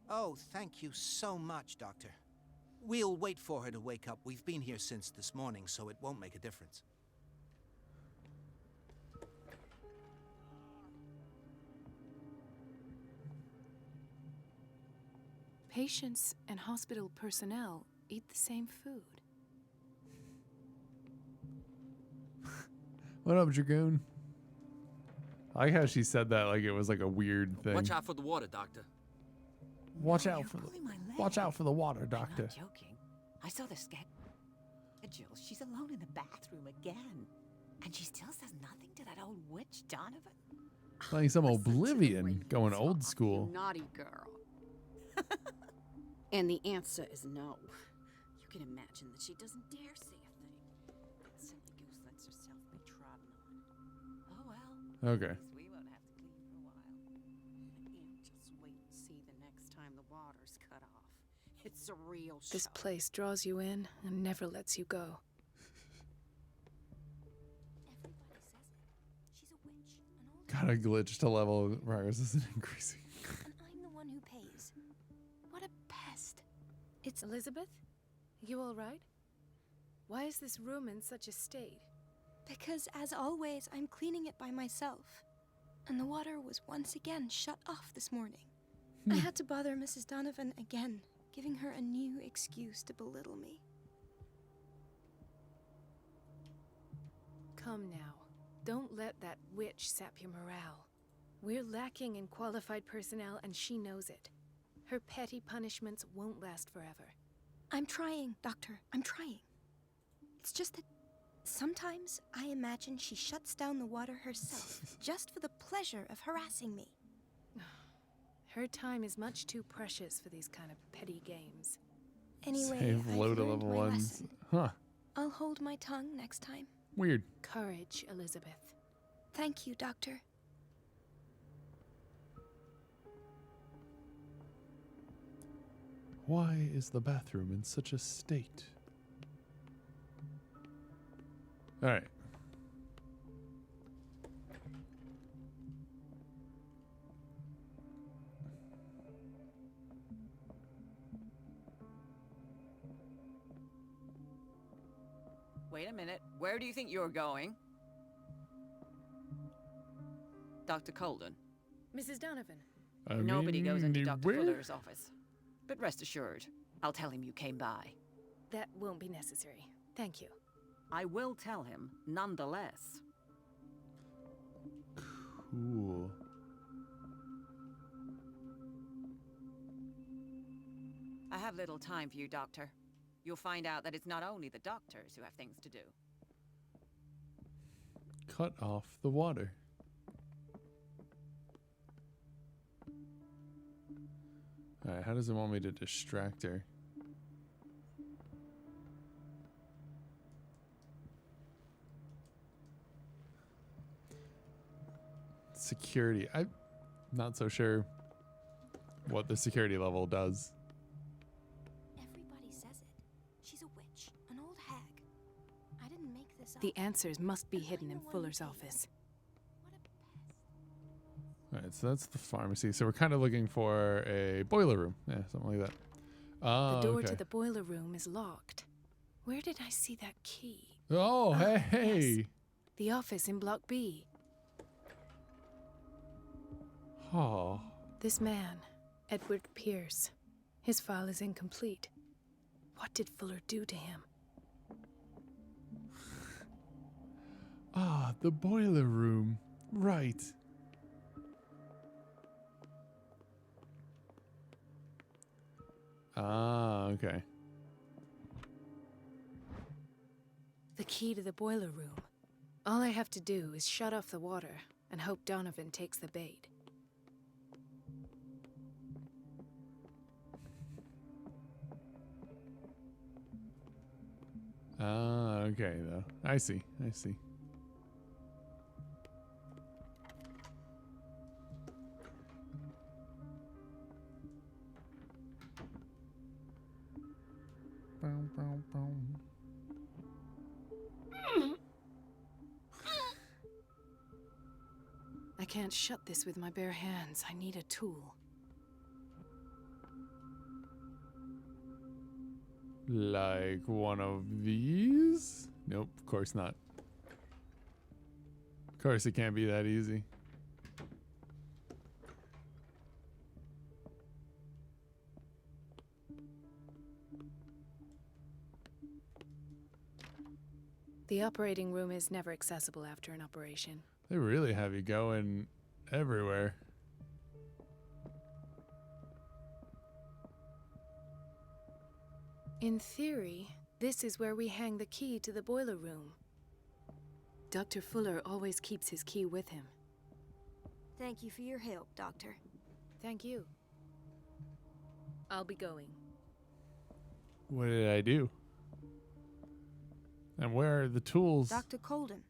[SPEAKER 14] Oh, thank you so much, Doctor. We'll wait for her to wake up. We've been here since this morning, so it won't make a difference.
[SPEAKER 4] Patients and hospital personnel eat the same food.
[SPEAKER 1] What up, Dragoon? I like how she said that like it was like a weird thing.
[SPEAKER 8] Watch out for the water, Doctor.
[SPEAKER 1] Watch out for the water, Doctor.
[SPEAKER 15] I'm not joking. I saw the schedule. She's alone in the bathroom again. And she still says nothing to that old witch, Donovan.
[SPEAKER 1] Playing some Oblivion, going old school.
[SPEAKER 15] Naughty girl. And the answer is no. You can imagine that she doesn't dare say a thing. That silly goose lets herself be trodden on. Oh well.
[SPEAKER 1] Okay.
[SPEAKER 15] At least we won't have to clean for a while. And just wait and see the next time the water's cut off. It's a real show.
[SPEAKER 4] This place draws you in and never lets you go.
[SPEAKER 12] Everybody says it. She's a witch, an old
[SPEAKER 1] Got a glitch to level progress isn't increasing.
[SPEAKER 12] and I'm the one who pays. What a pest.
[SPEAKER 4] It's Elizabeth? You all right? Why is this room in such a state?
[SPEAKER 12] Because, as always, I'm cleaning it by myself. And the water was once again shut off this morning. I had to bother Mrs. Donovan again, giving her a new excuse to belittle me.
[SPEAKER 4] Come now. Don't let that witch sap your morale. We're lacking in qualified personnel, and she knows it. Her petty punishments won't last forever.
[SPEAKER 12] I'm trying, Doctor. I'm trying. It's just that sometimes I imagine she shuts down the water herself just for the pleasure of harassing me.
[SPEAKER 4] Her time is much too precious for these kind of petty games.
[SPEAKER 12] Anyway,
[SPEAKER 1] Save
[SPEAKER 12] I've
[SPEAKER 1] low to
[SPEAKER 12] learned
[SPEAKER 1] level
[SPEAKER 12] my
[SPEAKER 1] ones.
[SPEAKER 12] lesson.
[SPEAKER 1] Huh.
[SPEAKER 12] I'll hold my tongue next time.
[SPEAKER 1] Weird.
[SPEAKER 4] Courage, Elizabeth.
[SPEAKER 12] Thank you, Doctor.
[SPEAKER 1] Why is the bathroom in such a state? All right.
[SPEAKER 10] Wait a minute. Where do you think you're going? Dr. Colden.
[SPEAKER 4] Mrs. Donovan.
[SPEAKER 10] Nobody goes into Dr.
[SPEAKER 1] where?
[SPEAKER 10] Fuller's office. But rest assured, I'll tell him you came by.
[SPEAKER 4] That won't be necessary. Thank you.
[SPEAKER 10] I will tell him, nonetheless.
[SPEAKER 1] Cool.
[SPEAKER 10] I have little time for you, Doctor. You'll find out that it's not only the doctors who have things to do.
[SPEAKER 1] Cut off the water. Alright, how does it want me to distract her? Security. I'm not so sure what the security level does.
[SPEAKER 12] Everybody says it. She's a witch, an old hag. I didn't make this up.
[SPEAKER 4] The answers must be hidden in Fuller's office.
[SPEAKER 1] Alright, so that's the pharmacy. So we're kind of looking for a boiler room. Yeah, something like that. Oh,
[SPEAKER 4] The door
[SPEAKER 1] okay.
[SPEAKER 4] to the boiler room is locked. Where did I see that key?
[SPEAKER 1] Oh, hey!
[SPEAKER 4] Yes. The office in Block B.
[SPEAKER 1] Oh.
[SPEAKER 4] This man, Edward Pierce. His file is incomplete. What did Fuller do to him?
[SPEAKER 1] Ah, the boiler room. Right. Ah, okay.
[SPEAKER 4] The key to the boiler room. All I have to do is shut off the water and hope Donovan takes the bait.
[SPEAKER 1] Ah, okay, though. I see. I see. Boom, boom, boom.
[SPEAKER 4] I can't shut this with my bare hands. I need a tool.
[SPEAKER 1] Like one of these? Nope, of course not. Of course it can't be that easy.
[SPEAKER 4] The operating room is never accessible after an operation.
[SPEAKER 1] They really have you going everywhere.
[SPEAKER 4] In theory, this is where we hang the key to the boiler room. Dr. Fuller always keeps his key with him.
[SPEAKER 12] Thank you for your help, Doctor.
[SPEAKER 4] Thank you. I'll be going.
[SPEAKER 1] What did I do? And where are the tools?
[SPEAKER 12] Dr. Colden.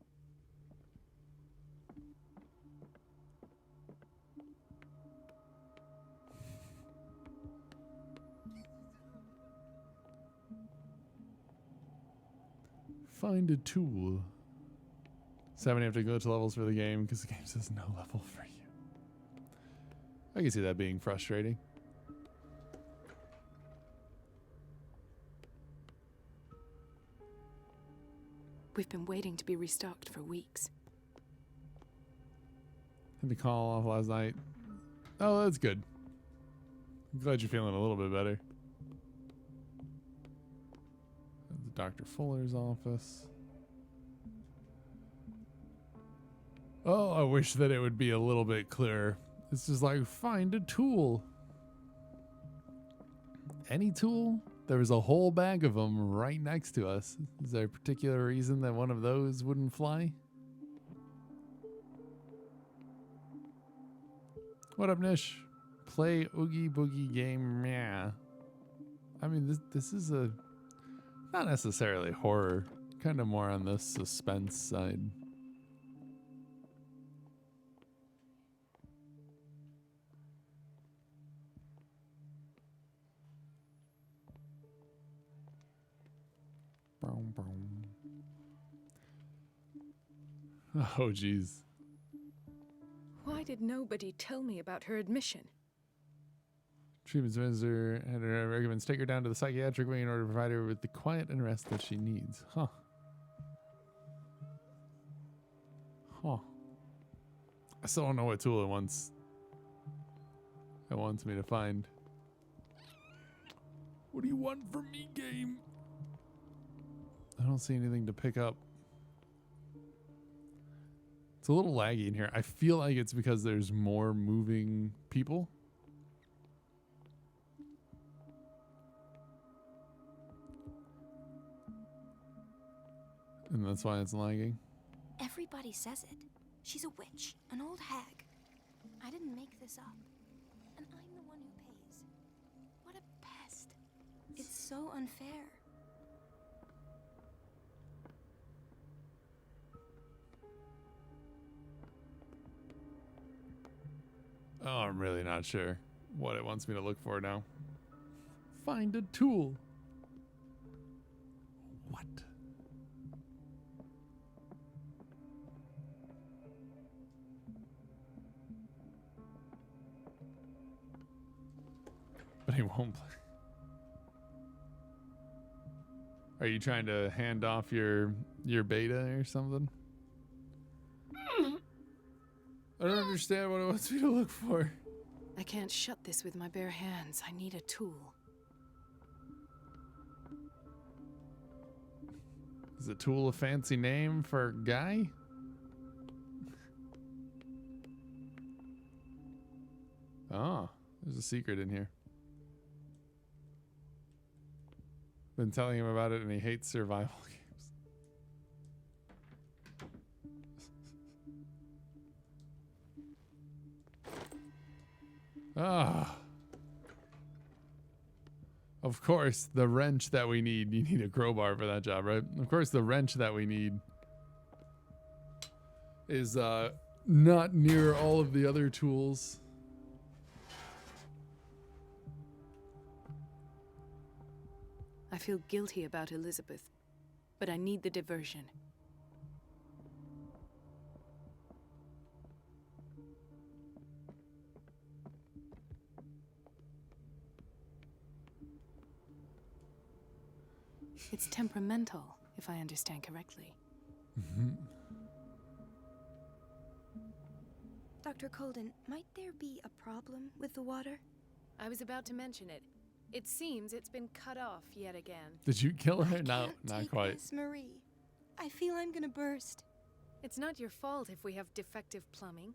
[SPEAKER 1] Find a tool. 7, you have to go to levels for the game because the game says no level for you. I can see that being frustrating.
[SPEAKER 4] We've been waiting to be restocked for weeks.
[SPEAKER 1] Had to call off last night. Oh, that's good. I'm glad you're feeling a little bit better. Dr. Fuller's office. Oh, I wish that it would be a little bit clearer. It's just like, find a tool. Any tool There was a whole bag of them right next to us. Is there a particular reason that one of those wouldn't fly? What up, Nish? Play Oogie Boogie game, yeah. I mean, this is a not necessarily horror, kind of more on the suspense side. Oh, geez.
[SPEAKER 4] Why did nobody tell me about her admission?
[SPEAKER 1] Treatment administrator had her recommend take her down to the psychiatric wing in order to provide her with the quiet and rest that she needs. Huh. Huh. I still don't know what tool it wants me to find. What do you want from me, game? I don't see anything to pick up. It's a little laggy in here. I feel like it's because there's more moving people. And that's why it's lagging.
[SPEAKER 12] Everybody says it. She's a witch, an old hag. I didn't make this up. And I'm the one who pays. What a pest. It's so unfair.
[SPEAKER 1] Oh, I'm really not sure what it wants me to look for now. Find a tool. What? But he won't play. Are you trying to hand off your beta or something? I don't understand what it wants me to look for.
[SPEAKER 4] I can't shut this with my bare hands. I need a tool.
[SPEAKER 1] Is a tool a fancy name for a guy? Oh, there's a secret in here. Been telling him about it and he hates survival games. Ah. Of course, the wrench that we need. You need a crowbar for that job, right? Of course, the wrench that we need is not near all of the other tools.
[SPEAKER 4] I feel guilty about Elizabeth, but I need the diversion. It's temperamental, if I understand correctly.
[SPEAKER 12] Dr. Colden, might there be a problem with the water?
[SPEAKER 4] I was about to mention it. It seems it's been cut off yet again.
[SPEAKER 1] Did you kill her? No, not quite.
[SPEAKER 12] This, Marie. I feel I'm gonna burst.
[SPEAKER 4] It's not your fault if we have defective plumbing.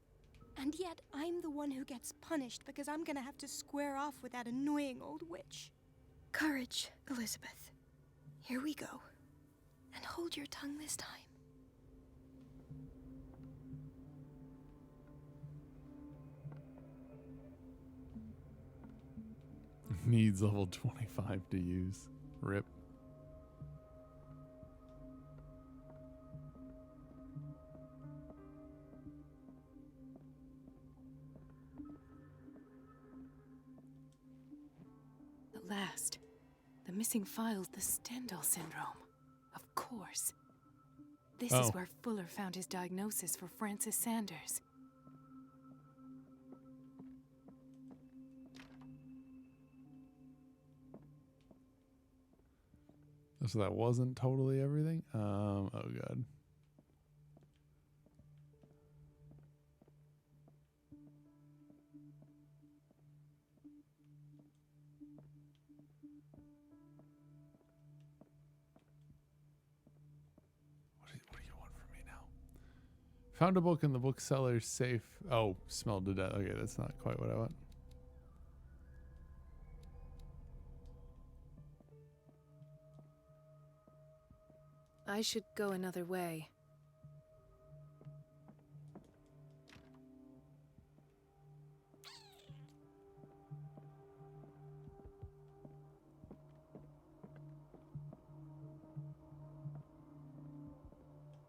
[SPEAKER 12] And yet, I'm the one who gets punished because I'm gonna have to square off with that annoying old witch. Courage, Elizabeth. Here we go. And hold your tongue this time.
[SPEAKER 1] Needs level 25 to use. Rip.
[SPEAKER 4] At last. The missing file's the Stendhal syndrome. Of course. This is where Fuller found his diagnosis for Francis Sanders.
[SPEAKER 1] So that wasn't totally everything? Oh god. What do you want from me now? Found a book in the bookseller's safe. Oh, smelled to death. Okay, that's not quite what I want.
[SPEAKER 4] I should go another way.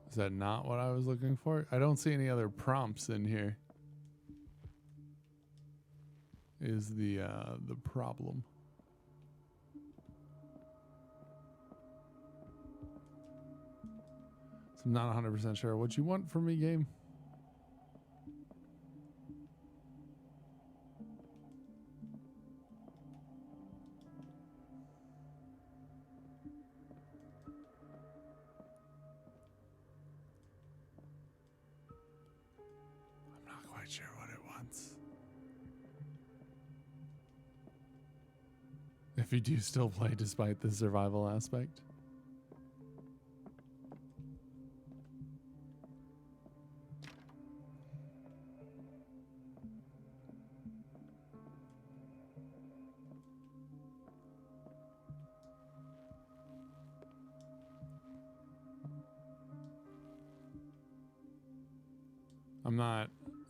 [SPEAKER 1] Is that not what I was looking for? I don't see any other prompts in here. Is the problem. So I'm not 100% sure what you want from me, game. I'm not quite sure what it wants. If you do still play despite the survival aspect.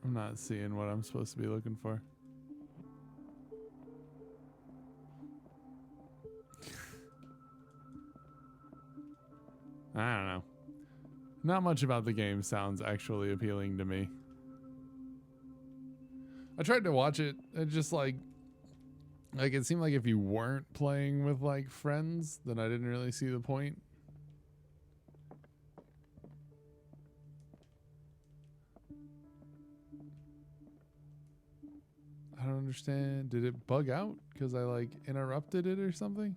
[SPEAKER 1] I'm not seeing what I'm supposed to be looking for. I don't know. Not much about the game sounds actually appealing to me. I tried to watch it. It just like it seemed like if you weren't playing with like friends, then I didn't really see the point. I don't understand. Did it bug out because I like interrupted it or something?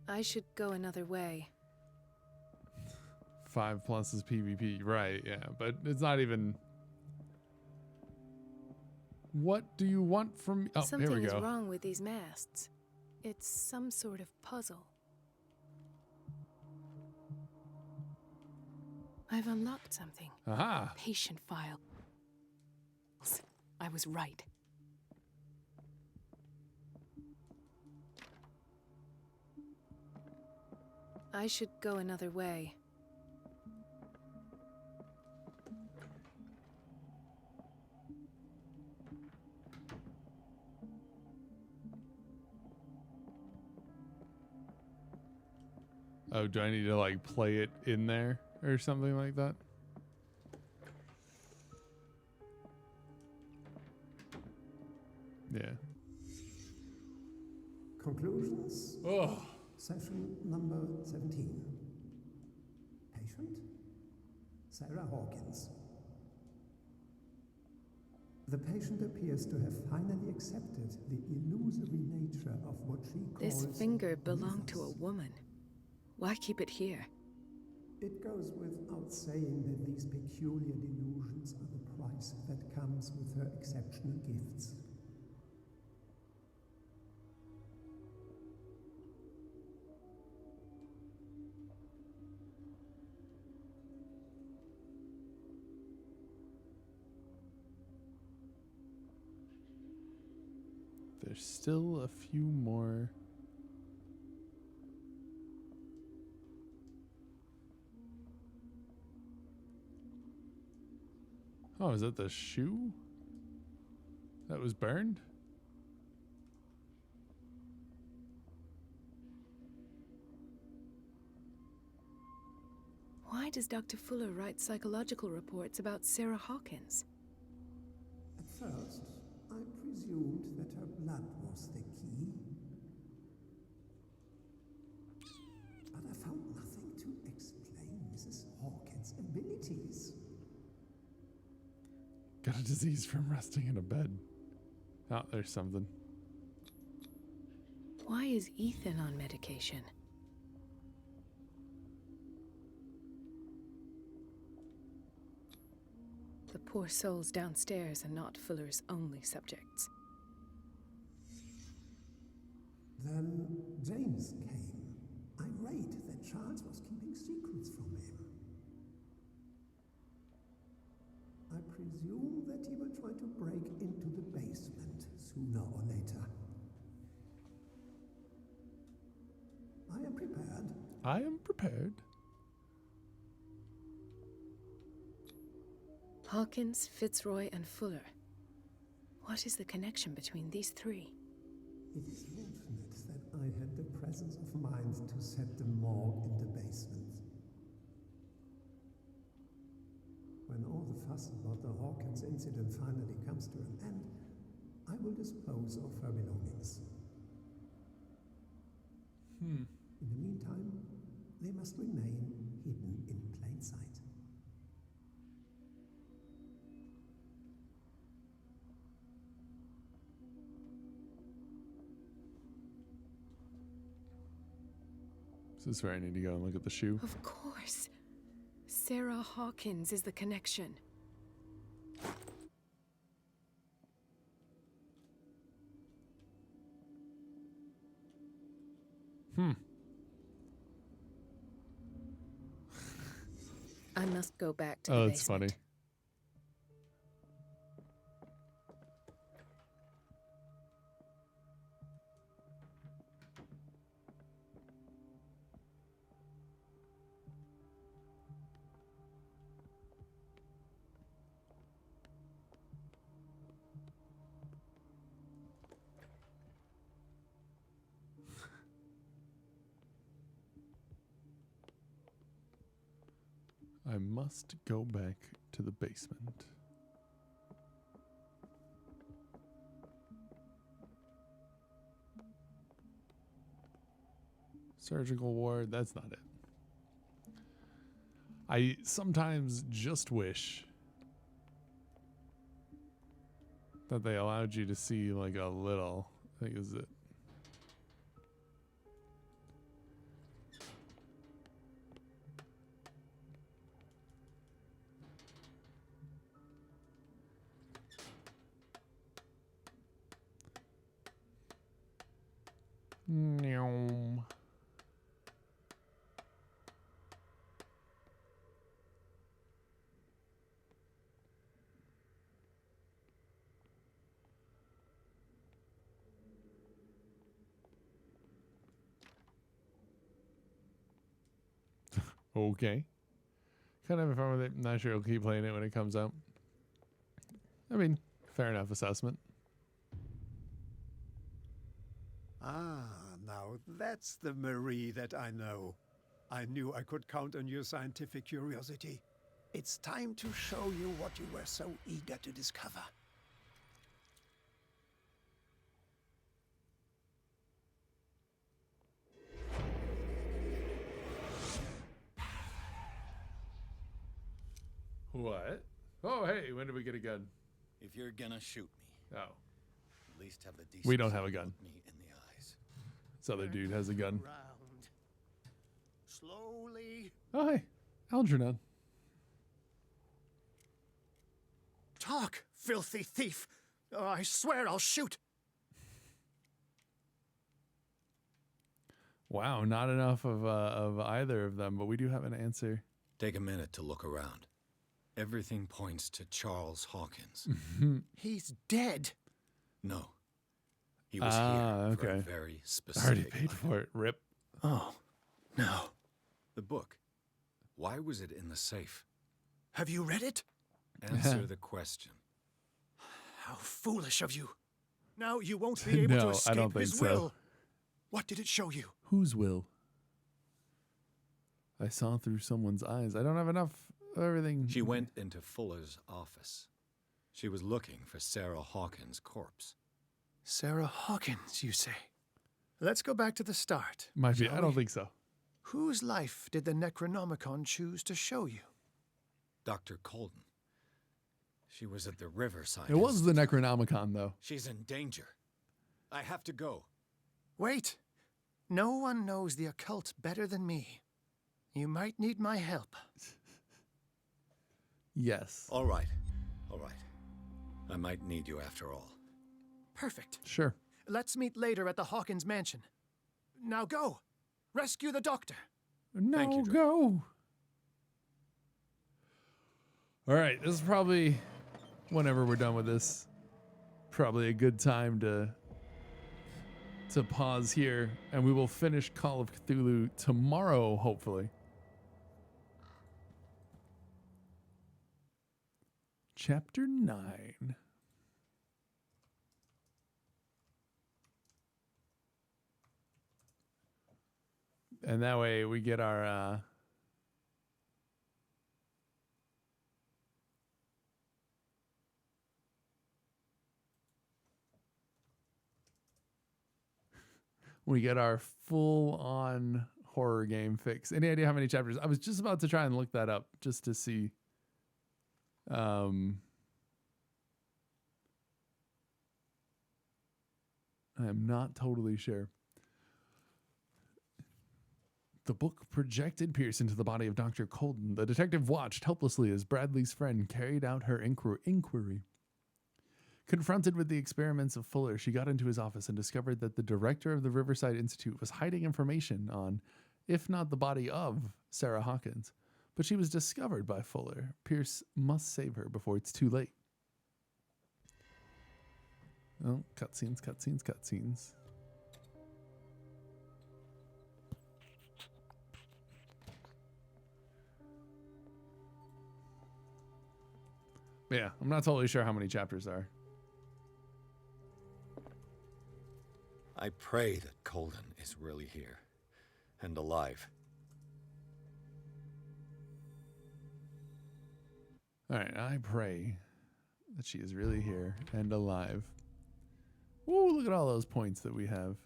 [SPEAKER 4] I should go another way.
[SPEAKER 1] 5+ is PvP, right? Yeah, but it's not even. What do you want from me? Oh,
[SPEAKER 4] Something
[SPEAKER 1] here we
[SPEAKER 4] is
[SPEAKER 1] go.
[SPEAKER 4] wrong with these masts. It's some sort of puzzle. I've unlocked something.
[SPEAKER 1] Aha!
[SPEAKER 4] Patient file. I was right. I should go another way.
[SPEAKER 1] Oh, do I need to like play it in there or something like that? Yeah.
[SPEAKER 5] Conclusions.
[SPEAKER 1] Oh.
[SPEAKER 5] Session number 17. Patient? Sarah Hawkins. The patient appears to have finally accepted the illusory nature of what she calls...
[SPEAKER 4] This finger belonged to a woman. Why keep it here?
[SPEAKER 5] It goes without saying that these peculiar delusions are the price that comes with her exceptional gifts.
[SPEAKER 1] There's still a few more. Oh, is that the shoe that was burned?
[SPEAKER 4] Why does Dr. Fuller write psychological reports about Sarah Hawkins?
[SPEAKER 5] At first, I presumed that her blood was the key. But I found nothing to explain Mrs. Hawkins' abilities.
[SPEAKER 1] Got a disease from resting in a bed. Oh, there's something.
[SPEAKER 4] Why is Ethan on medication? The poor souls downstairs are not Fuller's only subjects.
[SPEAKER 5] Then James came, irate that Charles was keeping secrets from him. I presume that he will try to break into the basement sooner or later. I am
[SPEAKER 1] I am prepared.
[SPEAKER 4] Hawkins, Fitzroy, and Fuller. What is the connection between these three?
[SPEAKER 16] It is fortunate that I had the presence of mind to set the morgue in the basement. When all the fuss about the Hawkins incident finally comes to an end, I will dispose of her belongings. In the meantime, they must remain hidden in plain sight.
[SPEAKER 1] Is this where I need to go and look at the shoe?
[SPEAKER 4] Of course. Sarah Hawkins is the connection. I must go back to the
[SPEAKER 1] Oh, that's
[SPEAKER 4] basement.
[SPEAKER 1] funny. I must go back to the basement. Surgical ward, that's not it. I sometimes just wish that they allowed you to see like a little, I think is it. Meow. Okay. Kind of have fun with it. Not sure I'll keep playing it when it comes out. I mean, fair enough assessment.
[SPEAKER 5] Ah, now that's the Marie that I know. I knew I could count on your scientific curiosity. It's time to show you what you were so eager to discover.
[SPEAKER 1] What? Oh, hey, when did we get a gun?
[SPEAKER 2] If you're gonna shoot me,
[SPEAKER 1] Oh.
[SPEAKER 2] at least have the decency
[SPEAKER 1] We don't have a gun.
[SPEAKER 2] to look me in the eyes.
[SPEAKER 1] This other dude has a gun.
[SPEAKER 5] Round. Slowly.
[SPEAKER 1] Oh, hey. Algernon.
[SPEAKER 6] Talk, filthy thief! I swear I'll shoot!
[SPEAKER 1] Wow, not enough of either of them, but we do have an answer.
[SPEAKER 2] Take a minute to look around. Everything points to Charles Hawkins.
[SPEAKER 6] He's dead.
[SPEAKER 2] No. He was here for a
[SPEAKER 1] okay.
[SPEAKER 2] very
[SPEAKER 1] I
[SPEAKER 2] specific
[SPEAKER 1] already paid
[SPEAKER 2] item.
[SPEAKER 1] for it. Rip.
[SPEAKER 6] Oh, no.
[SPEAKER 2] The book. Why was it in the safe?
[SPEAKER 6] Have you read it?
[SPEAKER 2] Answer the question.
[SPEAKER 6] How foolish of you. Now you won't be able to
[SPEAKER 1] No, I
[SPEAKER 6] escape
[SPEAKER 1] don't think
[SPEAKER 6] his
[SPEAKER 1] so.
[SPEAKER 6] will. What did it show you?
[SPEAKER 1] Whose will? I saw through someone's eyes. I don't have enough of everything.
[SPEAKER 2] She went into Fuller's office. She was looking for Sarah Hawkins' corpse.
[SPEAKER 6] Sarah Hawkins, you say? Let's go back to the start.
[SPEAKER 1] Might be.
[SPEAKER 6] shall
[SPEAKER 1] I don't
[SPEAKER 6] we?
[SPEAKER 1] think so.
[SPEAKER 6] Whose life did the Necronomicon choose to show you?
[SPEAKER 2] Dr. Colden. She was at the Riverside.
[SPEAKER 1] It was the
[SPEAKER 2] Institute.
[SPEAKER 1] Necronomicon, though.
[SPEAKER 2] She's in danger. I have to go.
[SPEAKER 6] Wait. No one knows the occult better than me. You might need my help.
[SPEAKER 1] Yes.
[SPEAKER 2] All right. All right. I might need you after all.
[SPEAKER 6] Perfect.
[SPEAKER 1] Sure.
[SPEAKER 6] Let's meet later at the Hawkins mansion. Now go. Rescue the doctor.
[SPEAKER 1] No,
[SPEAKER 2] Thank you, Drake.
[SPEAKER 1] go. All right. This is probably, whenever we're done with this, probably a good time to to pause here, and we will finish Call of Cthulhu tomorrow, hopefully. Chapter 9. And that way we get our full-on horror game fix. Any idea how many chapters? I was just about to try and look that up just to see. I am not totally sure. The book projected Pierce into the body of Dr. Colden. The detective watched helplessly as Bradley's friend carried out her inquiry. Confronted with the experiments of Fuller, she got into his office and discovered that the director of the Riverside Institute was hiding information on, if not the body of, Sarah Hawkins. But she was discovered by Fuller. Pierce must save her before it's too late. Oh, cutscenes, cutscenes, cutscenes. Yeah, I'm not totally sure how many chapters are.
[SPEAKER 2] I pray that Colden is really here and alive.
[SPEAKER 1] All right, I pray that she is really here and alive. Ooh, look at all those points that we have.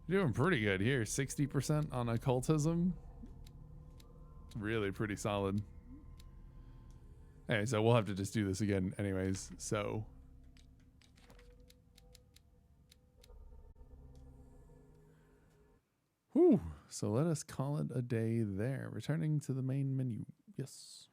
[SPEAKER 1] You're doing pretty good here. 60% on occultism. Really pretty solid. Hey, so we'll have to just do this again anyways. So whew. So let us call it a day there. Returning to the main menu. Yes.